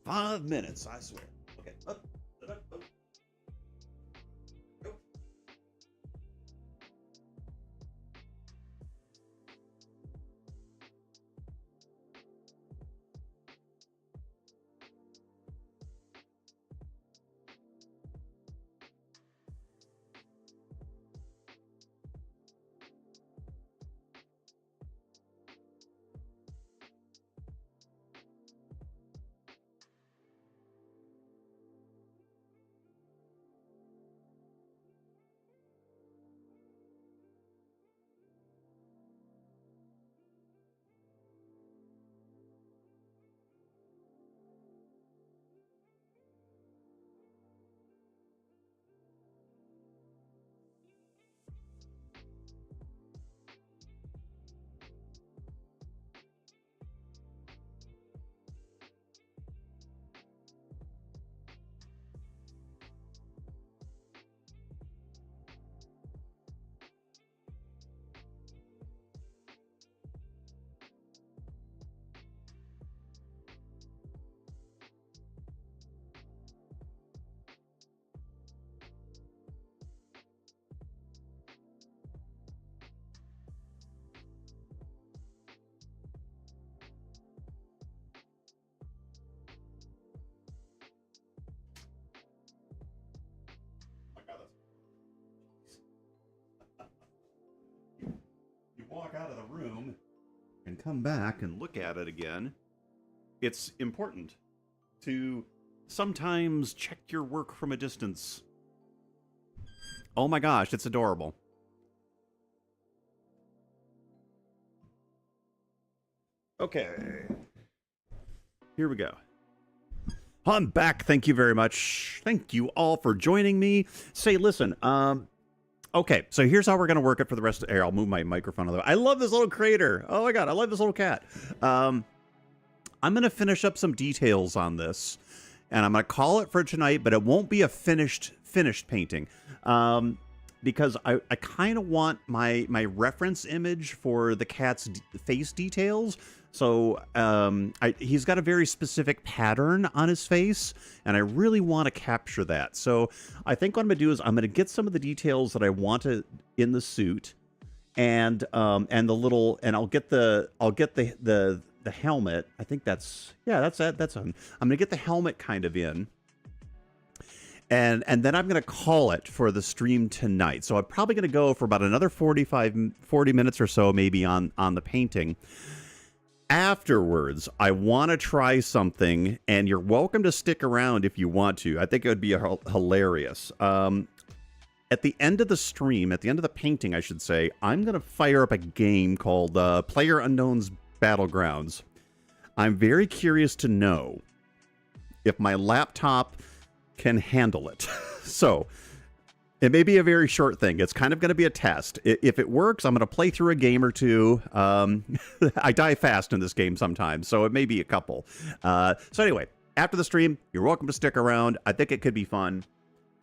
5 minutes, I swear. Okay. Up, up, up. Go. room and come back and look at it again, it's important to sometimes check your work from a distance. Oh my gosh, it's adorable. Okay. Here we go. I'm back. Thank you very much. Thank you all for joining me. Say, listen, okay, so here's how we're going to work it for the rest of... Here, I'll move my microphone. I love this little crater. Oh my god, I love this little cat. I'm going to finish up some details on this, and I'm going to call it for tonight, but it won't be a finished painting. Because I kind of want my reference image for the cat's face details. So he's got a very specific pattern on his face, and I really want to capture that. So I think what I'm gonna do is I'm gonna get some of the details that I want to in the suit, and the little, and I'll get the helmet. I think that's on. I'm gonna get the helmet kind of in. And then I'm going to call it for the stream tonight. So I'm probably going to go for about another 40 minutes or so, maybe on the painting. Afterwards, I want to try something, and you're welcome to stick around if you want to. I think it would be hilarious. At the end of the stream, at the end of the painting, I should say, I'm going to fire up a game called PlayerUnknown's Battlegrounds. I'm very curious to know if my laptop can handle it. So it may be a very short thing. It's kind of going to be a test. If it works, I'm going to play through a game or two. I die fast in this game sometimes, so it may be a couple. So anyway, after the stream, you're welcome to stick around. I think it could be fun.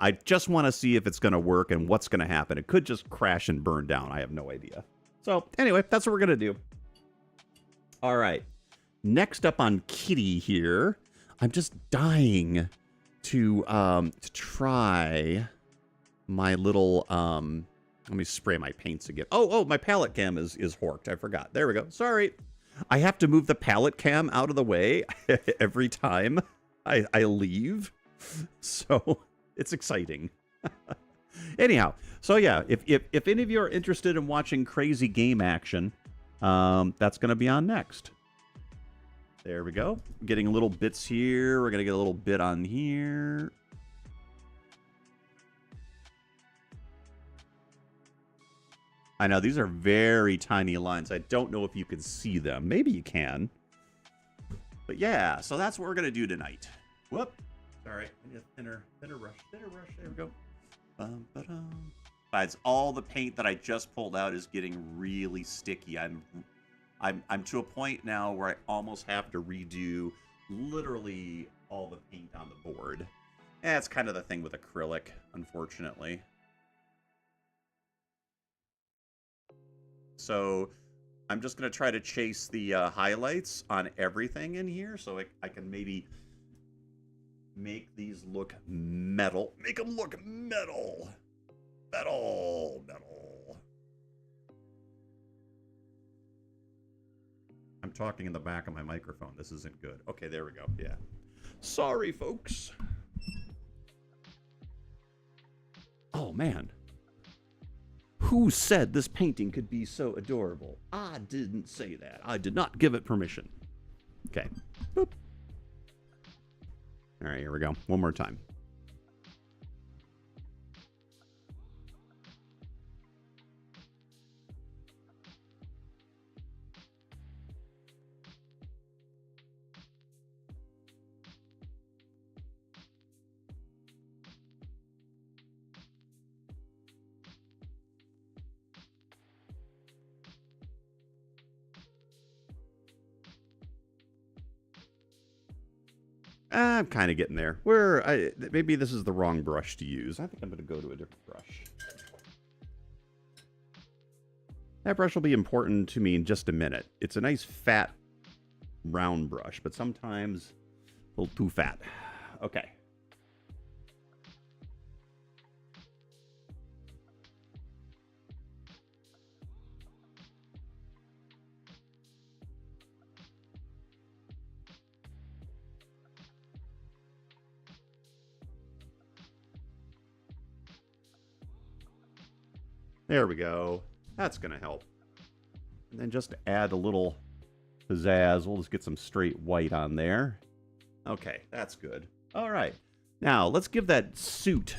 I just want to see if it's going to work and what's going to happen. It could just crash and burn down. I have no idea. So anyway, that's what we're going to do. All right. Next up on Kitty here, I'm just dying to try my little let me spray my paints again. Oh, my palette cam is horked. I forgot. There we go. Sorry. I have to move the palette cam out of the way every time I leave. So it's exciting. Anyhow, so yeah, if any of you are interested in watching crazy game action, that's going to be on next. There we go. Getting little bits here. We're going to get a little bit on here. I know, these are very tiny lines. I don't know if you can see them. Maybe you can. But yeah, so that's what we're going to do tonight. Whoop. Sorry. I need a thinner brush. Thinner brush. There we go. Besides, all the paint that I just pulled out is getting really sticky. I'm to a point now where I almost have to redo literally all the paint on the board. That's kind of the thing with acrylic, unfortunately. So I'm just going to try to chase the highlights on everything in here so I can maybe make these look metal. Make them look metal. Metal. I'm talking in the back of my microphone. This isn't good. Okay, there we go. Yeah. Sorry, folks. Oh, man. Who said this painting could be so adorable? I didn't say that. I did not give it permission. Okay. Boop. All right, here we go. One more time. I'm kind of getting there. Maybe this is the wrong brush to use. I think I'm going to go to a different brush. That brush will be important to me in just a minute. It's a nice fat round brush, but sometimes a little too fat. Okay. There we go. That's going to help. And then just to add a little pizzazz, we'll just get some straight white on there. Okay, that's good. All right. Now, let's give that suit,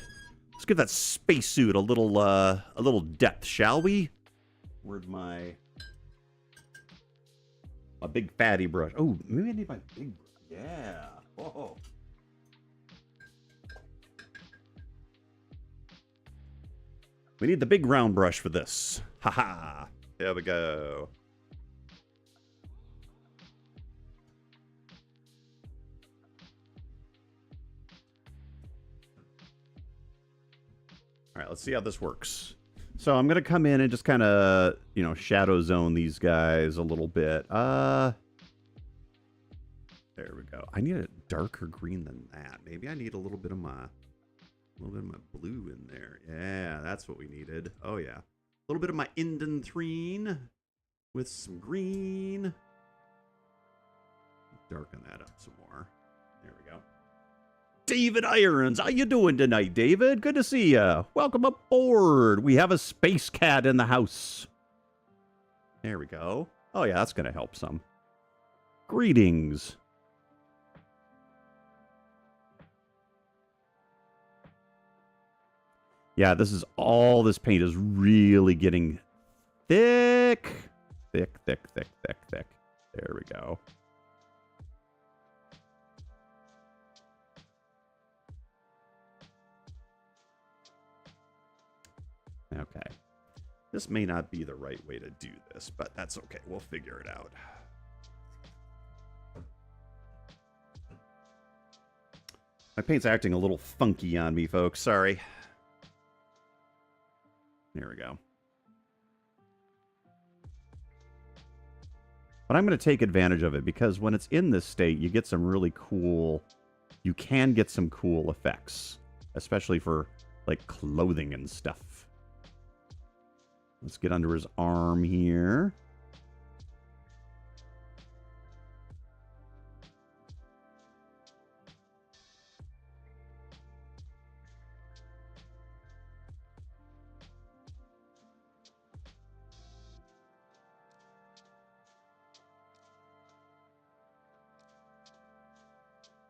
let's give that spacesuit a little depth, shall we? Where'd my big fatty brush? Oh, maybe I need my big brush. Yeah. Oh. We need the big round brush for this. Haha. There we go. All right, let's see how this works. So I'm going to come in and just kind of, you know, shadow zone these guys a little bit. There we go. I need a darker green than that. Maybe I need a little bit of my blue in there. Yeah, that's what we needed. Oh, yeah. A little bit of my indanthrene with some green. Darken that up some more. There we go. David Irons, how you doing tonight, David? Good to see you. Welcome aboard. We have a space cat in the house. There we go. Oh, yeah, that's going to help some. Greetings. Yeah, this paint is really getting thick. Thick, thick, thick, thick, thick. There we go. Okay. This may not be the right way to do this, but that's okay. We'll figure it out. My paint's acting a little funky on me, folks. Sorry. There we go. But I'm going to take advantage of it because when it's in this state, you get some really cool... You can get some cool effects, especially for, like, clothing and stuff. Let's get under his arm here.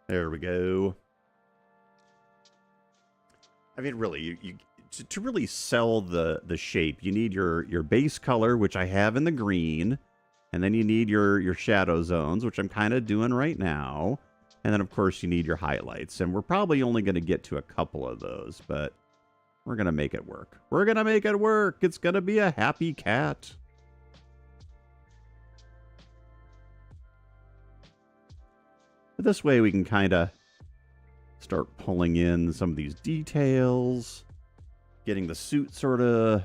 There we go. I mean, really, to really sell the shape, you need your base color, which I have in the green, and then you need your shadow zones, which I'm kind of doing right now, and then of course you need your highlights, and we're probably only going to get to a couple of those, but we're going to make it work. We're going to make it work. It's going to be a happy cat. But this way we can kind of start pulling in some of these details. Getting the suit sort of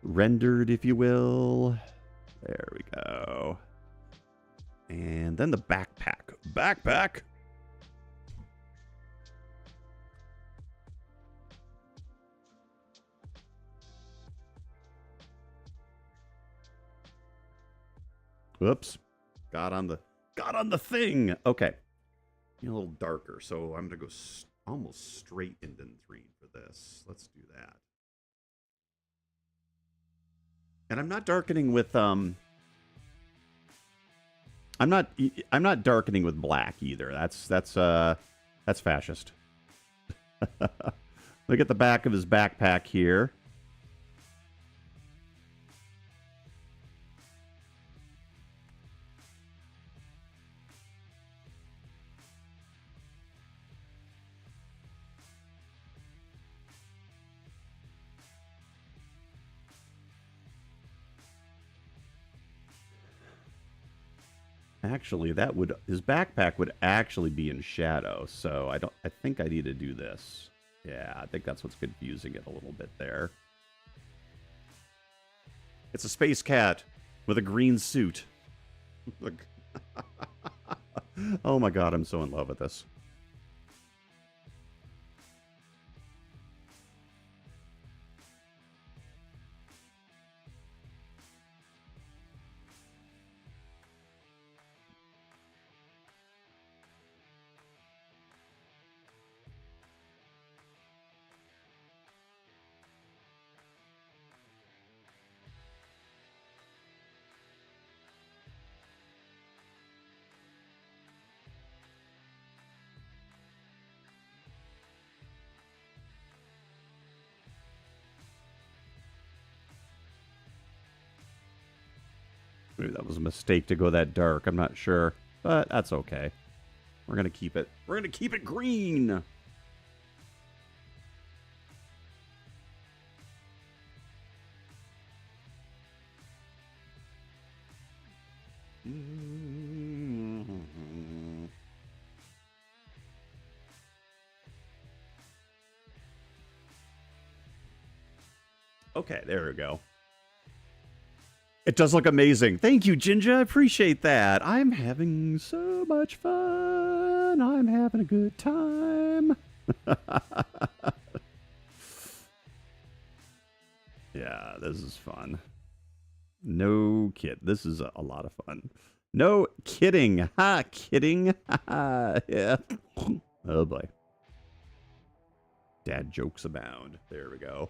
rendered, if you will. There we go. And then the backpack. Backpack! Whoops. Got on the thing. Okay. A little darker, so I'm going to go almost straight into indanthrene for this. Let's do that. And I'm not darkening with I'm not darkening with black either. That's fascist. Look at the back of his backpack here. Actually, his backpack would actually be in shadow, so I think I need to do this. Yeah, I think that's what's confusing it a little bit there. It's a space cat with a green suit. Oh my god, I'm so in love with this. Maybe that was a mistake to go that dark. I'm not sure, but that's okay. We're going to keep it. We're going to keep it green. Okay, there we go. It does look amazing. Thank you, Ginger. I appreciate that. I'm having so much fun. I'm having a good time. Yeah, this is fun. No kid. This is a lot of fun. No kidding. Ha, kidding. Yeah. Oh, boy. Dad jokes abound. There we go.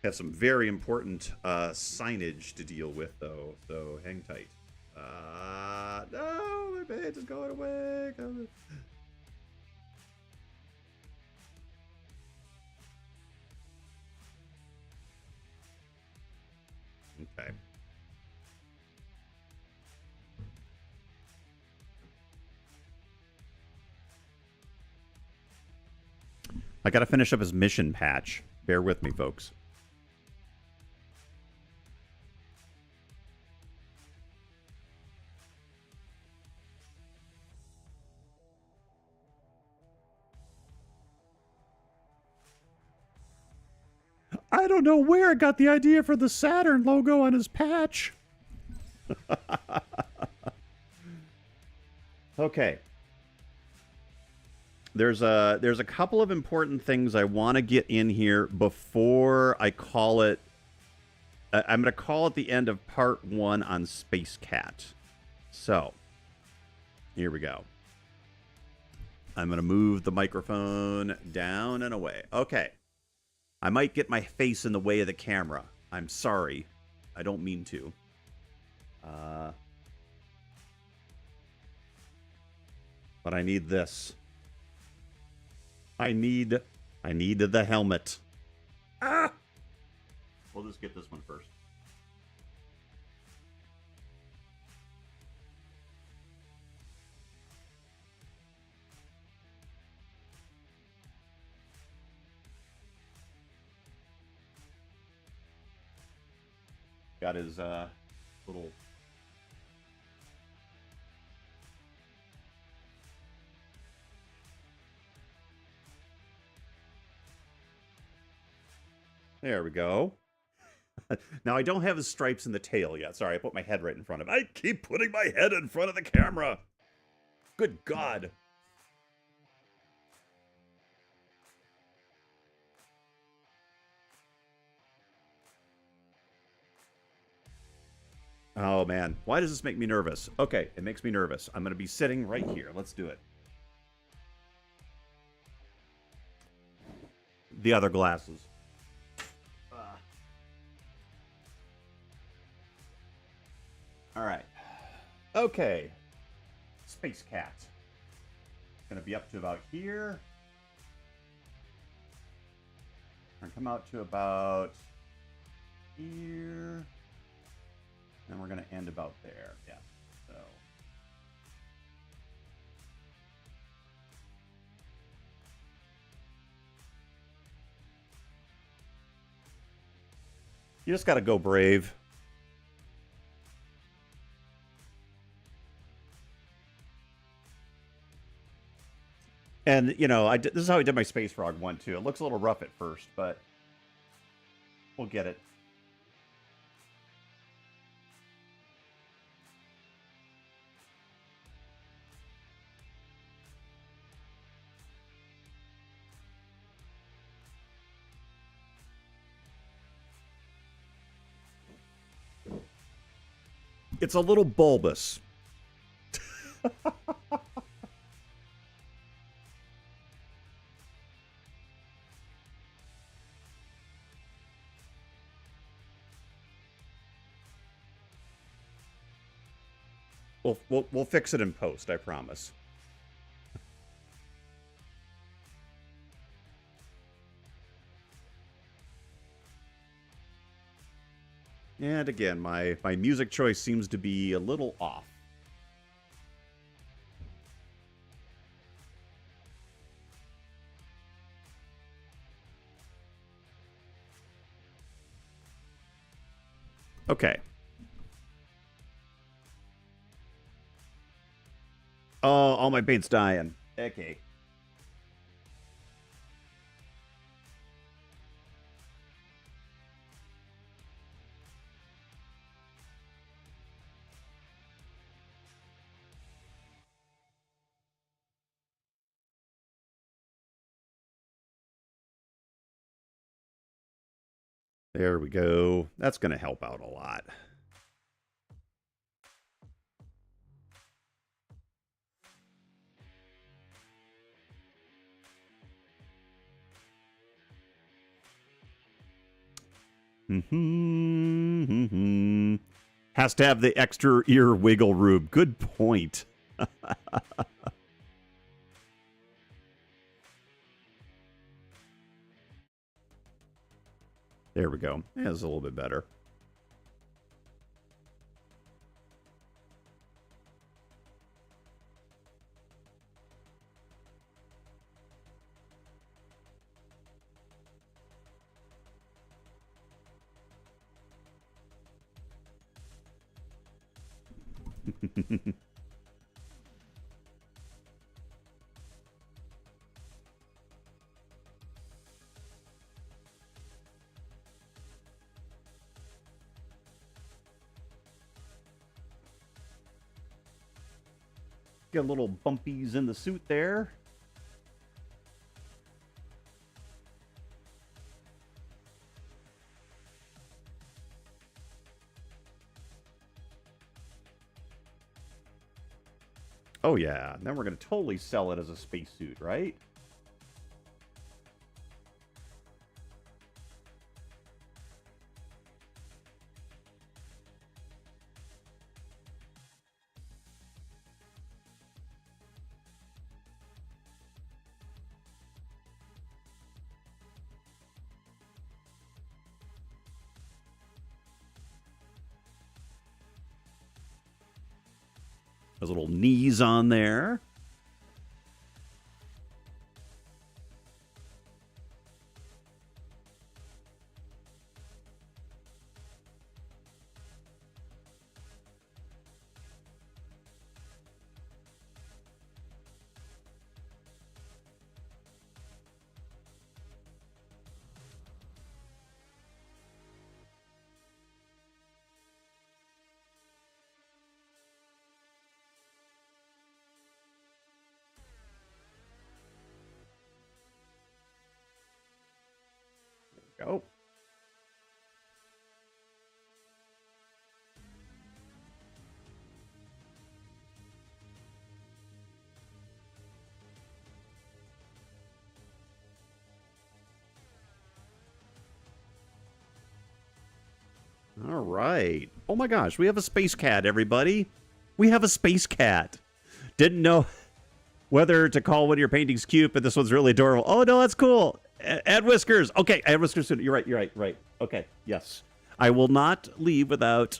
Have some very important signage to deal with, though, so hang tight. No, my page is going away. Okay. I got to finish up his mission patch. Bear with me, folks. I don't know where I got the idea for the Saturn logo on his patch. Okay. There's a couple of important things I want to get in here before I call it. I'm going to call it the end of part 1 on Space Cat. So, here we go. I'm going to move the microphone down and away. Okay. I might get my face in the way of the camera. I'm sorry. I don't mean to. But I need this. I need the helmet. Ah! We'll just get this one first. Got his little... There we go. Now, I don't have his stripes in the tail yet. Sorry, I put my head right in front of it. I keep putting my head in front of the camera. Good God. Oh, man. Why does this make me nervous? Okay, it makes me nervous. I'm going to be sitting right here. Let's do it. The other glasses. All right. Okay. Space Cat. Going to be up to about here. Going to come out to about here. And we're going to end about there. Yeah. So. You just got to go brave. And, you know, this is how I did my Space Frog one, too. It looks a little rough at first, but we'll get it. It's a little bulbous. We'll fix it in post, I promise. And again, my music choice seems to be a little off. Okay. Oh, all my paint's dying. Okay. There we go. That's going to help out a lot. Has to have the extra ear wiggle room. Good point. There we go. That's a little bit better. Get a little bumpies in the suit there. Oh yeah, then we're going to totally sell it as a spacesuit, right? Those little knees on there. Go. All right. Oh my gosh, we have a space cat, everybody. We have a space cat. Didn't know whether to call one of your paintings cute, but this one's really adorable. Oh no, that's cool. Add whiskers. Okay, add whiskers soon. You're right. Right. Okay, yes. I will not leave without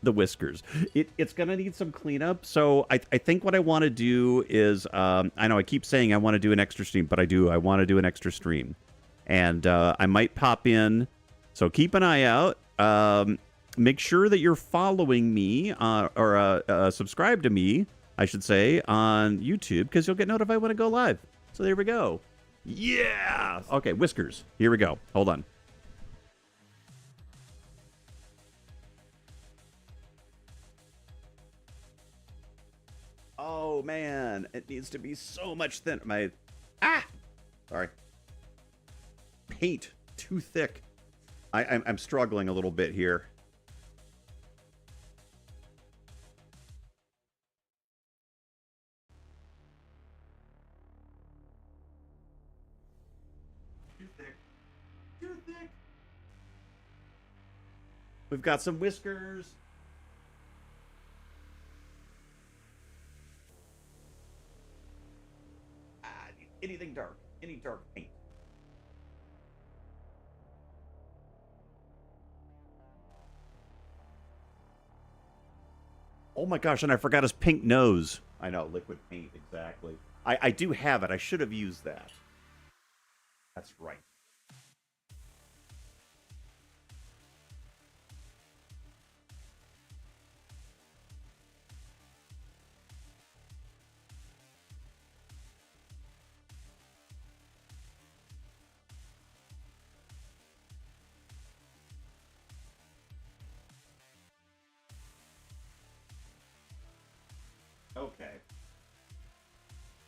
the whiskers. It's going to need some cleanup. So I think what I want to do is, I know I keep saying I want to do an extra stream, but I do. I want to do an extra stream. And I might pop in. So keep an eye out. Make sure that you're following me or subscribe to me, I should say, on YouTube, because you'll get notified when I go live. So there we go. Yeah! Okay, whiskers. Here we go. Hold on. Oh, man. It needs to be so much thinner. Sorry. Paint. Too thick. I'm struggling a little bit here. Too thick. Too thick. We've got some whiskers. Anything dark. Any dark paint. Oh my gosh, and I forgot his pink nose. I know, liquid paint, exactly. I do have it. I should have used that. That's right. Okay.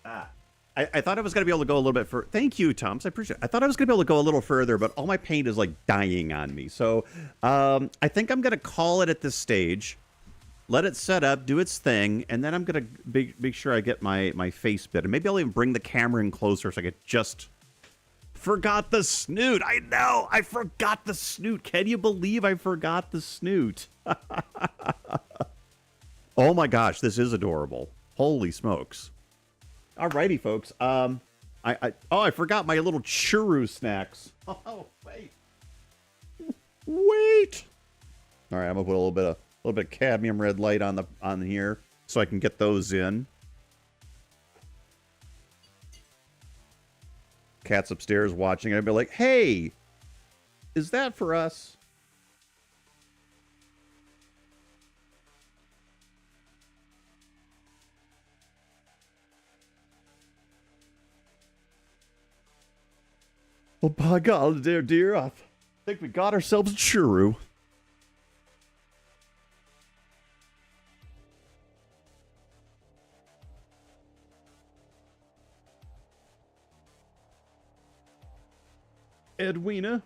Ah. I thought I was going to be able to go a little bit further. Thank you, Thomas. I appreciate it. I thought I was going to be able to go a little further, but all my paint is like dying on me. So I think I'm going to call it at this stage. Let it set up, do its thing, and then I'm going to make sure I get my face bit. And maybe I'll even bring the camera in closer so I could just... Forgot the snoot. I know. I forgot the snoot. Can you believe I forgot the snoot? Oh my gosh, this is adorable. Holy smokes. Alrighty, folks. I forgot my little churro snacks. Oh, wait. Wait. All right, I'm gonna put a little bit of cadmium red light on here so I can get those in. Cat's upstairs watching. I'd be like, "Hey, is that for us?" Oh, by God, dear, I think we got ourselves a churro. Edwina.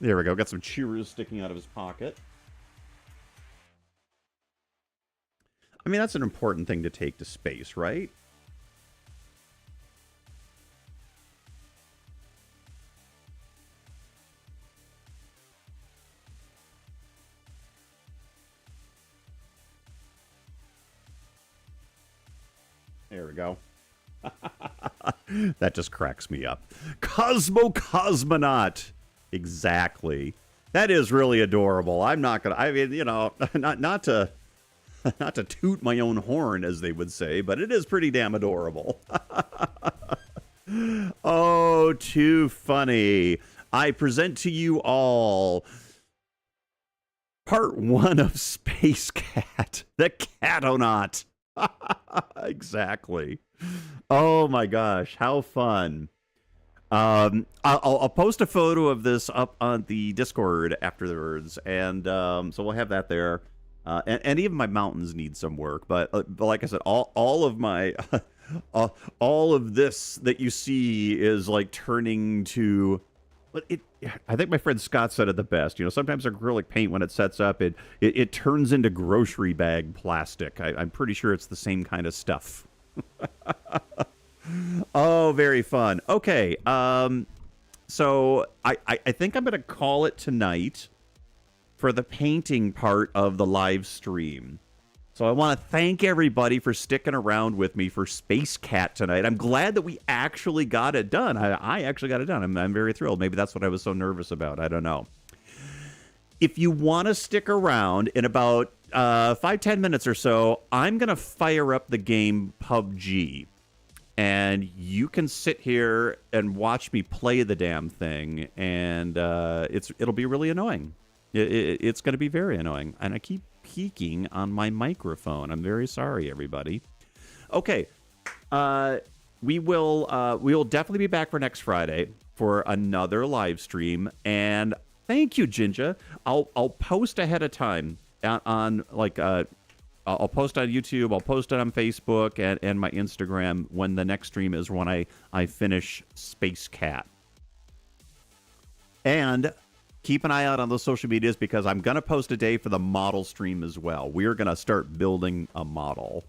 There we go. Got some churros sticking out of his pocket. I mean, that's an important thing to take to space, right? There we go. That just cracks me up. Cosmonaut. Exactly. That is really adorable. I'm not gonna. I mean, you know, not to toot my own horn, as they would say, but it is pretty damn adorable. Oh, too funny. I present to you all part 1 of Space Cat, the Catonaut. Exactly. Oh my gosh, how fun. I'll post a photo of this up on the Discord afterwards, and so we'll have that there. And even my mountains need some work, but like I said, all of my all of this that you see is like turning to. But I think my friend Scott said it the best. You know, sometimes acrylic paint, when it sets up, it turns into grocery bag plastic. I'm pretty sure it's the same kind of stuff. Oh, very fun. Okay, so I think I'm going to call it tonight for the painting part of the live stream. So I want to thank everybody for sticking around with me for Space Cat tonight. I'm glad that we actually got it done. I actually got it done. I'm very thrilled. Maybe that's what I was so nervous about. I don't know. If you want to stick around, in about 5-10 minutes or so, I'm going to fire up the game PUBG. And you can sit here and watch me play the damn thing. And it'll be really annoying. It's going to be very annoying. And I keep peeking on my microphone. I'm very sorry, everybody. Okay. We will definitely be back for next Friday for another live stream. And thank you, Jinja. I'll post ahead of time on like I'll post on YouTube, I'll post it on Facebook and my Instagram when the next stream is, when I finish Space Cat. And keep an eye out on those social medias, because I'm going to post a day for the model stream as well. We're going to start building a model.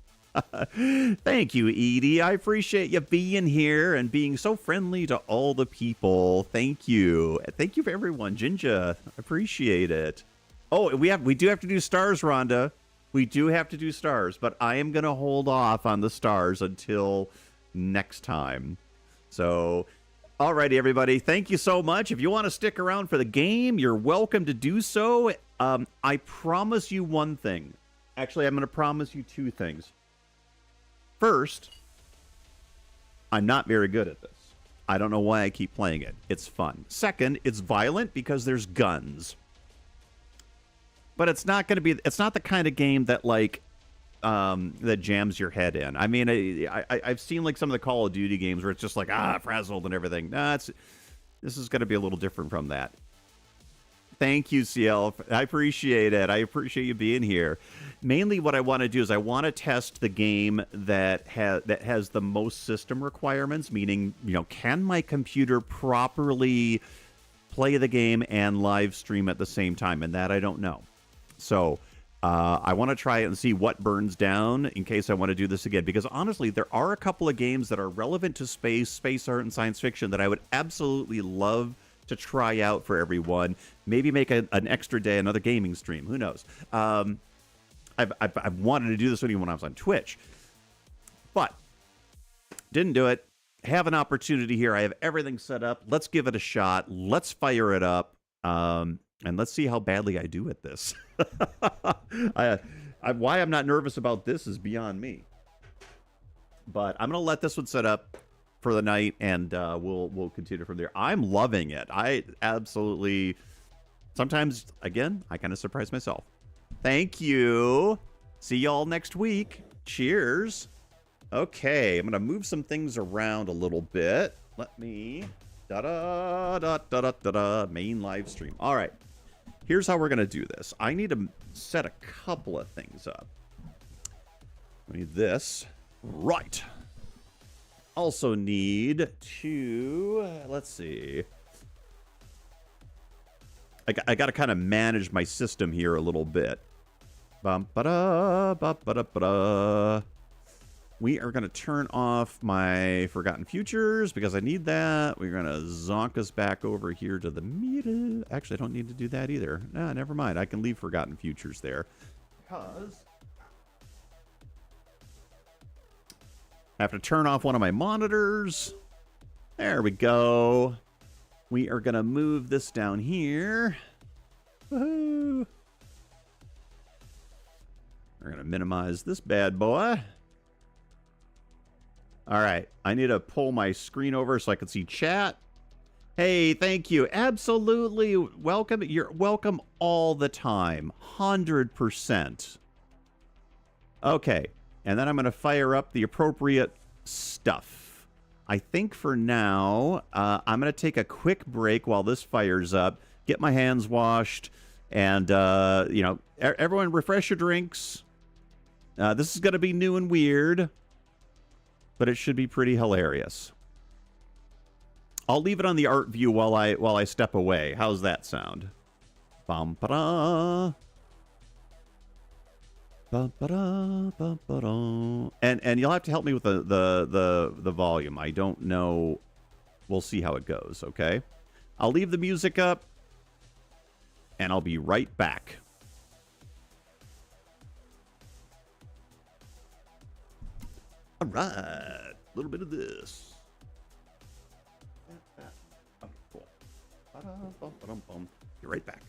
Thank you, Edie. I appreciate you being here and being so friendly to all the people. Thank you. Thank you for everyone. Jinja, appreciate it. Oh, we do have to do stars, Rhonda. We do have to do stars, but I am going to hold off on the stars until next time. So, alrighty, everybody. Thank you so much. If you want to stick around for the game, you're welcome to do so. I promise you one thing. Actually, I'm going to promise you two things. First, I'm not very good at this. I don't know why I keep playing it. It's fun. Second, it's violent because there's guns. But it's not going to be, it's not the kind of game that like, that jams your head in. I mean, I've seen like some of the Call of Duty games where it's just like, frazzled and everything. Nah, this is going to be a little different from that. Thank you, CL. I appreciate it. I appreciate you being here. Mainly what I want to do is I want to test the game that has the most system requirements, meaning, you know, can my computer properly play the game and live stream at the same time? And that I don't know. So I want to try it and see what burns down in case I want to do this again. Because honestly, there are a couple of games that are relevant to space art, and science fiction that I would absolutely love to try out for everyone. Maybe make an extra day, another gaming stream. Who knows? I've wanted to do this even when I was on Twitch. But didn't do it. Have an opportunity here. I have everything set up. Let's give it a shot. Let's fire it up. And let's see how badly I do at this. Why I'm not nervous about this is beyond me. But I'm going to let this one set up for the night, and we'll continue from there. I'm loving it. I absolutely... Sometimes, again, I kind of surprise myself. Thank you. See y'all next week. Cheers. Okay, I'm going to move some things around a little bit. Let me... Da-da-da-da-da-da-da. Main live stream. All right. Here's how we're going to do this. I need to set a couple of things up. I need this. Right. Also need to... let's see. I got to kind of manage my system here a little bit. Bum-ba-da, ba-ba-da-ba-da. We are going to turn off my Forgotten Futures because I need that. We're going to zonk us back over here to the middle. Actually, I don't need to do that either. Nah, never mind. I can leave Forgotten Futures there because I have to turn off one of my monitors. There we go. We are going to move this down here. Woohoo! We're going to minimize this bad boy. All right, I need to pull my screen over so I can see chat. Hey, thank you. Absolutely welcome. You're welcome all the time. 100%. Okay, and then I'm going to fire up the appropriate stuff. I think for now, I'm going to take a quick break while this fires up, get my hands washed, and, you know, everyone refresh your drinks. This is going to be new and weird, but it should be pretty hilarious. I'll leave it on the art view while I step away. How's that sound? Bum ba-da. Bum ba-da, bum ba-da. And you'll have to help me with the volume. I don't know. We'll see how it goes, okay? I'll leave the music up, and I'll be right back. All right, a little bit of this. Okay, cool. Be right back.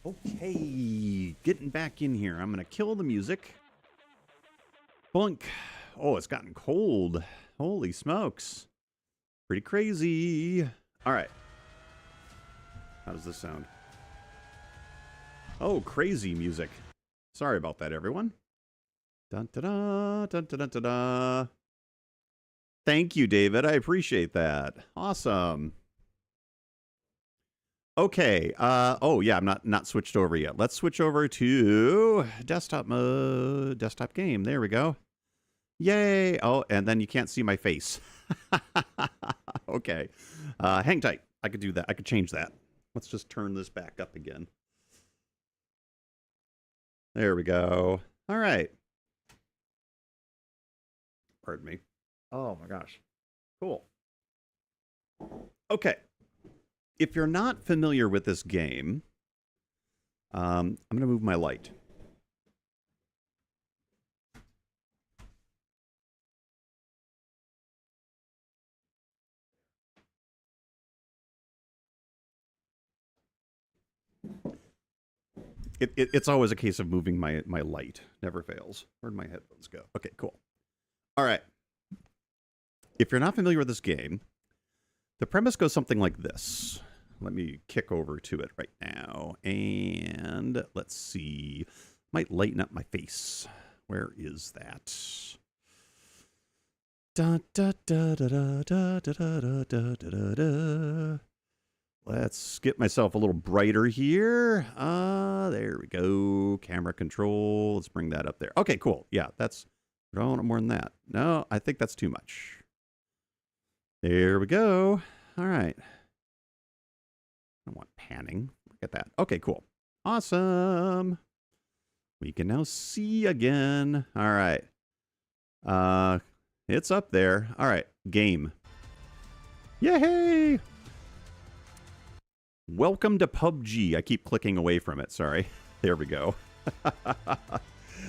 Okay, getting back in here. I'm going to kill the music. Blunk. Oh, it's gotten cold. Holy smokes. Pretty crazy. All right. How does this sound? Oh, crazy music. Sorry about that, everyone. Dun da da dun da dun da da. Thank you, David. I appreciate that. Awesome. Okay. Oh yeah, I'm not switched over yet. Let's switch over to desktop mode, desktop game. There we go. Yay! Oh, and then you can't see my face. Okay. Hang tight. I could do that. I could change that. Let's just turn this back up again. There we go. All right. Pardon me. Oh my gosh. Cool. Okay. If you're not familiar with this game, I'm going to move my light. It's always a case of moving my light. Never fails. Where'd my headphones go? Okay, cool. All right. If you're not familiar with this game, the premise goes something like this. Let me kick over to it right now. And let's see. Might lighten up my face. Where is that? Da da da da da da da da da da da. Let's get myself a little brighter here. There we go. Camera control. Let's bring that up there. Okay, cool. Yeah, that's... I don't want more than that. No, I think that's too much. There we go. All right. I don't want panning. Look at that. Okay, cool. Awesome. We can now see again. All right. It's up there. All right. Game. Yay! Welcome to PUBG. I keep clicking away from it. Sorry. There we go.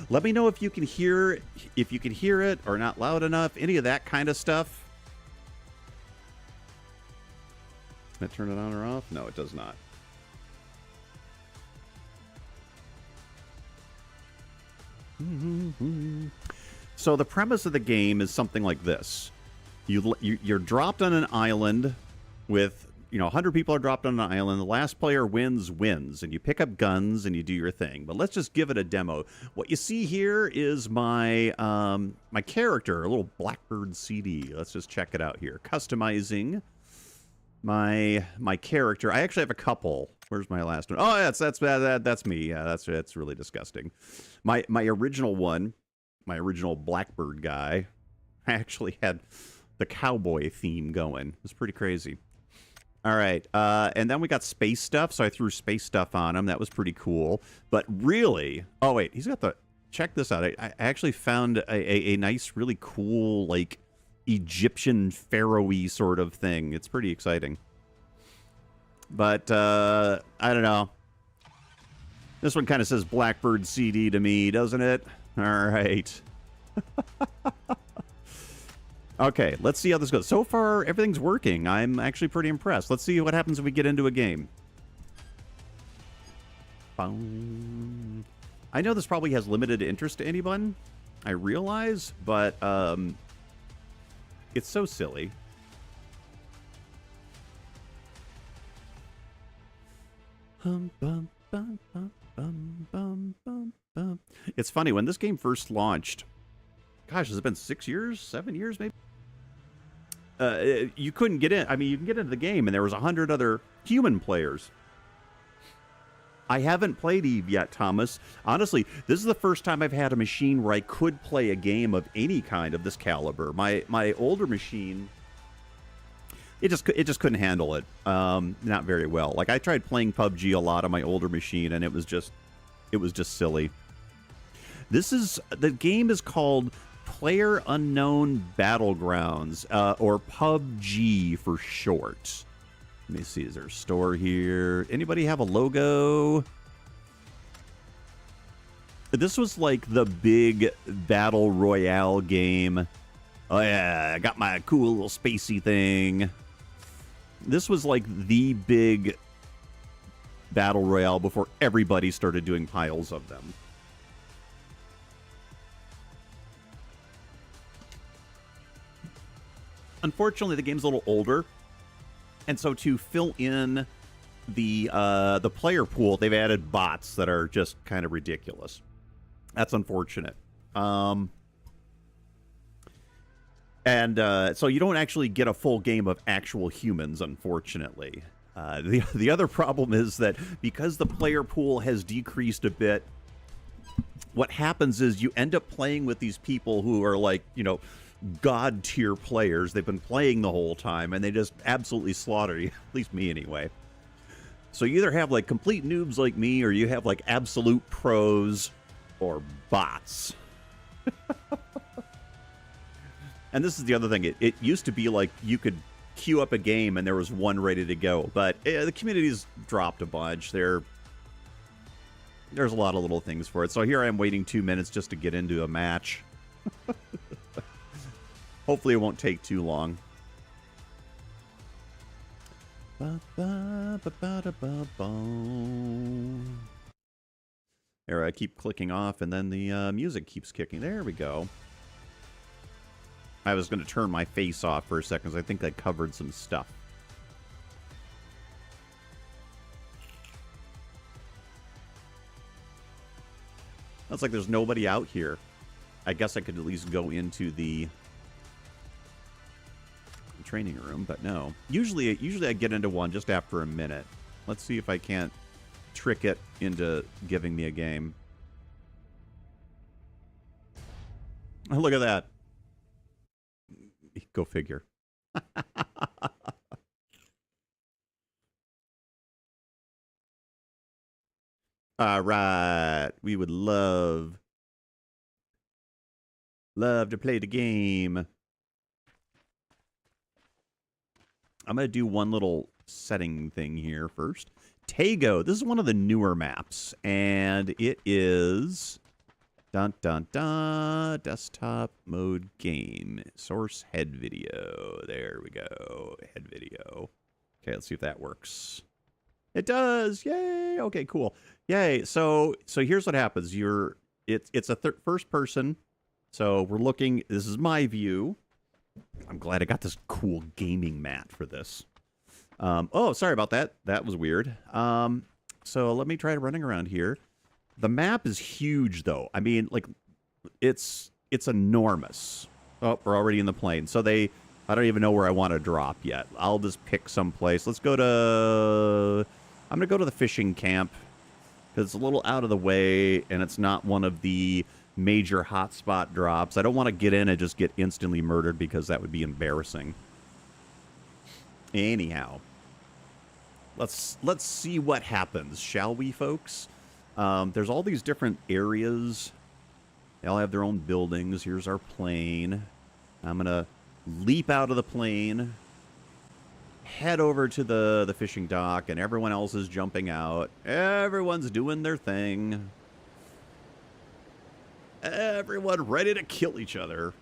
Let me know if you can hear it or not loud enough. Any of that kind of stuff. Can I turn it on or off? No, it does not. So the premise of the game is something like this. You're dropped on an island with, 100 people are dropped on an island. The last player wins, and you pick up guns and you do your thing. But let's just give it a demo. What you see here is my my character, a little Blackbird CD. Let's just check it out here. Customizing my character. I actually have a couple. Where's my last one? Oh, that's me. Yeah, that's really disgusting. My original one, my original Blackbird guy, I actually had the cowboy theme going. It was pretty crazy. All right, and then we got space stuff, so I threw space stuff on him. That was pretty cool. But really... Oh, wait, he's got the... Check this out. I actually found a nice, really cool, like, Egyptian pharaoh-y sort of thing. It's pretty exciting. But, I don't know. This one kind of says Blackbird CD to me, doesn't it? All right. Okay, let's see how this goes. So far, everything's working. I'm actually pretty impressed. Let's see what happens if we get into a game. Boom. I know this probably has limited interest to anyone, I realize, but it's so silly. It's funny, when this game first launched, gosh, has it been 6 years? 7 years, maybe? You couldn't get in. I mean, you can get into the game, and there was 100 other human players. I haven't played EVE yet, Thomas. Honestly, this is the first time I've had a machine where I could play a game of any kind of this caliber. My older machine, it just couldn't handle it. Not very well. Like, I tried playing PUBG a lot on my older machine, and it was just silly. The game is called Player Unknown Battlegrounds, or PUBG for short. Let me see, is there a store here? Anybody have a logo? This was like the big battle royale game. Oh yeah, I got my cool little spacey thing. This was like the big battle royale before everybody started doing piles of them. Unfortunately, the game's a little older, and so to fill in the player pool, they've added bots that are just kind of ridiculous. That's unfortunate. So you don't actually get a full game of actual humans, unfortunately. The other problem is that because the player pool has decreased a bit, what happens is you end up playing with these people who are like, you know, god tier players. They've been playing the whole time, and they just absolutely slaughter you, at least me anyway. So you either have like complete noobs like me, or you have like absolute pros or bots. And this is the other thing. It used to be like you could queue up a game and there was one ready to go, but the community's dropped a bunch. There's a lot of little things for it. So here I am waiting 2 minutes just to get into a match. Hopefully it won't take too long. There, I keep clicking off and then the music keeps kicking. There we go. I was going to turn my face off for a second because I think I covered some stuff. Looks like there's nobody out here. I guess I could at least go into the training room, but no. Usually I get into one just after a minute. Let's see if I can't trick it into giving me a game. Oh, look at that. Go figure. All right. We would love to play the game. I'm going to do one little setting thing here first. Tago. This is one of the newer maps, and it is dun dun dun desktop mode game source head video. There we go. Head video. Okay, let's see if that works. It does. Yay. Okay, cool. Yay. So here's what happens. It's a first person. So we're looking. This is my view. I'm glad I got this cool gaming mat for this. Oh, sorry about that. That was weird. So let me try running around here. The map is huge, though. I mean, like, it's enormous. Oh, we're already in the plane. So I don't even know where I want to drop yet. I'll just pick some place. Let's go to... I'm going to go to the fishing camp, because it's a little out of the way, and it's not one of the major hotspot drops. I don't want to get in and just get instantly murdered, because that would be embarrassing. Anyhow, let's see what happens, shall we, folks? There's all these different areas. They all have their own buildings. Here's our plane. I'm going to leap out of the plane, head over to the fishing dock, and everyone else is jumping out. Everyone's doing their thing. Everyone ready to kill each other.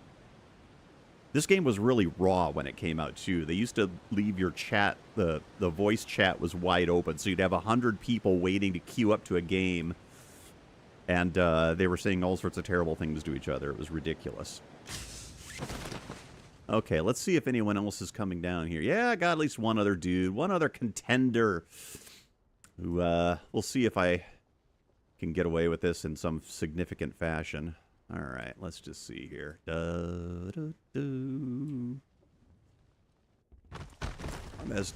This game was really raw when it came out, too. They used to leave your chat, the voice chat was wide open, so you'd have 100 people waiting to queue up to a game, and they were saying all sorts of terrible things to each other. It was ridiculous. Okay, let's see if anyone else is coming down here. Yeah, I got at least one other dude, one other contender, who, we'll see if I can get away with this in some significant fashion. All right, let's just see here. I'm going to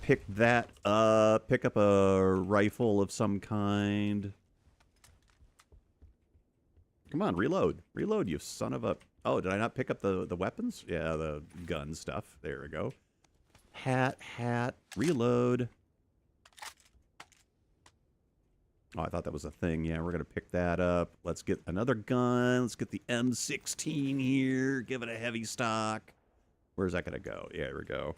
pick that up, pick up a rifle of some kind. Come on, reload. Reload, you son of a... Oh, did I not pick up the weapons? Yeah, the gun stuff. There we go. Hat, reload. Oh, I thought that was a thing. Yeah, we're going to pick that up. Let's get another gun. Let's get the M16 here. Give it a heavy stock. Where's that going to go? Yeah, here we go.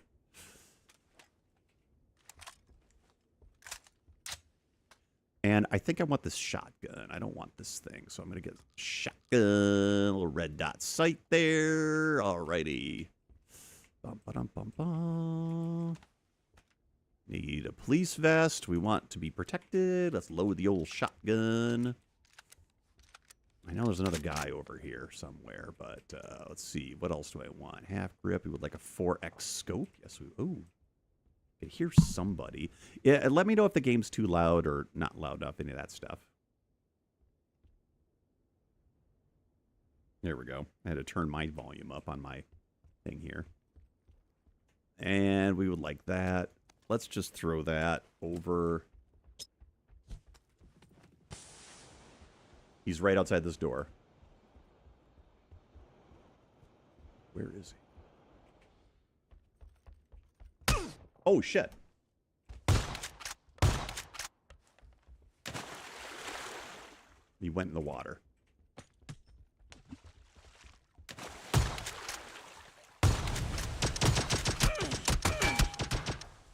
And I think I want this shotgun. I don't want this thing, so I'm going to get shotgun. A little red dot sight there. Alrighty. Bum, ba-dum, bum, bum. Need a police vest. We want to be protected. Let's load the old shotgun. I know there's another guy over here somewhere, but let's see. What else do I want? Half grip. We would like a 4X scope. Yes, we... Ooh. I can hear somebody. Yeah, let me know if the game's too loud or not loud enough, any of that stuff. There we go. I had to turn my volume up on my thing here. And we would like that. Let's just throw that over. He's right outside this door. Where is he? Oh, shit. He went in the water.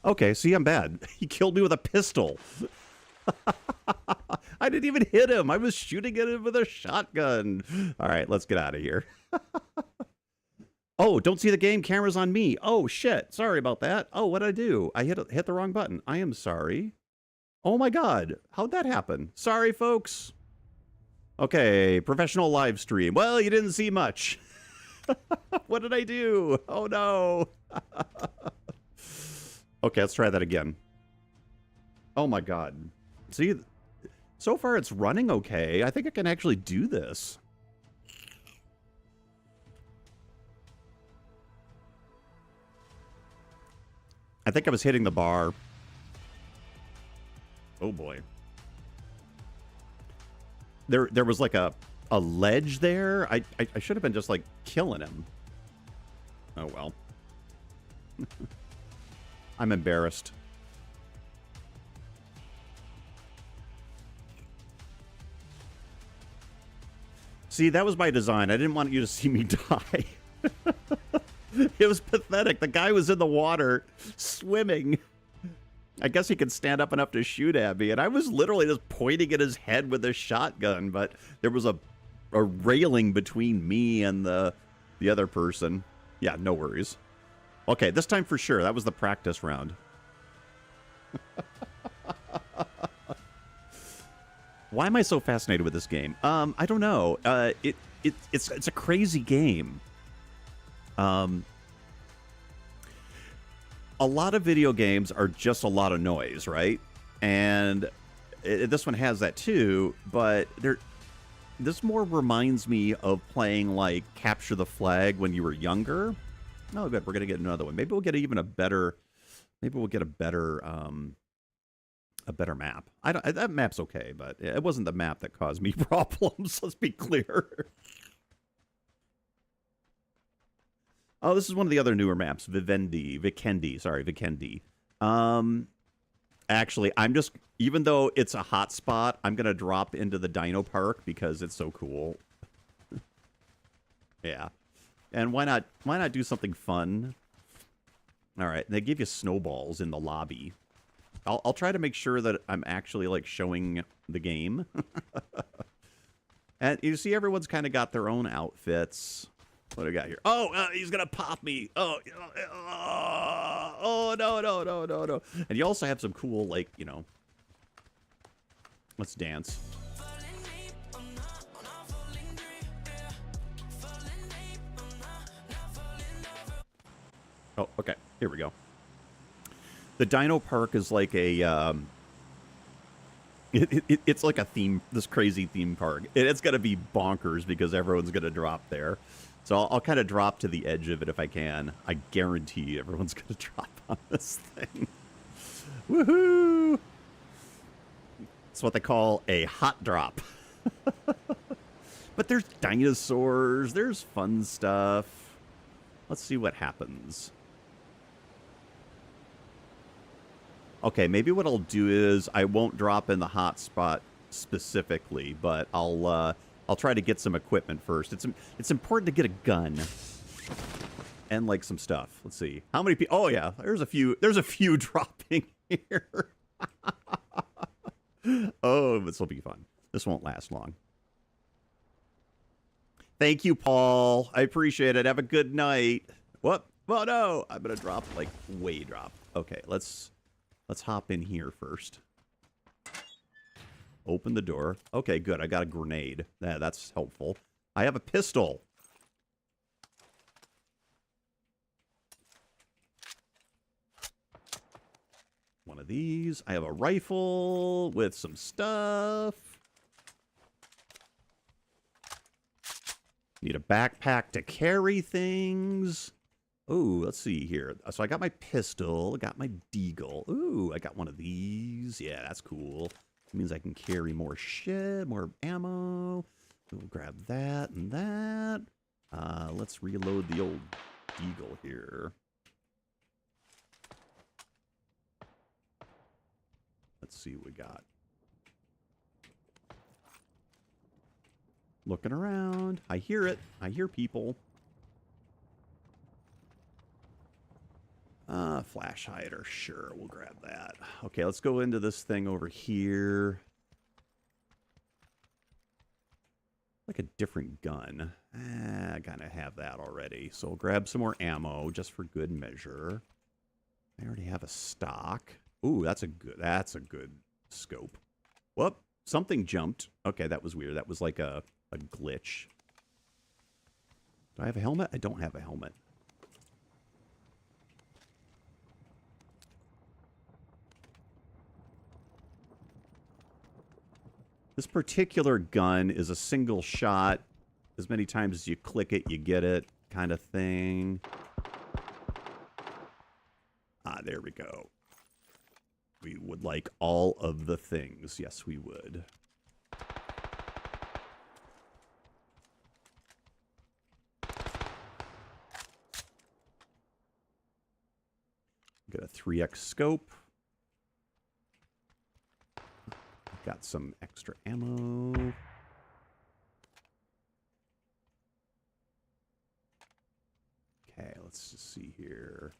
Okay, see, I'm bad. He killed me with a pistol. I didn't even hit him. I was shooting at him with a shotgun. All right, let's get out of here. Oh, don't see the game. Camera's on me. Oh, shit. Sorry about that. Oh, what'd I do? I hit the wrong button. I am sorry. Oh, my God. How'd that happen? Sorry, folks. Okay, professional live stream. Well, you didn't see much. What did I do? Oh, no. Okay, let's try that again. Oh, my God. See, so far it's running okay. I think I can actually do this. I think I was hitting the bar. Oh, boy. There was like a ledge there. I should have been just, like, killing him. Oh, well. I'm embarrassed. See, that was by design. I didn't want you to see me die. It was pathetic. The guy was in the water, swimming. I guess he could stand up enough to shoot at me, and I was literally just pointing at his head with a shotgun, but there was a railing between me and the other person. Yeah, no worries. Okay, this time for sure. That was the practice round. Why am I so fascinated with this game? I don't know. It's a crazy game. A lot of video games are just a lot of noise, right? And this one has that too, but this more reminds me of playing like Capture the Flag when you were younger. Oh, good. We're gonna get another one. Maybe we'll get even a better. Maybe we'll get a better map. That map's okay, but it wasn't the map that caused me problems. Let's be clear. Oh, this is one of the other newer maps, Vikendi. Actually, I'm just, even though it's a hot spot, I'm gonna drop into the Dino Park because it's so cool. Yeah. And why not do something fun? All right, they give you snowballs in the lobby. I'll try to make sure that I'm actually like showing the game. And you see, everyone's kind of got their own outfits. What do I got here? Oh, he's gonna pop me. Oh, no. And you also have some cool, like, you know. Let's dance. Oh, okay. Here we go. The Dino Park is like a, it's like a theme, this crazy theme park. It's going to be bonkers because everyone's going to drop there. So I'll kind of drop to the edge of it if I can. I guarantee everyone's going to drop on this thing. Woohoo! It's what they call a hot drop. But there's dinosaurs. There's fun stuff. Let's see what happens. Okay, maybe what I'll do is I won't drop in the hot spot specifically, but I'll try to get some equipment first. It's important to get a gun and like some stuff. Let's see how many people. Oh yeah, there's a few dropping here. Oh, this will be fun. This won't last long. Thank you, Paul. I appreciate it. Have a good night. What? Well, no, I'm gonna drop like way drop. Okay, let's Let's hop in here first. Open the door. Okay, good. I got a grenade. Yeah, that's helpful. I have a pistol. One of these. I have a rifle with some stuff. Need a backpack to carry things. Ooh, let's see here. So I got my pistol. I got my deagle. Ooh, I got one of these. Yeah, that's cool. It means I can carry more shit, more ammo. We'll grab that and that. Let's reload the old deagle here. Let's see what we got. Looking around. I hear it. I hear people. Flash hider. Sure, we'll grab that. Okay, let's go into this thing over here. Like a different gun. I kind of have that already. So we'll grab some more ammo just for good measure. I already have a stock. Ooh, that's a good scope. Whoop, something jumped. Okay, that was weird. That was like a glitch. Do I have a helmet? I don't have a helmet. This particular gun is a single shot. As many times as you click it, you get it kind of thing. Ah, there we go. We would like all of the things. Yes, we would. Get a 3x scope. Got some extra ammo. Okay, let's just see here.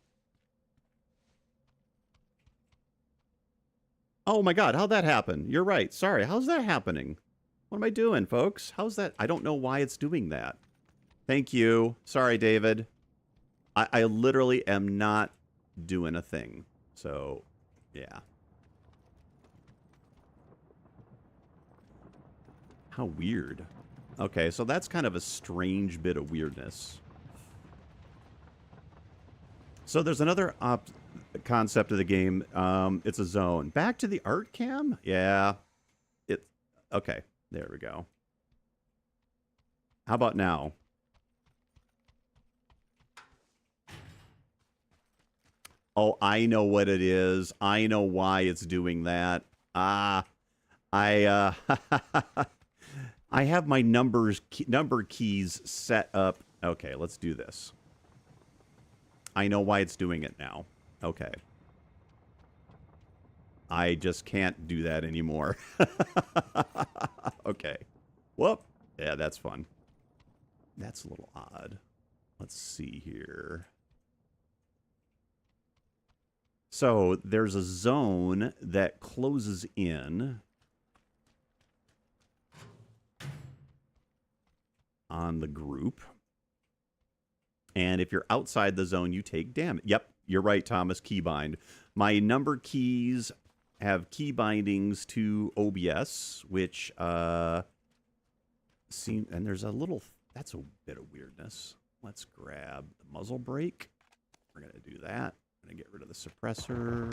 Oh my god, how'd that happen? You're right. Sorry, how's that happening? What am I doing, folks? How's that? I don't know why it's doing that. Thank you. Sorry, David. I literally am not doing a thing. So, yeah. How weird. Okay, so that's kind of a strange bit of weirdness. So there's another concept of the game. It's a zone. Back to the art cam? Yeah. Okay, there we go. How about now? Oh, I know what it is. I know why it's doing that. I have my number keys set up. Okay, let's do this. I know why it's doing it now. Okay. I just can't do that anymore. Okay. Whoop. Yeah, that's fun. That's a little odd. Let's see here. So there's a zone that closes in on the group. And if you're outside the zone, you take damage. Yep, you're right, Thomas. Keybind. My number keys have key bindings to OBS, which seem, and there's a little, that's a bit of weirdness. Let's grab the muzzle brake. We're going to do that. I'm going to get rid of the suppressor.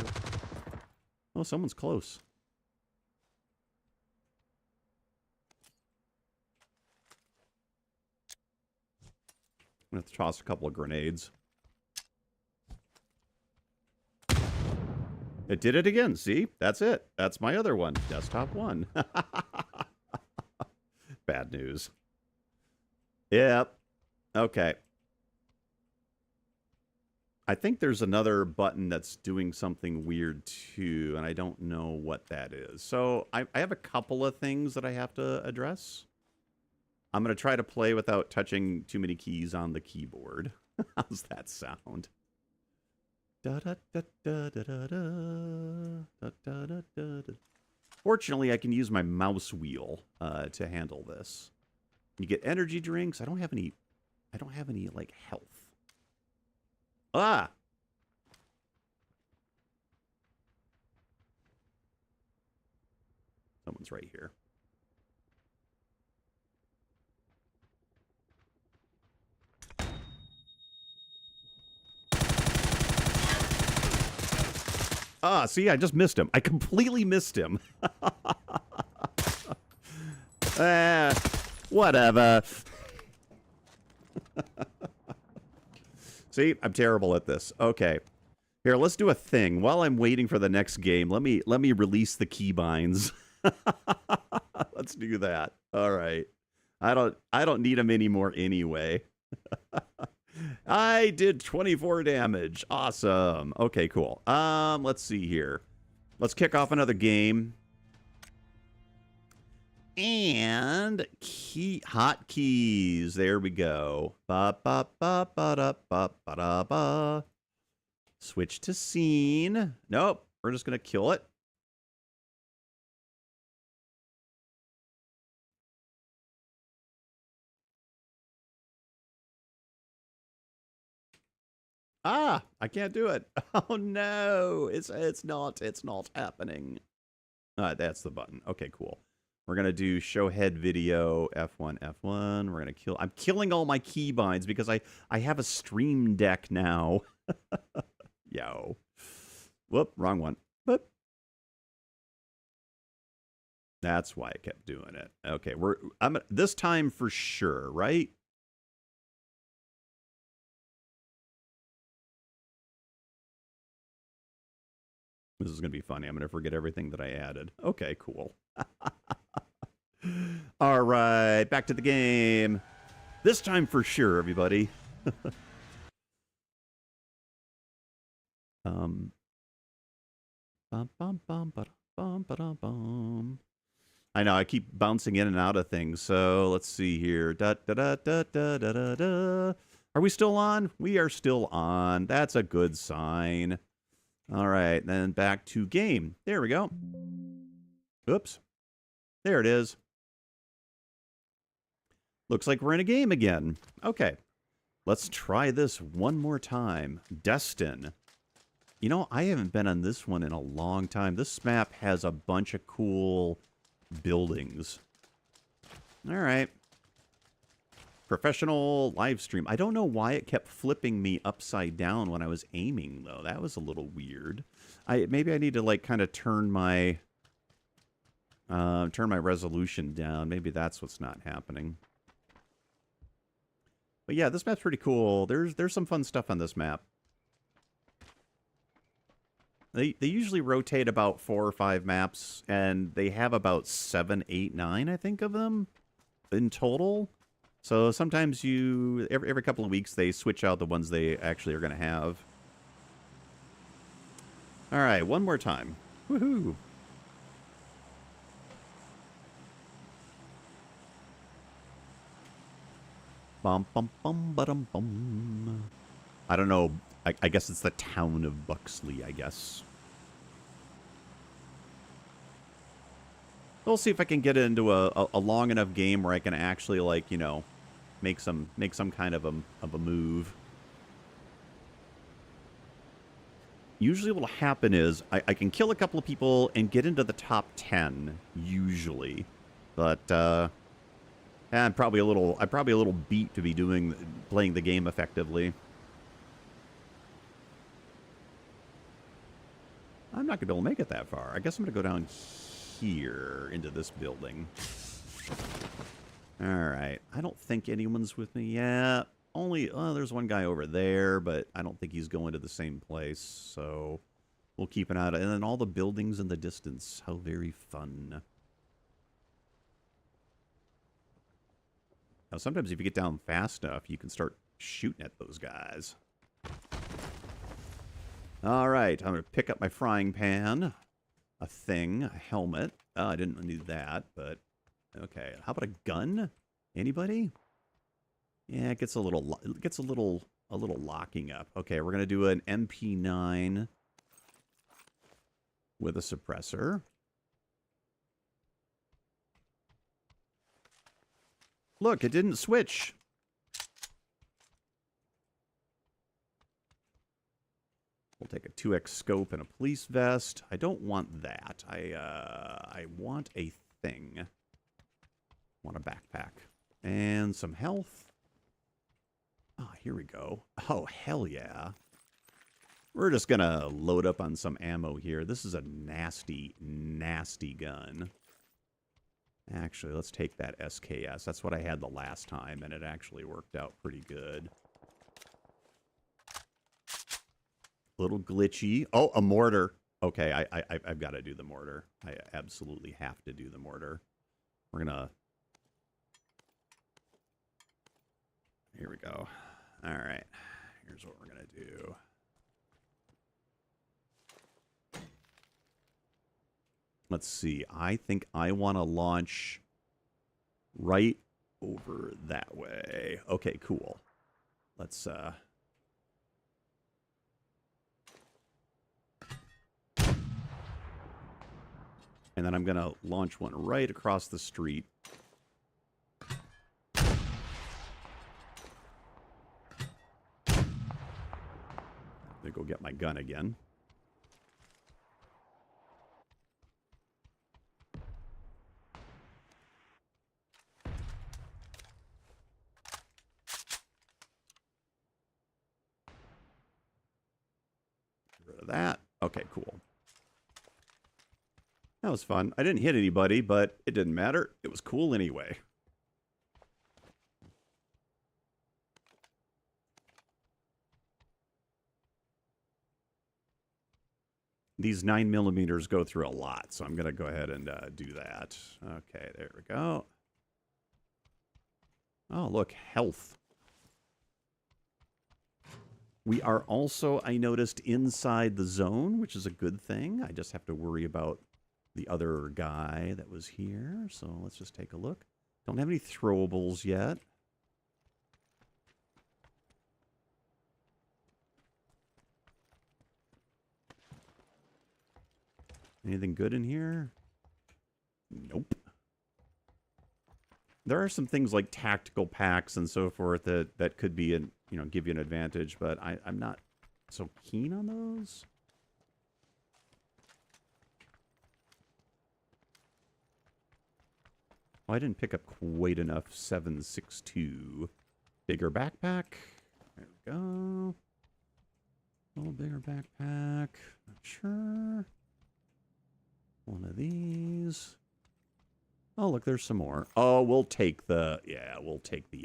Oh, someone's close. I'm going to toss a couple of grenades. It did it again. See? That's it. That's my other one. Desktop 1. Bad news. Yep. Okay. I think there's another button that's doing something weird too, and I don't know what that is. So I have a couple of things that I have to address. I'm going to try to play without touching too many keys on the keyboard. How's that sound? Fortunately, I can use my mouse wheel to handle this. You get energy drinks. I don't have any like health. Ah! one's right here. Ah, see, I just missed him. I completely missed him. Whatever. See, I'm terrible at this. Okay. Here, let's do a thing. While I'm waiting for the next game, let me release the keybinds. Let's do that. All right. I don't need them anymore anyway. I did 24 damage. Awesome. Okay, cool. Let's see here. Let's kick off another game. And hotkeys. There we go. Ba ba ba ba da ba ba da ba. Switch to scene. Nope. We're just gonna kill it. Ah, I can't do it. Oh no, it's not happening. That's the button. Okay, cool. We're gonna do show head video F1 F1. We're gonna kill. I'm killing all my keybinds because I have a stream deck now. Yo. Whoop, wrong one. But that's why I kept doing it. Okay, I'm this time for sure, right? This is going to be funny. I'm going to forget everything that I added. Okay, cool. All right, back to the game. This time for sure, everybody. Bum, bum, bum, bum, bum, bum, bum. I know, I keep bouncing in and out of things. So let's see here. Da, da, da, da, da, da, da, da. Are we still on? We are still on. That's a good sign. All right, then back to game. There we go. Oops. There it is. Looks like we're in a game again. Okay. Let's try this one more time. Destin. You know, I haven't been on this one in a long time. This map has a bunch of cool buildings. All right. Professional live stream. I don't know why it kept flipping me upside down when I was aiming, though. That was a little weird. Maybe I need to, like, kind of turn my resolution down. Maybe that's what's not happening. But yeah, this map's pretty cool. There's some fun stuff on this map. They usually rotate about 4 or 5 maps, and they have about 7, 8, 9, I think, of them in total. So sometimes every couple of weeks, they switch out the ones they actually are going to have. All right, one more time. Woohoo! Bum bum bum ba-dum bum. I don't know. I guess it's the town of Buxley, I guess. We'll see if I can get into a long enough game where I can actually, like, you know, make some kind of a move. Usually what'll happen is I can kill a couple of people and get into the top 10, usually. But I'm probably a little beat to be playing the game effectively. I'm not going to be able to make it that far. I guess I'm going to go down here into this building. All right. I don't think anyone's with me yet. There's one guy over there, but I don't think he's going to the same place. So we'll keep an eye out. And then all the buildings in the distance. How very fun. Now, sometimes if you get down fast enough, you can start shooting at those guys. All right, I'm going to pick up my frying pan, a thing, a helmet. Oh, I didn't need that, but okay. How about a gun? Anybody? Yeah, it gets a little locking up. Okay, we're going to do an MP9 with a suppressor. Look, it didn't switch. We'll take a 2x scope and a police vest. I don't want that. I want a thing. Want a backpack. And some health. Ah, here we go. Oh, hell yeah. We're just going to load up on some ammo here. This is a nasty, nasty gun. Actually, let's take that SKS. That's what I had the last time, and it actually worked out pretty good. Little glitchy. Oh, a mortar. Okay, I've got to do the mortar. I absolutely have to do the mortar. We're going to... Here we go. All right. Here's what we're going to do. Let's see. I think I want to launch right over that way. Okay, cool. Let's and then I'm going to launch one right across the street. Let me go get my gun again. Get rid of that. Okay, cool. That was fun. I didn't hit anybody, but it didn't matter. It was cool anyway. These 9mm go through a lot, so I'm going to go ahead and do that. Okay, there we go. Oh, look, health. We are also, I noticed, inside the zone, which is a good thing. I just have to worry about the other guy that was here. So let's just take a look. Don't have any throwables yet. Anything good in here? Nope. There are some things like tactical packs and so forth that could be, give you an advantage, but I'm not so keen on those. Oh, I didn't pick up quite enough 7.62. Bigger backpack. There we go. A little bigger backpack. Not sure. One of these. Oh, look, there's some more. Oh, we'll take the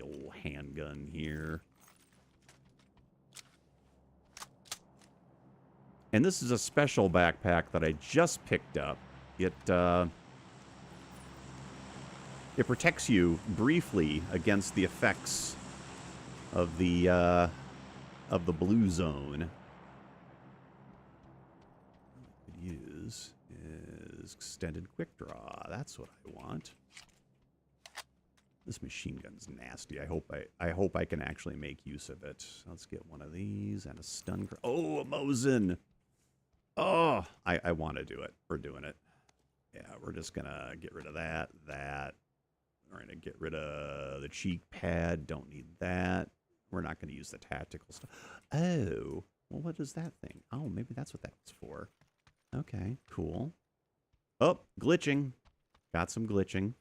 old handgun here. And this is a special backpack that I just picked up. It protects you briefly against the effects of the blue zone. What I could use is extended quick draw. That's what I want. This machine gun's nasty. I hope I can actually make use of it. Let's get one of these and a stun. Oh, a Mosin. Oh, I want to do it. We're doing it. Yeah, we're just gonna get rid of that. We're going to get rid of the cheek pad. Don't need that. We're not going to use the tactical stuff. Oh, well, what is that thing? Oh, maybe that's what that was for. Okay, cool. Oh, glitching. Got some glitching.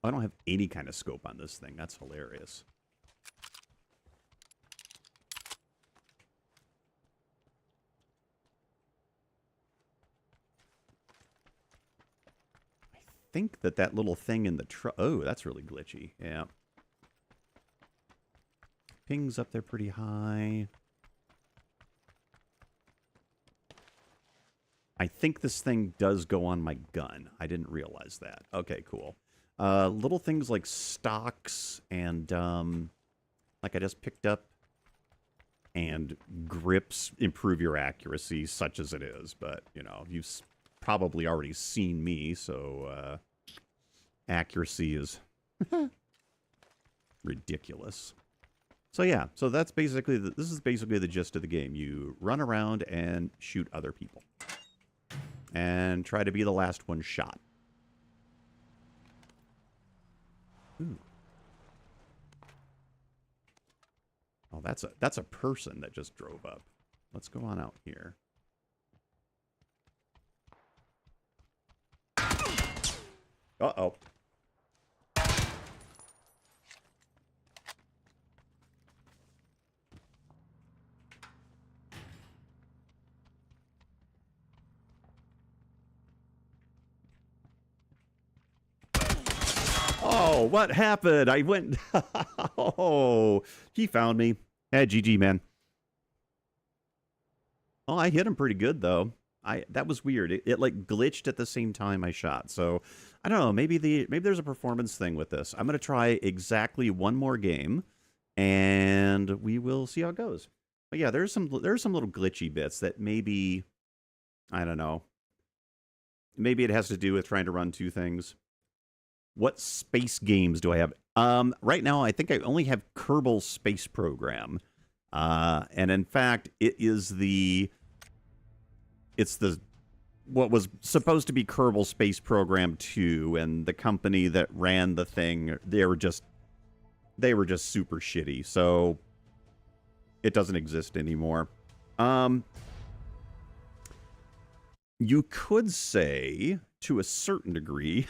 I don't have any kind of scope on this thing. That's hilarious. I think that little thing in the truck... Oh, that's really glitchy. Yeah. Ping's up there pretty high. I think this thing does go on my gun. I didn't realize that. Okay, cool. Little things like stocks and, like I just picked up, and grips improve your accuracy, such as it is. But, you've probably already seen me, so accuracy is ridiculous. So yeah, so that's basically this is basically the gist of the game. You run around and shoot other people, and try to be the last one shot. Ooh. Oh, that's a person that just drove up. Let's go on out here. Uh-oh. Oh, what happened? I went... Oh, he found me. Hey, GG, man. Oh, I hit him pretty good, though. That was weird. It like glitched at the same time I shot. So I don't know. Maybe there's a performance thing with this. I'm gonna try exactly one more game, and we will see how it goes. But yeah, there's some little glitchy bits that maybe, I don't know. Maybe it has to do with trying to run two things. What space games do I have? Right now I think I only have Kerbal Space Program, and in fact it's the what was supposed to be Kerbal Space Program 2, and the company that ran the thing, they were just super shitty, so it doesn't exist anymore. You could say, to a certain degree,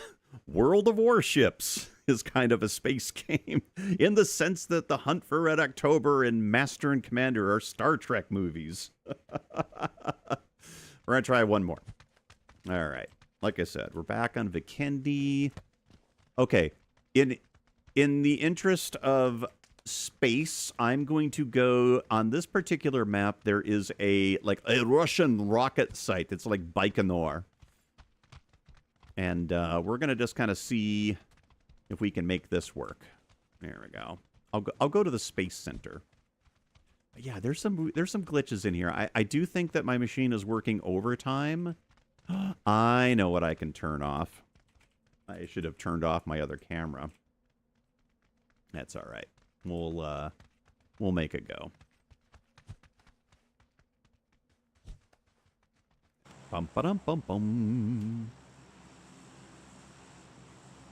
World of Warships is kind of a space game, in the sense that The Hunt for Red October and Master and Commander are Star Trek movies. We're going to try one more. All right. Like I said, we're back on Vikendi. Okay. In the interest of space, I'm going to go on this particular map. There is a Russian rocket site. It's like Baikonur. And we're going to just kind of see if we can make this work. There we go. I'll go to the Space Center. Yeah, there's some glitches in here. I do think that my machine is working overtime. I know what I can turn off. I should have turned off my other camera. That's all right. We'll make it go. Bum ba dum bum bum.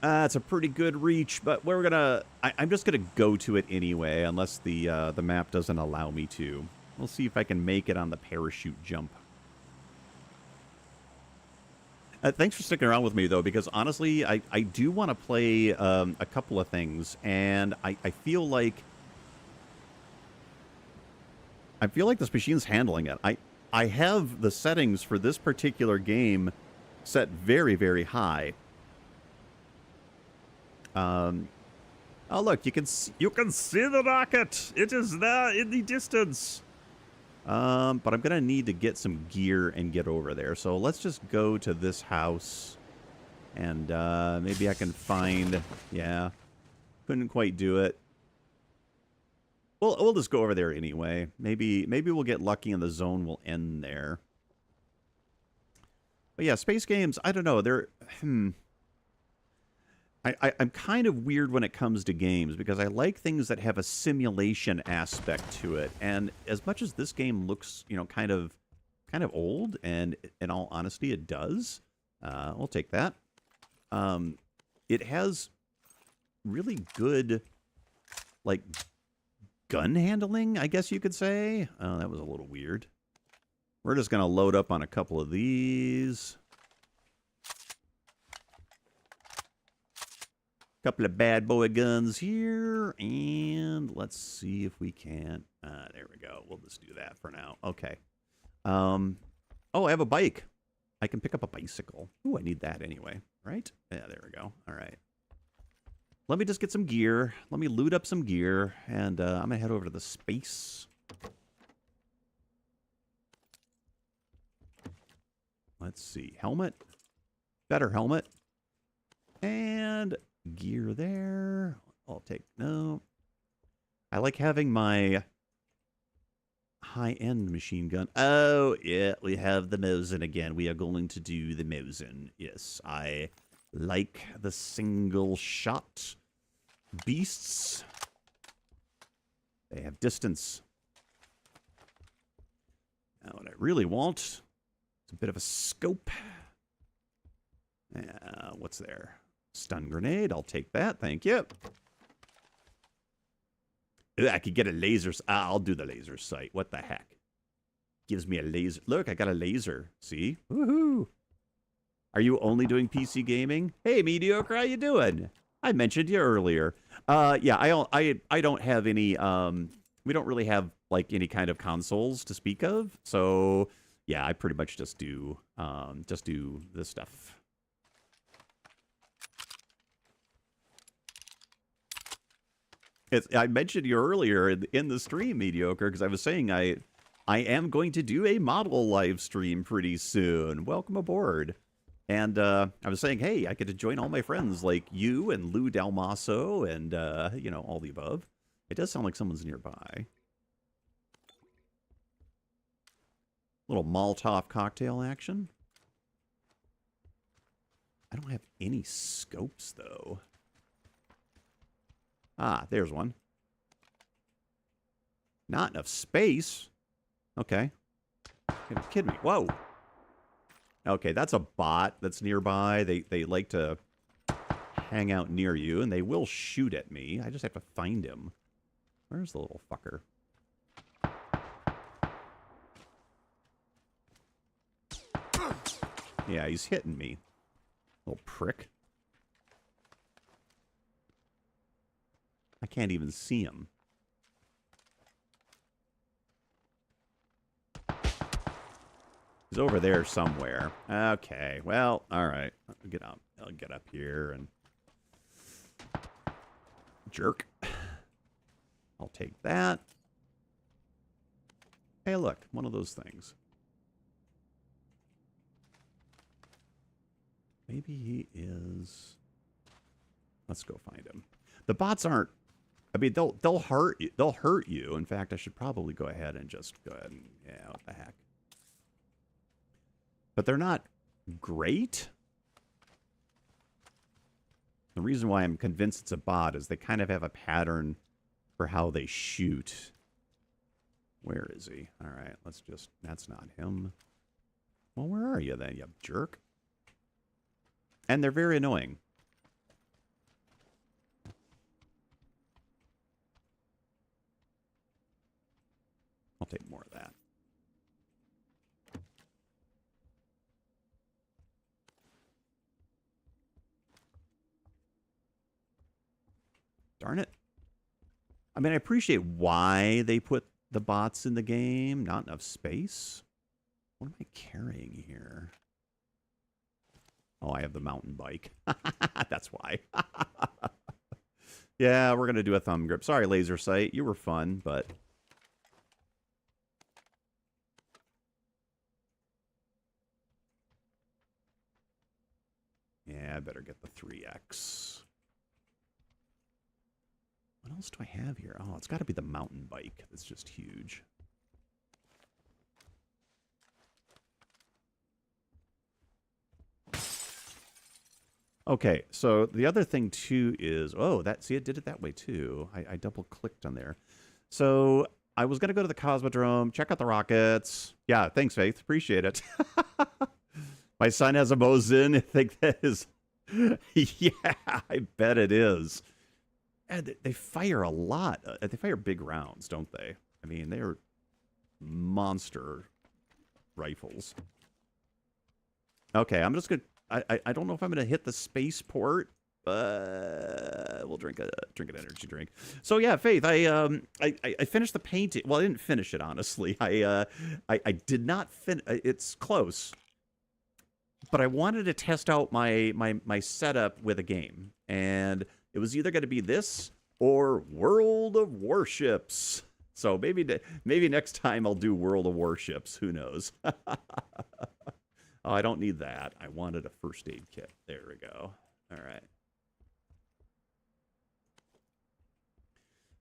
It's a pretty good reach, but I'm just gonna go to it anyway, unless the map doesn't allow me to. We'll see if I can make it on the parachute jump. Thanks for sticking around with me, though, because honestly, I do want to play a couple of things, and I feel like this machine's handling it. I have the settings for this particular game set very, very high. Oh look, you can see the rocket. It is there in the distance. But I'm gonna need to get some gear and get over there. So let's just go to this house, and maybe I can find. Yeah, couldn't quite do it. Well, we'll just go over there anyway. Maybe we'll get lucky and the zone will end there. But yeah, space games. I don't know. They're I'm kind of weird when it comes to games, because I like things that have a simulation aspect to it. And as much as this game looks, kind of old, and in all honesty, it does. We'll take that. It has really good, like, gun handling, I guess you could say. Oh, that was a little weird. We're just going to load up on a couple of these. Couple of bad boy guns here, and let's see if we can. There we go. We'll just do that for now. Okay. Oh, I have a bike. I can pick up a bicycle. Ooh, I need that anyway, right? Yeah, there we go. All right. Let me just get some gear. Let me loot up some gear, and I'm gonna head over to the space. Let's see. Helmet. Better helmet. And gear there. I'll take no. I like having my high-end machine gun. Oh, yeah, we have the Mosin again. We are going to do the Mosin. Yes, I like the single shot beasts. They have distance. Now, what I really want is a bit of a scope. What's there? Stun grenade. I'll take that. Thank you. I could get a laser. I'll do the laser sight. What the heck? Gives me a laser. Look, I got a laser. See? Woohoo! Are you only doing PC gaming? Hey, mediocre, how you doing? I mentioned you earlier. Yeah, I don't have any. We don't really have like any kind of consoles to speak of. So yeah, I pretty much just do this stuff. I mentioned you earlier in the stream, mediocre, because I was saying I am going to do a model live stream pretty soon. Welcome aboard. And I was saying, hey, I get to join all my friends like you and Lou Dalmaso and, you know, all the above. It does sound like someone's nearby. Little Molotov cocktail action. I don't have any scopes, though. Ah, there's one. Not enough space. Okay. You're kidding me. Whoa. Okay, that's a bot that's nearby. They like to hang out near you, and they will shoot at me. I just have to find him. Where's the little fucker? Yeah, he's hitting me. Little prick. I can't even see him. He's over there somewhere. Okay, well, all right. I'll get up here and jerk. I'll take that. Hey, look, one of those things. Maybe he is. Let's go find him. The bots aren't. I mean, they'll hurt you. They'll hurt you. In fact, I should probably go ahead and just go ahead and yeah, what the heck. But they're not great. The reason why I'm convinced it's a bot is they kind of have a pattern for how they shoot. Where is he? All right, let's just... That's not him. Well, where are you then, you jerk? And they're very annoying. I'll take more of that. Darn it. I mean, I appreciate why they put the bots in the game. Not enough space. What am I carrying here? Oh, I have the mountain bike. That's why. Yeah, we're going to do a thumb grip. Sorry, laser sight. You were fun, but... Yeah, I better get the 3X. What else do I have here? Oh, it's got to be the mountain bike. It's just huge. Okay, so the other thing too is, oh, see, it did it that way too. I double clicked on there. So I was going to go to the Cosmodrome, check out the rockets. Yeah, thanks, Faith. Appreciate it. My son has a Mosin. I think that is, yeah, I bet it is. And they fire a lot. They fire big rounds, don't they? I mean, they're monster rifles. Okay, I'm just going to... I don't know if I'm going to hit the spaceport, but we'll drink an energy drink. So yeah, Faith, I finished the painting. Well, I didn't finish it, honestly. I did not finish. It's close. But I wanted to test out my setup with a game. And it was either going to be this or World of Warships. So maybe next time I'll do World of Warships. Who knows? Oh, I don't need that. I wanted a first aid kit. There we go. All right.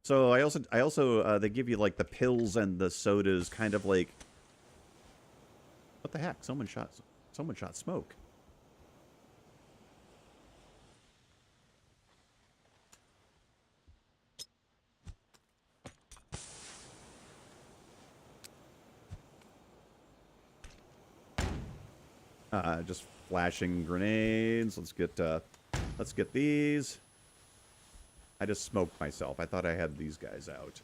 So I also they give you like the pills and the sodas, kind of like. What the heck? Someone shot smoke. Just flashing grenades. Let's get these. I just smoked myself. I thought I had these guys out.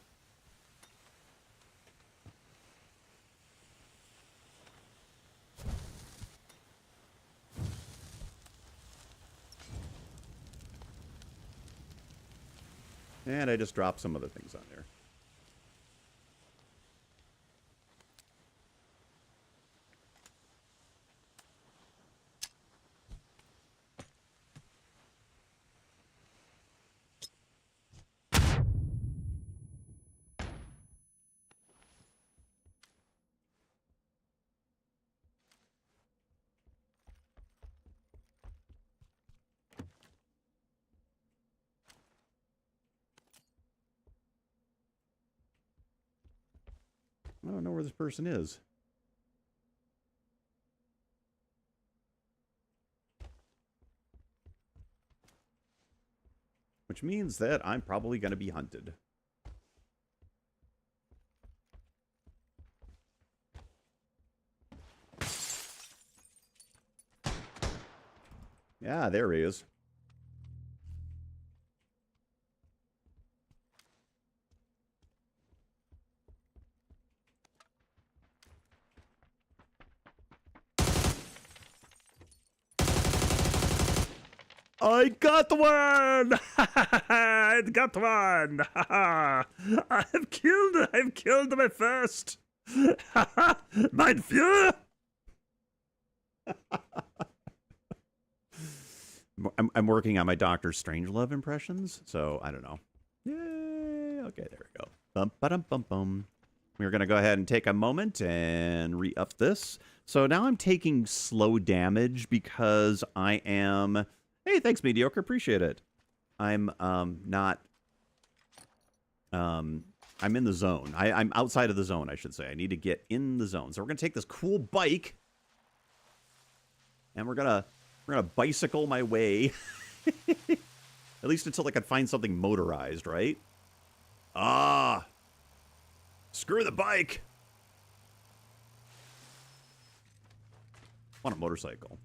And I just dropped some other things on there. I don't know where this person is. Which means that I'm probably going to be hunted. Yeah, there he is. I got one! I got one! I've killed my first! Mein Führer! I'm working on my Doctor Strangelove impressions, so I don't know. Yay! Okay, there we go. Bum ba dum bum bum. We're gonna go ahead and take a moment and re-up this. So now I'm taking slow damage because I am. Hey, thanks, Mediocre. Appreciate it. I'm not. I'm in the zone. I'm outside of the zone, I should say. I need to get in the zone. So we're gonna take this cool bike, and we're gonna bicycle my way. At least until I can find something motorized, right? Ah, screw the bike. I want a motorcycle.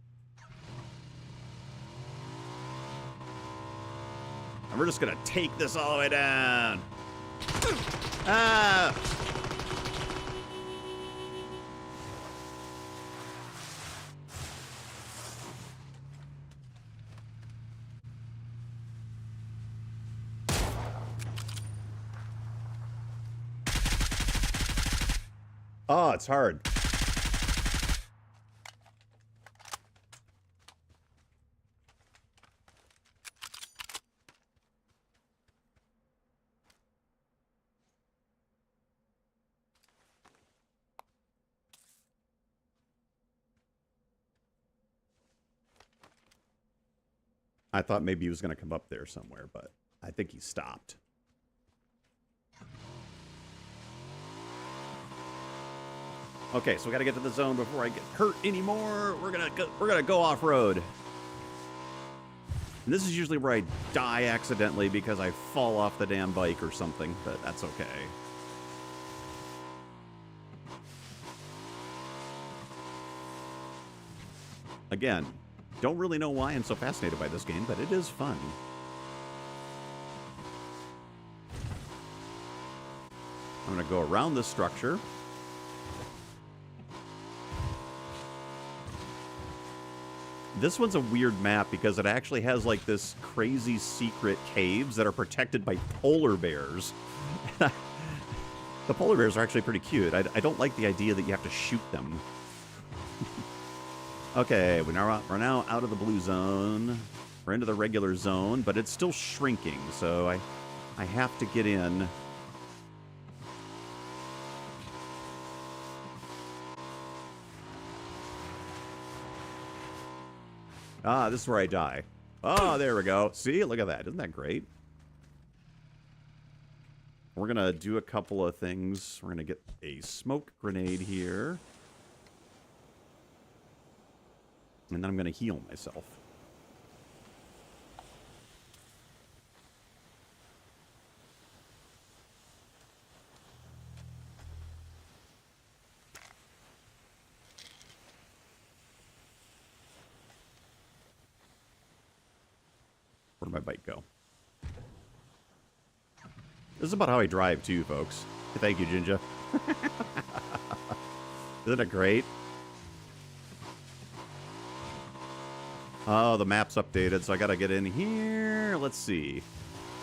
And we're just gonna take this all the way down. Ah! Oh, it's hard. I thought maybe he was going to come up there somewhere, but I think he stopped. Okay, so we got to get to the zone before I get hurt anymore. We're gonna go off road. And this is usually where I die accidentally because I fall off the damn bike or something, but that's okay. Again, don't really know why I'm so fascinated by this game, but it is fun. I'm going to go around this structure. This one's a weird map because it actually has like this crazy secret caves that are protected by polar bears. The polar bears are actually pretty cute. I don't like the idea that you have to shoot them. Okay, we're now out of the blue zone. We're into the regular zone, but it's still shrinking, so I have to get in. Ah, this is where I die. Oh, there we go. See? Look at that. Isn't that great? We're going to do a couple of things. We're going to get a smoke grenade here. And then I'm going to heal myself. Where'd my bike go? This is about how I drive, too, folks. Thank you, Jinja. Isn't it great? Oh, the map's updated, so I gotta get in here. Let's see.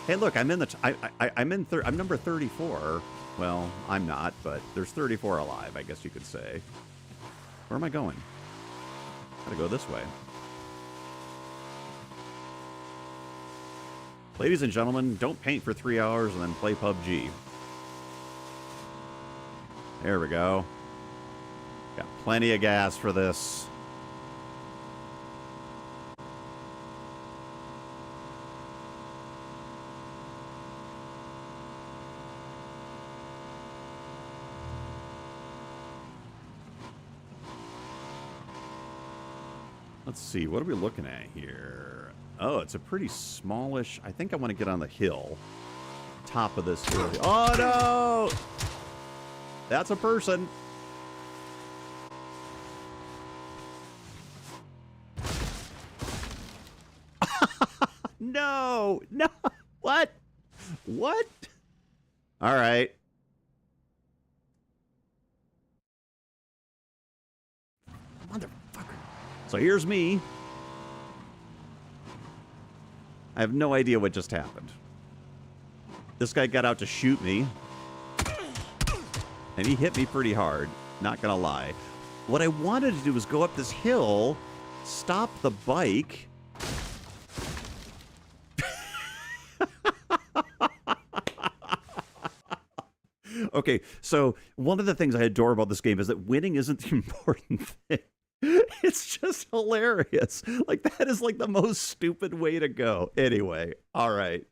Hey, look, I'm in the. I'm number 34. Well, I'm not, but there's 34 alive, I guess you could say. Where am I going? Gotta go this way. Ladies and gentlemen, don't paint for 3 hours and then play PUBG. There we go. Got plenty of gas for this. Let's see, what are we looking at here? Oh, it's a pretty smallish... I think I want to get on the hill. Top of this hill. Oh, no! That's a person. No! No! What? What? All right. Motherfucker. So here's me. I have no idea what just happened. This guy got out to shoot me. And he hit me pretty hard. Not gonna lie. What I wanted to do was go up this hill, stop the bike. Okay, so one of the things I adore about this game is that winning isn't the important thing. It's just hilarious. Like, that is like the most stupid way to go. Anyway, all right.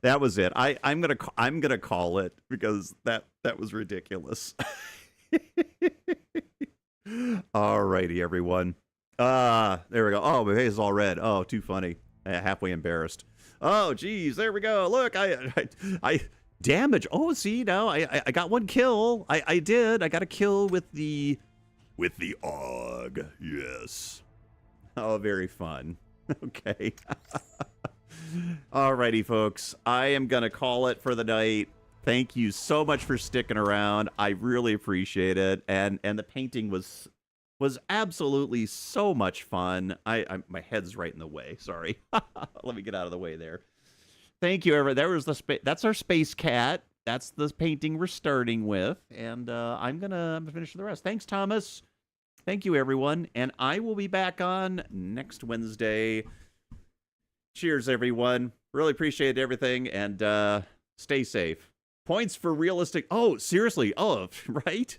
That was it. I'm gonna call it because that was ridiculous. All righty, everyone. There we go. Oh, my face is all red. Oh, too funny. Halfway embarrassed. Oh, geez. There we go. Look, I damage. Oh, see now I got one kill. I did. I got a kill with the AUG. Yes. Oh, very fun. Okay. Alrighty, folks. I am gonna call it for the night. Thank you so much for sticking around. I really appreciate it. And the painting was absolutely so much fun. My head's right in the way. Sorry. Let me get out of the way there. Thank you, everyone. There was that's our space cat. That's the painting we're starting with, and I'm gonna finish the rest. Thanks, Thomas. Thank you, everyone, and I will be back on next Wednesday. Cheers, everyone. Really appreciate everything, and stay safe. Points for realistic. Oh, seriously. Oh, right.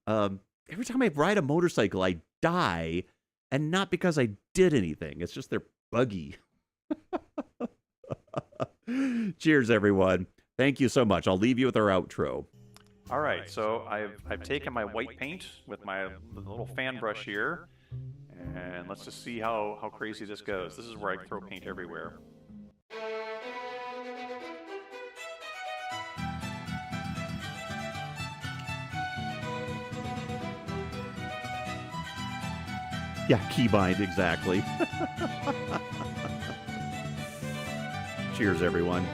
Every time I ride a motorcycle, I die, and not because I did anything. It's just they're buggy. Cheers, everyone. Thank you so much. I'll leave you with our outro. All right, so I've taken my white paint with my little fan brush here, and let's just see how crazy this goes. This is where I throw paint everywhere. Yeah, keybind, exactly. Cheers, everyone.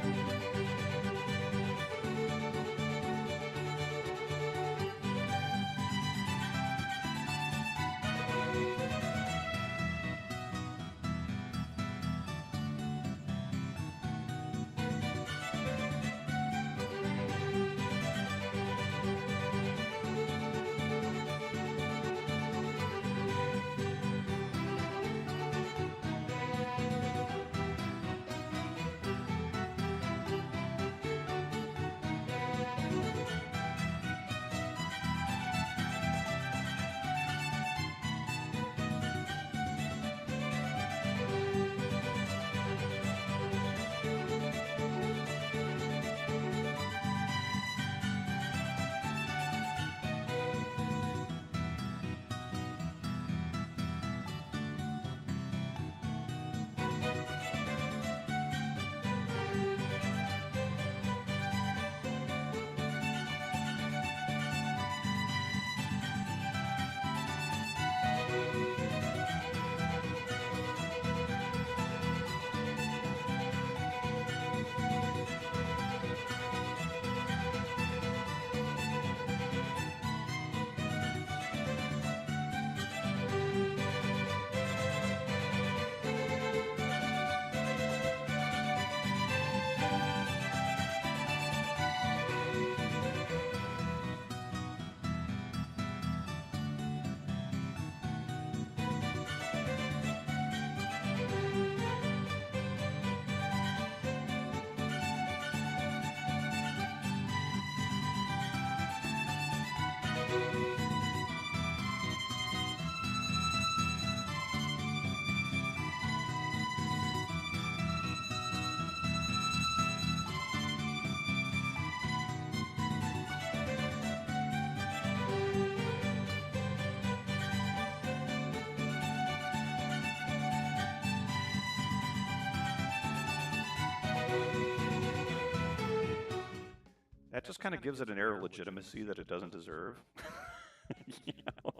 kind of gives it an air of legitimacy that it doesn't deserve. You know?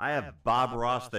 I have Bob Ross, the